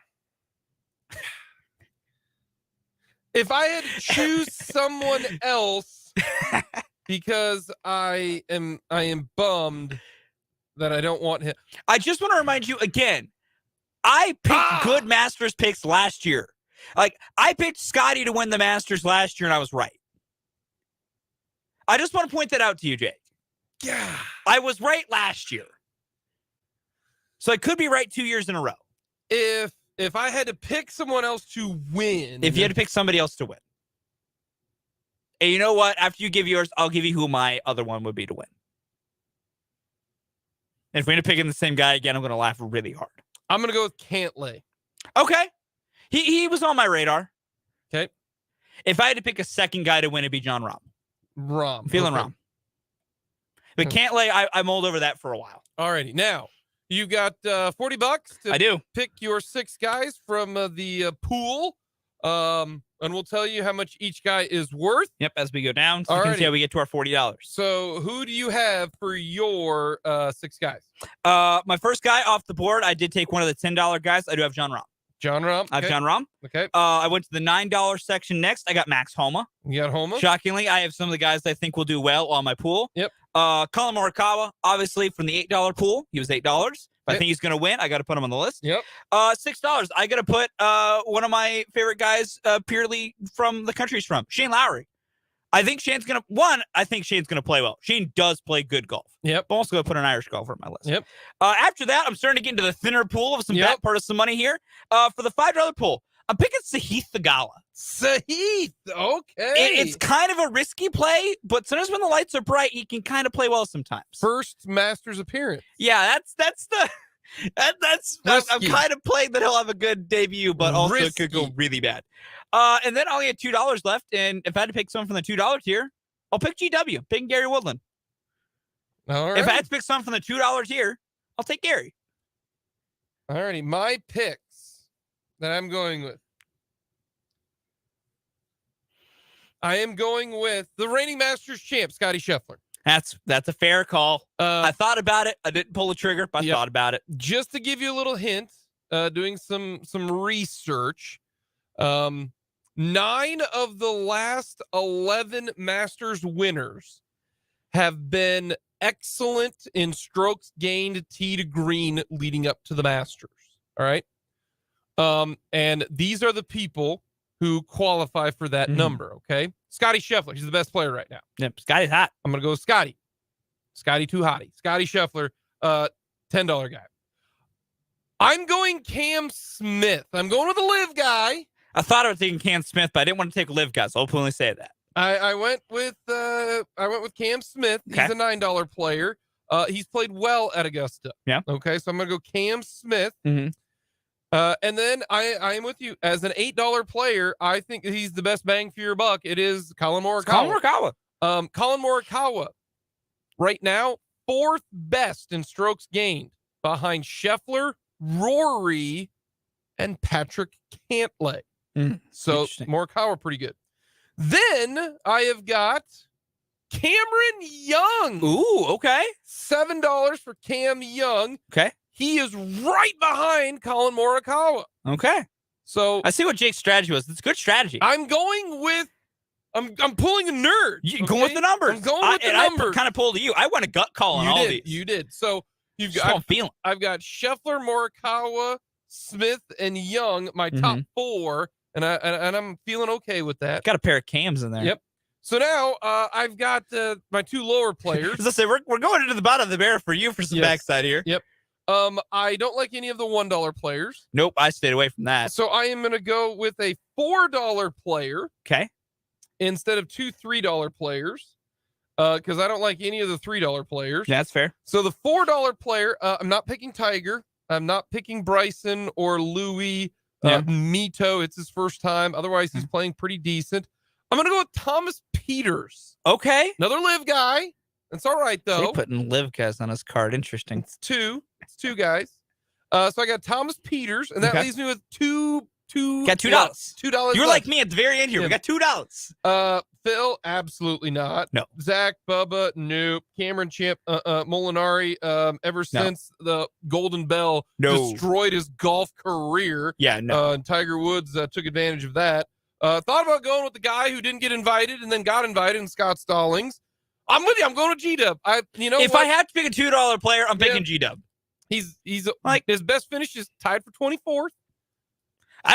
If I had to choose someone else, because I am bummed that I don't want him. I just want to remind you again, I picked good Masters picks last year. Like, I picked Scotty to win the Masters last year, and I was right. I just want to point that out to you, Jake. Yeah. I was right last year. So I could be right 2 years in a row. If I had to pick someone else to win. If you had to pick somebody else to win. And you know what? After you give yours, I'll give you who my other one would be to win. And if we're going to pick in the same guy again, I'm going to laugh really hard. I'm going to go with Cantlay. Okay. He was on my radar. Okay. If I had to pick a second guy to win, it'd be John Rahm. Rahm. I'm feeling Rahm. But Cantlay, I mulled over that for a while. Alrighty. Now, you got $40 to I do. pick your 6 guys from the pool. And we'll tell you how much each guy is worth. Yep, as we go down. So you can see how we get to our $40. So who do you have for your 6 guys? My first guy off the board, I did take one of the $10 guys. I do have John Rahm. John Rahm. I have John Rahm. Okay. I went to the $9 section next. I got Max Homa. You got Homa. Shockingly, I have some of the guys I think will do well on my pool. Yep. Colin Morikawa, obviously from the $8 pool. He was $8. If I Yep. think he's going to win, I got to put him on the list. Yep. $6. I got to put one of my favorite guys purely from the country he's from, Shane Lowry. I think Shane's gonna play well. Shane does play good golf. Yep. I'm also gonna put an Irish golfer on my list. Yep. After that, I'm starting to get into the thinner pool of some bet part of some money here. For the $5 pool, I'm picking Sahith Theegala. Sahith. Okay. It's kind of a risky play, but sometimes when the lights are bright, he can kind of play well sometimes. First Masters appearance. Yeah, I'm kind of playing that he'll have a good debut, but also it could go really bad. And then I only had $2 left, and if I had to pick someone from the $2 tier, I'll pick GW, picking Gary Woodland. All right. If I had to pick someone from the $2 tier, I'll take Gary. All righty, my picks that I'm going with. I am going with the reigning Masters champ, Scotty Scheffler. That's a fair call. I thought about it. I didn't pull the trigger, but I thought about it. Just to give you a little hint, doing some research, 9 of the last 11 Masters winners have been excellent in strokes gained tee to green leading up to the Masters. All right. And these are the people who qualify for that number. Okay. Scotty Scheffler. He's the best player right now. Yep. Scotty's hot. I'm going to go with Scotty. Scotty too hottie. Scotty Scheffler, $10 guy. I'm going Cam Smith. I'm going with the live guy. I thought I was taking Cam Smith, but I didn't want to take live guys. I'll openly say that. I went with Cam Smith. Okay. He's a $9 player. He's played well at Augusta. Yeah. Okay, so I'm gonna go Cam Smith. Mm-hmm. And then I am with you as an $8 player. I think he's the best bang for your buck. It is Colin Morikawa. Colin Morikawa, right now 4th best in strokes gained behind Scheffler, Rory, and Patrick Cantlay. So Morikawa pretty good. Then I have got Cameron Young. Ooh, okay. $7 for Cam Young. Okay. He is right behind Colin Morikawa. Okay. So I see what Jake's strategy was. It's a good strategy. I'm going with I'm pulling a nerd. You going with the numbers. I'm going with the numbers. I kind of pulled you. I want a gut call on all these. You did. So you've got I'm feeling. I've got Scheffler, Morikawa, Smith, and Young, my top 4. And I'm feeling okay with that. Got a pair of Cams in there. Yep. So now I've got my 2 lower players. As I say, we're going into the bottom of the barrel for you for some backside here. Yep. I don't like any of the $1 players. Nope, I stayed away from that. So I am going to go with a $4 player. Okay. Instead of 2 $3 players. Because I don't like any of the $3 players. Yeah, that's fair. So the $4 player, I'm not picking Tiger. I'm not picking Bryson or Louis. Mito, it's his first time. Otherwise, he's playing pretty decent. I'm going to go with Thomas Peters. Okay. Another live guy. That's all right, though. They're putting live guys on his card. Interesting. It's two guys. So I got Thomas Peters, and that leaves me with two. Got $2. $2. You're like me at the very end here. We got $2. Phil, absolutely not. No. Zach, Bubba, nope. Cameron Champ, Molinari, ever since the Golden Bell destroyed his golf career. Yeah, no. And Tiger Woods took advantage of that. Thought about going with the guy who didn't get invited and then got invited, in Scott Stallings. I'm with you. I'm going with G-Dub. If I have to pick a $2 player, I'm picking G-Dub. He's like, his best finish is tied for 24th.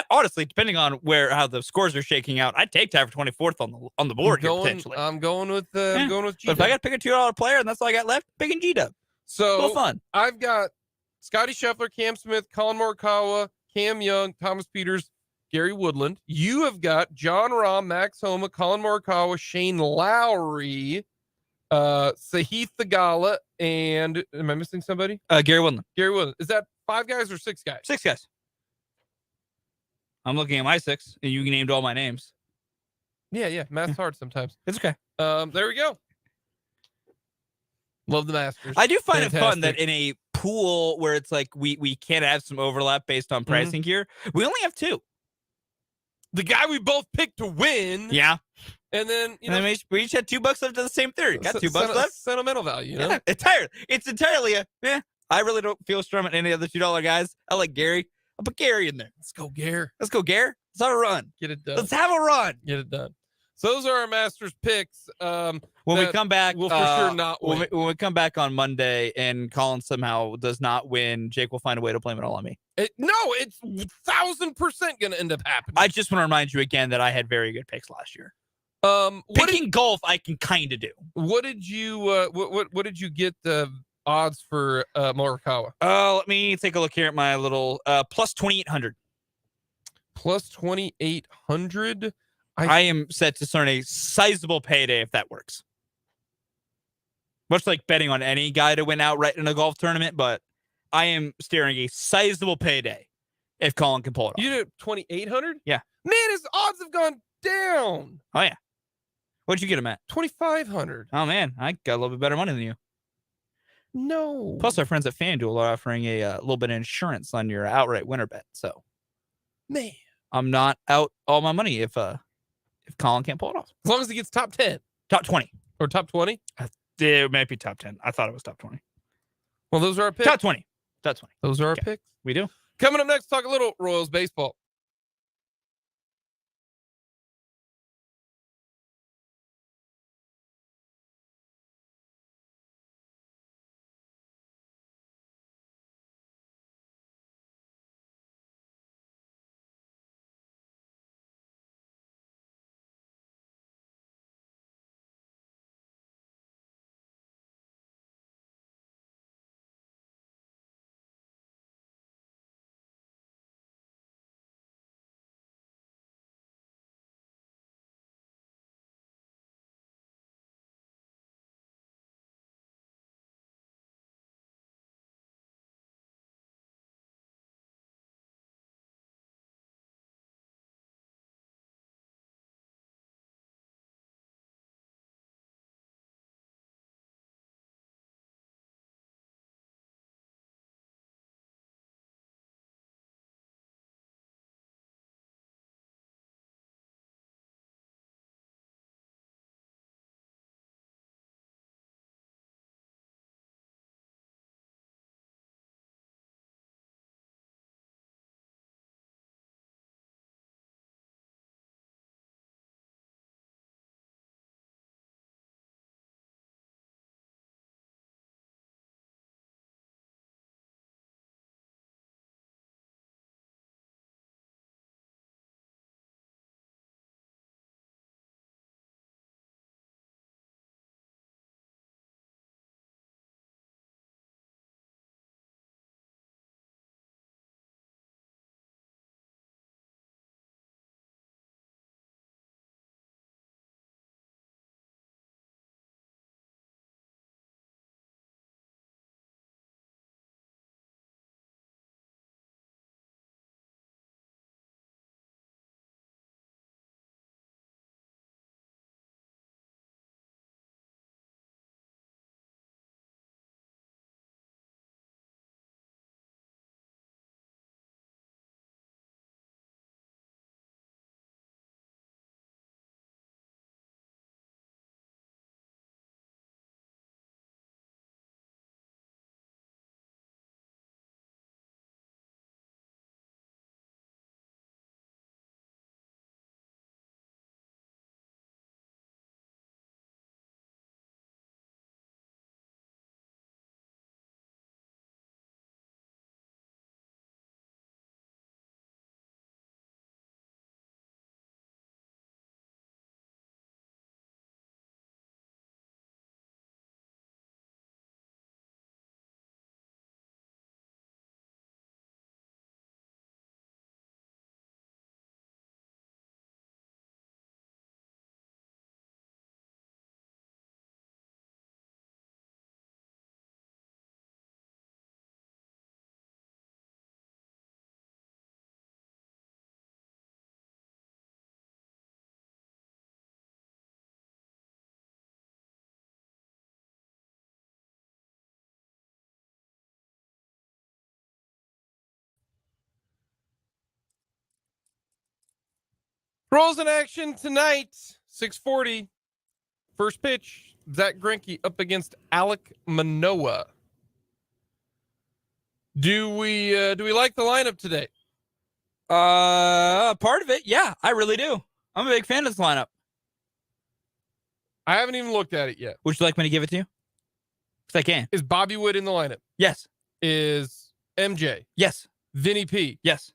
Honestly, depending on how the scores are shaking out, I'd take tied for 24th on the board potentially. I'm going with G-Dub. But if I got to pick a $2 player and that's all I got left, picking G-Dub. So fun. I've got Scotty Scheffler, Cam Smith, Colin Morikawa, Cam Young, Thomas Peters, Gary Woodland. You have got John Rahm, Max Homa, Colin Morikawa, Shane Lowry, Sahith Theegala, and am I missing somebody? Gary Woodland. Gary Woodland. Is that 5 guys or 6 guys? 6 guys. I'm looking at my 6, and you named all my names. Yeah. Math's hard sometimes. It's okay. There we go. Love the Masters. I do find it fun that in a pool where it's like we can't have some overlap based on pricing here, we only have 2. The guy we both picked to win. Yeah. And then, we each had $2 left of the same theory. Got $2 left. Sentimental value, you know? It's entirely I really don't feel strong at any other $2 guys. I like Gary. I'll put Gary in there. Let's go, Gary. Let's have a run. Get it done. Let's have a run. Get it done. So those are our Masters picks. When we come back, we'll for sure not win. When we come back on Monday and Colin somehow does not win, Jake will find a way to blame it all on me. It's 1,000% going to end up happening. I just want to remind you again that I had very good picks last year. Picking golf, I can kind of do. What did you what did you get the odds for Morikawa? Let me take a look here at my little plus 2,800. Plus 2,800. I am set to earn a sizable payday if that works. Much like betting on any guy to win outright in a golf tournament, but I am staring a sizable payday if Colin can pull it off. You did 2,800? Yeah. Man, his odds have gone down. Oh, yeah. What'd you get him at? 2,500. Oh, man. I got a little bit better money than you. No. Plus, our friends at FanDuel are offering a little bit of insurance on your outright winner bet. So, man, I'm not out all my money if Colin can't pull it off. As long as he gets top 10. Top 20. Or top 20? It might be top 10. I thought it was top 20. Well, those are our picks. Top 20. Top 20. Those are our Okay. picks. We do. Coming up next, talk a little Royals baseball. Royals in action tonight, 6:40. First pitch, Zach Greinke up against Alek Manoah. Do we like the lineup today? Part of it, yeah, I really do. I'm a big fan of this lineup. I haven't even looked at it yet. Would you like me to give it to you? Because I can. Is Bobby Wood in the lineup? Yes. Is MJ? Yes. Vinny P? Yes.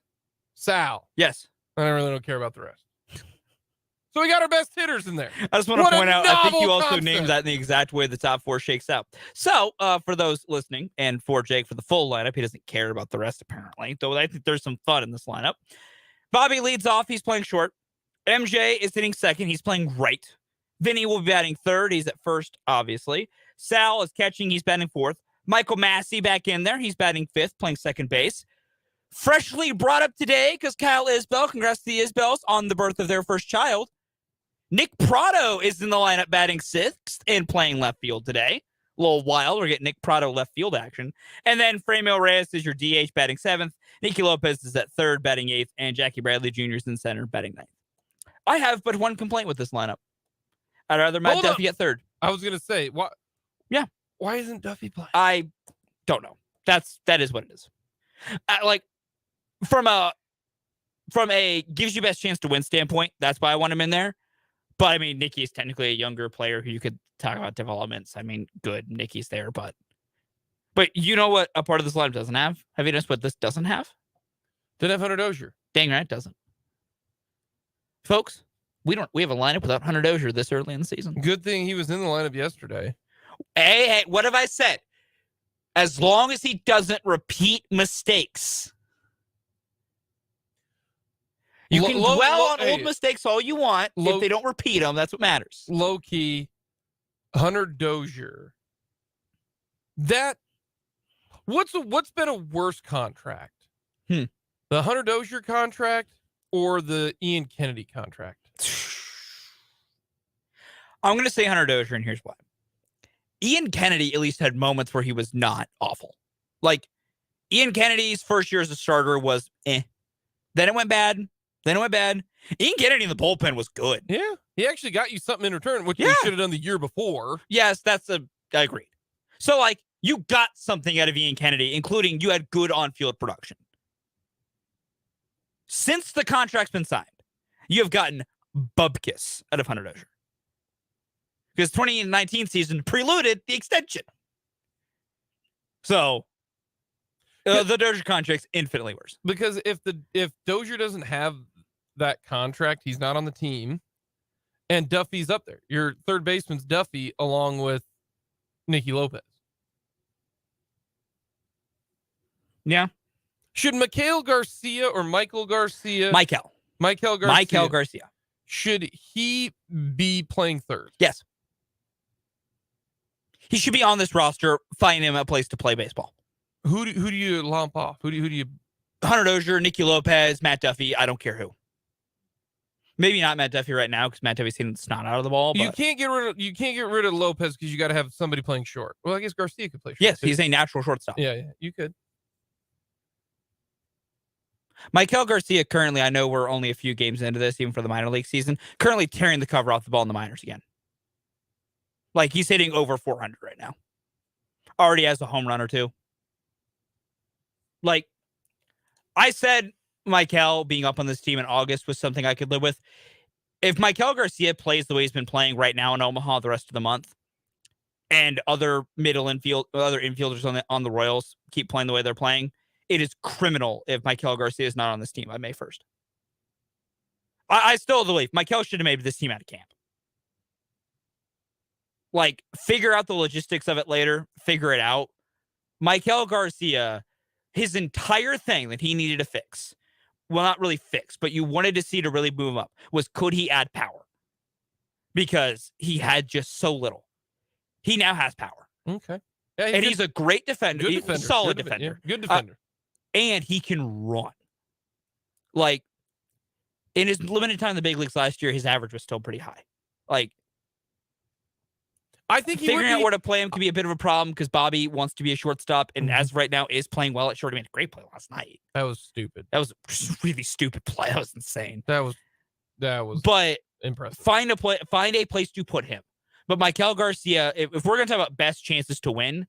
Sal? Yes. I really don't care about the rest. So we got our best hitters in there. I just want What to a point out, I think you novel also concept. named that in the exact way the top 4 shakes out. So for those listening, and for Jake for the full lineup, he doesn't care about the rest apparently, though I think there's some fun in this lineup. Bobby leads off. He's playing short. MJ is hitting second. He's playing right. Vinny will be batting third. He's at first, obviously. Sal is catching. He's batting fourth. Michael Massey back in there. He's batting fifth, playing second base. Freshly brought up today because Kyle Isbell, congrats to the Isbells on the birth of their first child. Nick Prado is in the lineup batting sixth and playing left field today. A little wild. We're getting Nick Prado left field action. And then Fremio Reyes is your DH batting seventh. Nicky Lopez is at third batting eighth. And Jackie Bradley Jr. is in center batting ninth. I have but one complaint with this lineup. I'd rather Matt Duffy at third. I was going to say, why? Yeah. Why isn't Duffy playing? I don't know. That is what it is. Like from a gives you best chance to win standpoint, that's why I want him in there. But I mean, Nicky is technically a younger player who you could talk about developments. I mean, good, Nicky's there, but you know what a part of this lineup doesn't have? Have you noticed what this doesn't have? Didn't have Hunter Dozier. Dang right, it doesn't. Folks, we have a lineup without Hunter Dozier this early in the season. Good thing he was in the lineup yesterday. Hey, what have I said? As long as he doesn't repeat mistakes. You can dwell on old mistakes all you want. If they don't repeat them, that's what matters. Low key, Hunter Dozier. What's been a worse contract? The Hunter Dozier contract or the Ian Kennedy contract? I'm going to say Hunter Dozier, and here's why. Ian Kennedy at least had moments where he was not awful. Like, Ian Kennedy's first year as a starter was eh. Then it went bad. Ian Kennedy in the bullpen was good. Yeah. He actually got you something in return, which he should have done the year before. Yes, I agreed. So, like, you got something out of Ian Kennedy, including you had good on-field production. Since the contract's been signed, you have gotten bubkiss out of Hunter Dozier. Because 2019 season preluded the extension. So, the Dozier contract's infinitely worse. Because if Dozier doesn't have that contract, he's not on the team, and Duffy's up there. Your third baseman's Duffy along with Nicky Lopez. Yeah. Should Michael Garcia or Michael Garcia? Michael Garcia. Should he be playing third? Yes. He should be on this roster. Find him a place to play baseball. Who do you lump off? Who do you? Hunter Dozier, Nicky Lopez, Matt Duffy. I don't care who. Maybe not Matt Duffy right now because Matt Duffy's hitting the snot out of the ball. But You can't get rid of Lopez because you got to have somebody playing short. Well, I guess Garcia could play short. Yes, too. he's a natural shortstop. Yeah, you could. Michael Garcia currently, I know we're only a few games into this, even for the minor league season, currently tearing the cover off the ball in the minors again. Like, he's hitting over 400 right now. Already has a home run or two. Like, I said Michael being up on this team in August was something I could live with. If Michael Garcia plays the way he's been playing right now in Omaha the rest of the month, and other infielders on the Royals keep playing the way they're playing, it is criminal if Michael Garcia is not on this team by May 1st. I still believe Michael should have made this team out of camp. Like, figure out the logistics of it later. Figure it out. Michael Garcia, his entire thing that he needed to fix, well, not really fix, but you wanted to see to really move up, was could he add power? Because he had just so little. He now has power. Okay. Yeah, and he's a great defender. Good He's defender. a solid Good defender. Yeah, good defender. And he can run. Like, in his limited time in the big leagues last year, his average was still pretty high. Like, I think figuring out where to play him could be a bit of a problem because Bobby wants to be a shortstop and as of right now is playing well at short. He made a great play last night. That was stupid. That was a really stupid play. That was insane. That was but impressive. Find a place to put him. But Michael Garcia, if we're going to talk about best chances to win,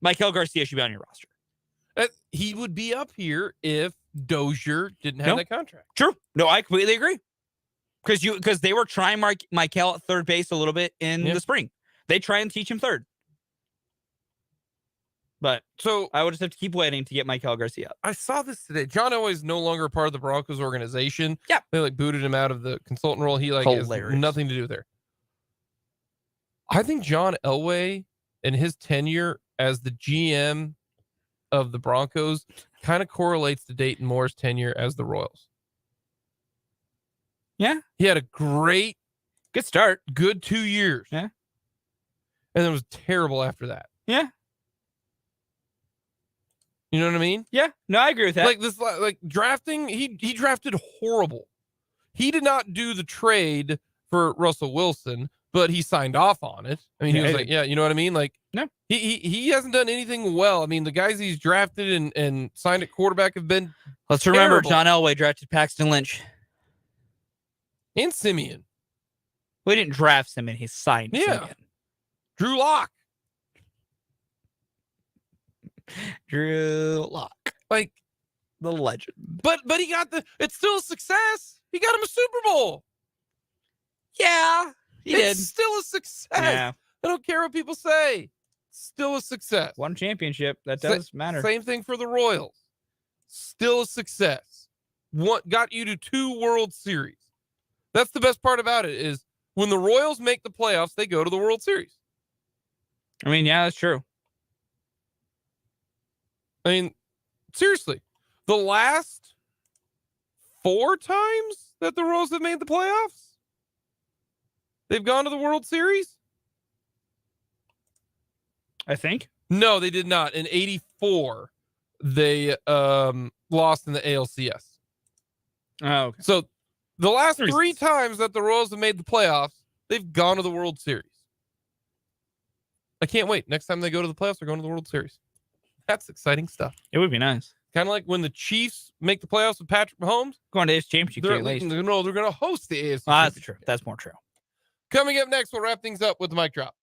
Michael Garcia should be on your roster. He would be up here if Dozier didn't have that contract. True. No, I completely agree. Because they were trying Michael at third base a little bit in the spring. They try and teach him third. But So I would just have to keep waiting to get Michael Garcia up. I saw this today. John Elway's no longer part of the Broncos organization. Yeah. They like booted him out of the consultant role. He like has Hilarious. nothing to do there. I think John Elway and his tenure as the GM of the Broncos kind of correlates to Dayton Moore's tenure as the Royals. Yeah. He had a great, Good start. good 2 years. Yeah. And it was terrible after that. Yeah. You know what I mean? Yeah. No, I agree with that. Like this, like drafting, he drafted horrible. He did not do the trade for Russell Wilson, but he signed off on it. I mean, he was like, yeah, you know what I mean? Like, no, he hasn't done anything well. I mean, the guys he's drafted and signed at quarterback have been Let's remember terrible. John Elway drafted Paxton Lynch. And Simeon, We didn't draft Simeon. He signed Yeah. Simeon. Drew Lock. Drew Lock, Like, the legend. but he got it's still a success. He got him a Super Bowl. Yeah, he It's did. still a success. Yeah, I don't care what people say. Still a success. one championship. That Sa- does matter. Same thing for the Royals. Still a success. What got you to 2 World Series? That's the best part about it is when the Royals make the playoffs, they go to the World Series. I mean, yeah, that's true. I mean, seriously, the last 4 times that the Royals have made the playoffs, they've gone to the World Series? I think. No, they did not. In 84, they lost in the ALCS. Oh, okay. So the last Series. 3 times that the Royals have made the playoffs, they've gone to the World Series. I can't wait. Next time they go to the playoffs, they're going to the World Series. That's exciting stuff. It would be nice. Kind of like when the Chiefs make the playoffs with Patrick Mahomes. Going to AFC Championship They're, at least. they're going to host the AFC. Ah, that's Championship. true. That's more true. Coming up next, we'll wrap things up with the mic drop.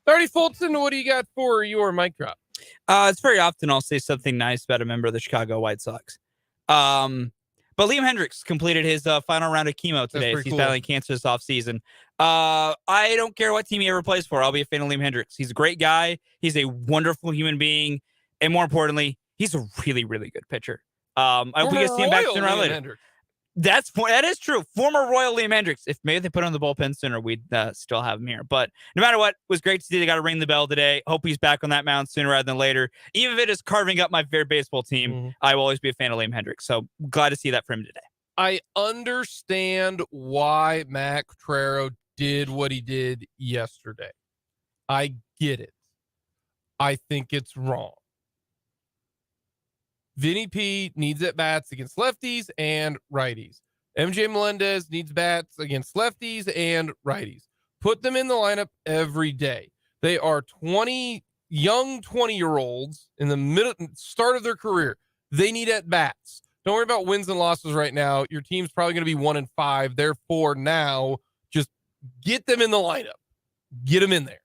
Alrighty, Fulton, what do you got for your mic drop? It's very often I'll say something nice about a member of the Chicago White Sox. But Liam Hendricks completed his final round of chemo today. He's battling cancer this offseason. I don't care what team he ever plays for. I'll be a fan of Liam Hendricks. He's a great guy. He's a wonderful human being. And more importantly, he's a really, really good pitcher. I hope we get to see him back sooner or later. That is true. Former Royal Liam Hendricks. If maybe they put him on the bullpen sooner, we'd still have him here. But no matter what, it was great to see they got to ring the bell today. Hope he's back on that mound sooner rather than later. Even if it is carving up my favorite baseball team, I will always be a fan of Liam Hendricks. So glad to see that for him today. I understand why Matt Quatraro did what he did yesterday. I get it. I think it's wrong. Vinny P needs at bats against lefties and righties. MJ Melendez needs bats against lefties and righties. Put them in the lineup every day. They are young 20-year-olds in the start of their career. They need at bats. Don't worry about wins and losses right now. Your team's probably going to be 1-5. Therefore, now just get them in the lineup. Get them in there.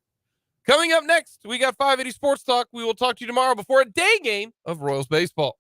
Coming up next, we got 580 Sports Talk. We will talk to you tomorrow before a day game of Royals baseball.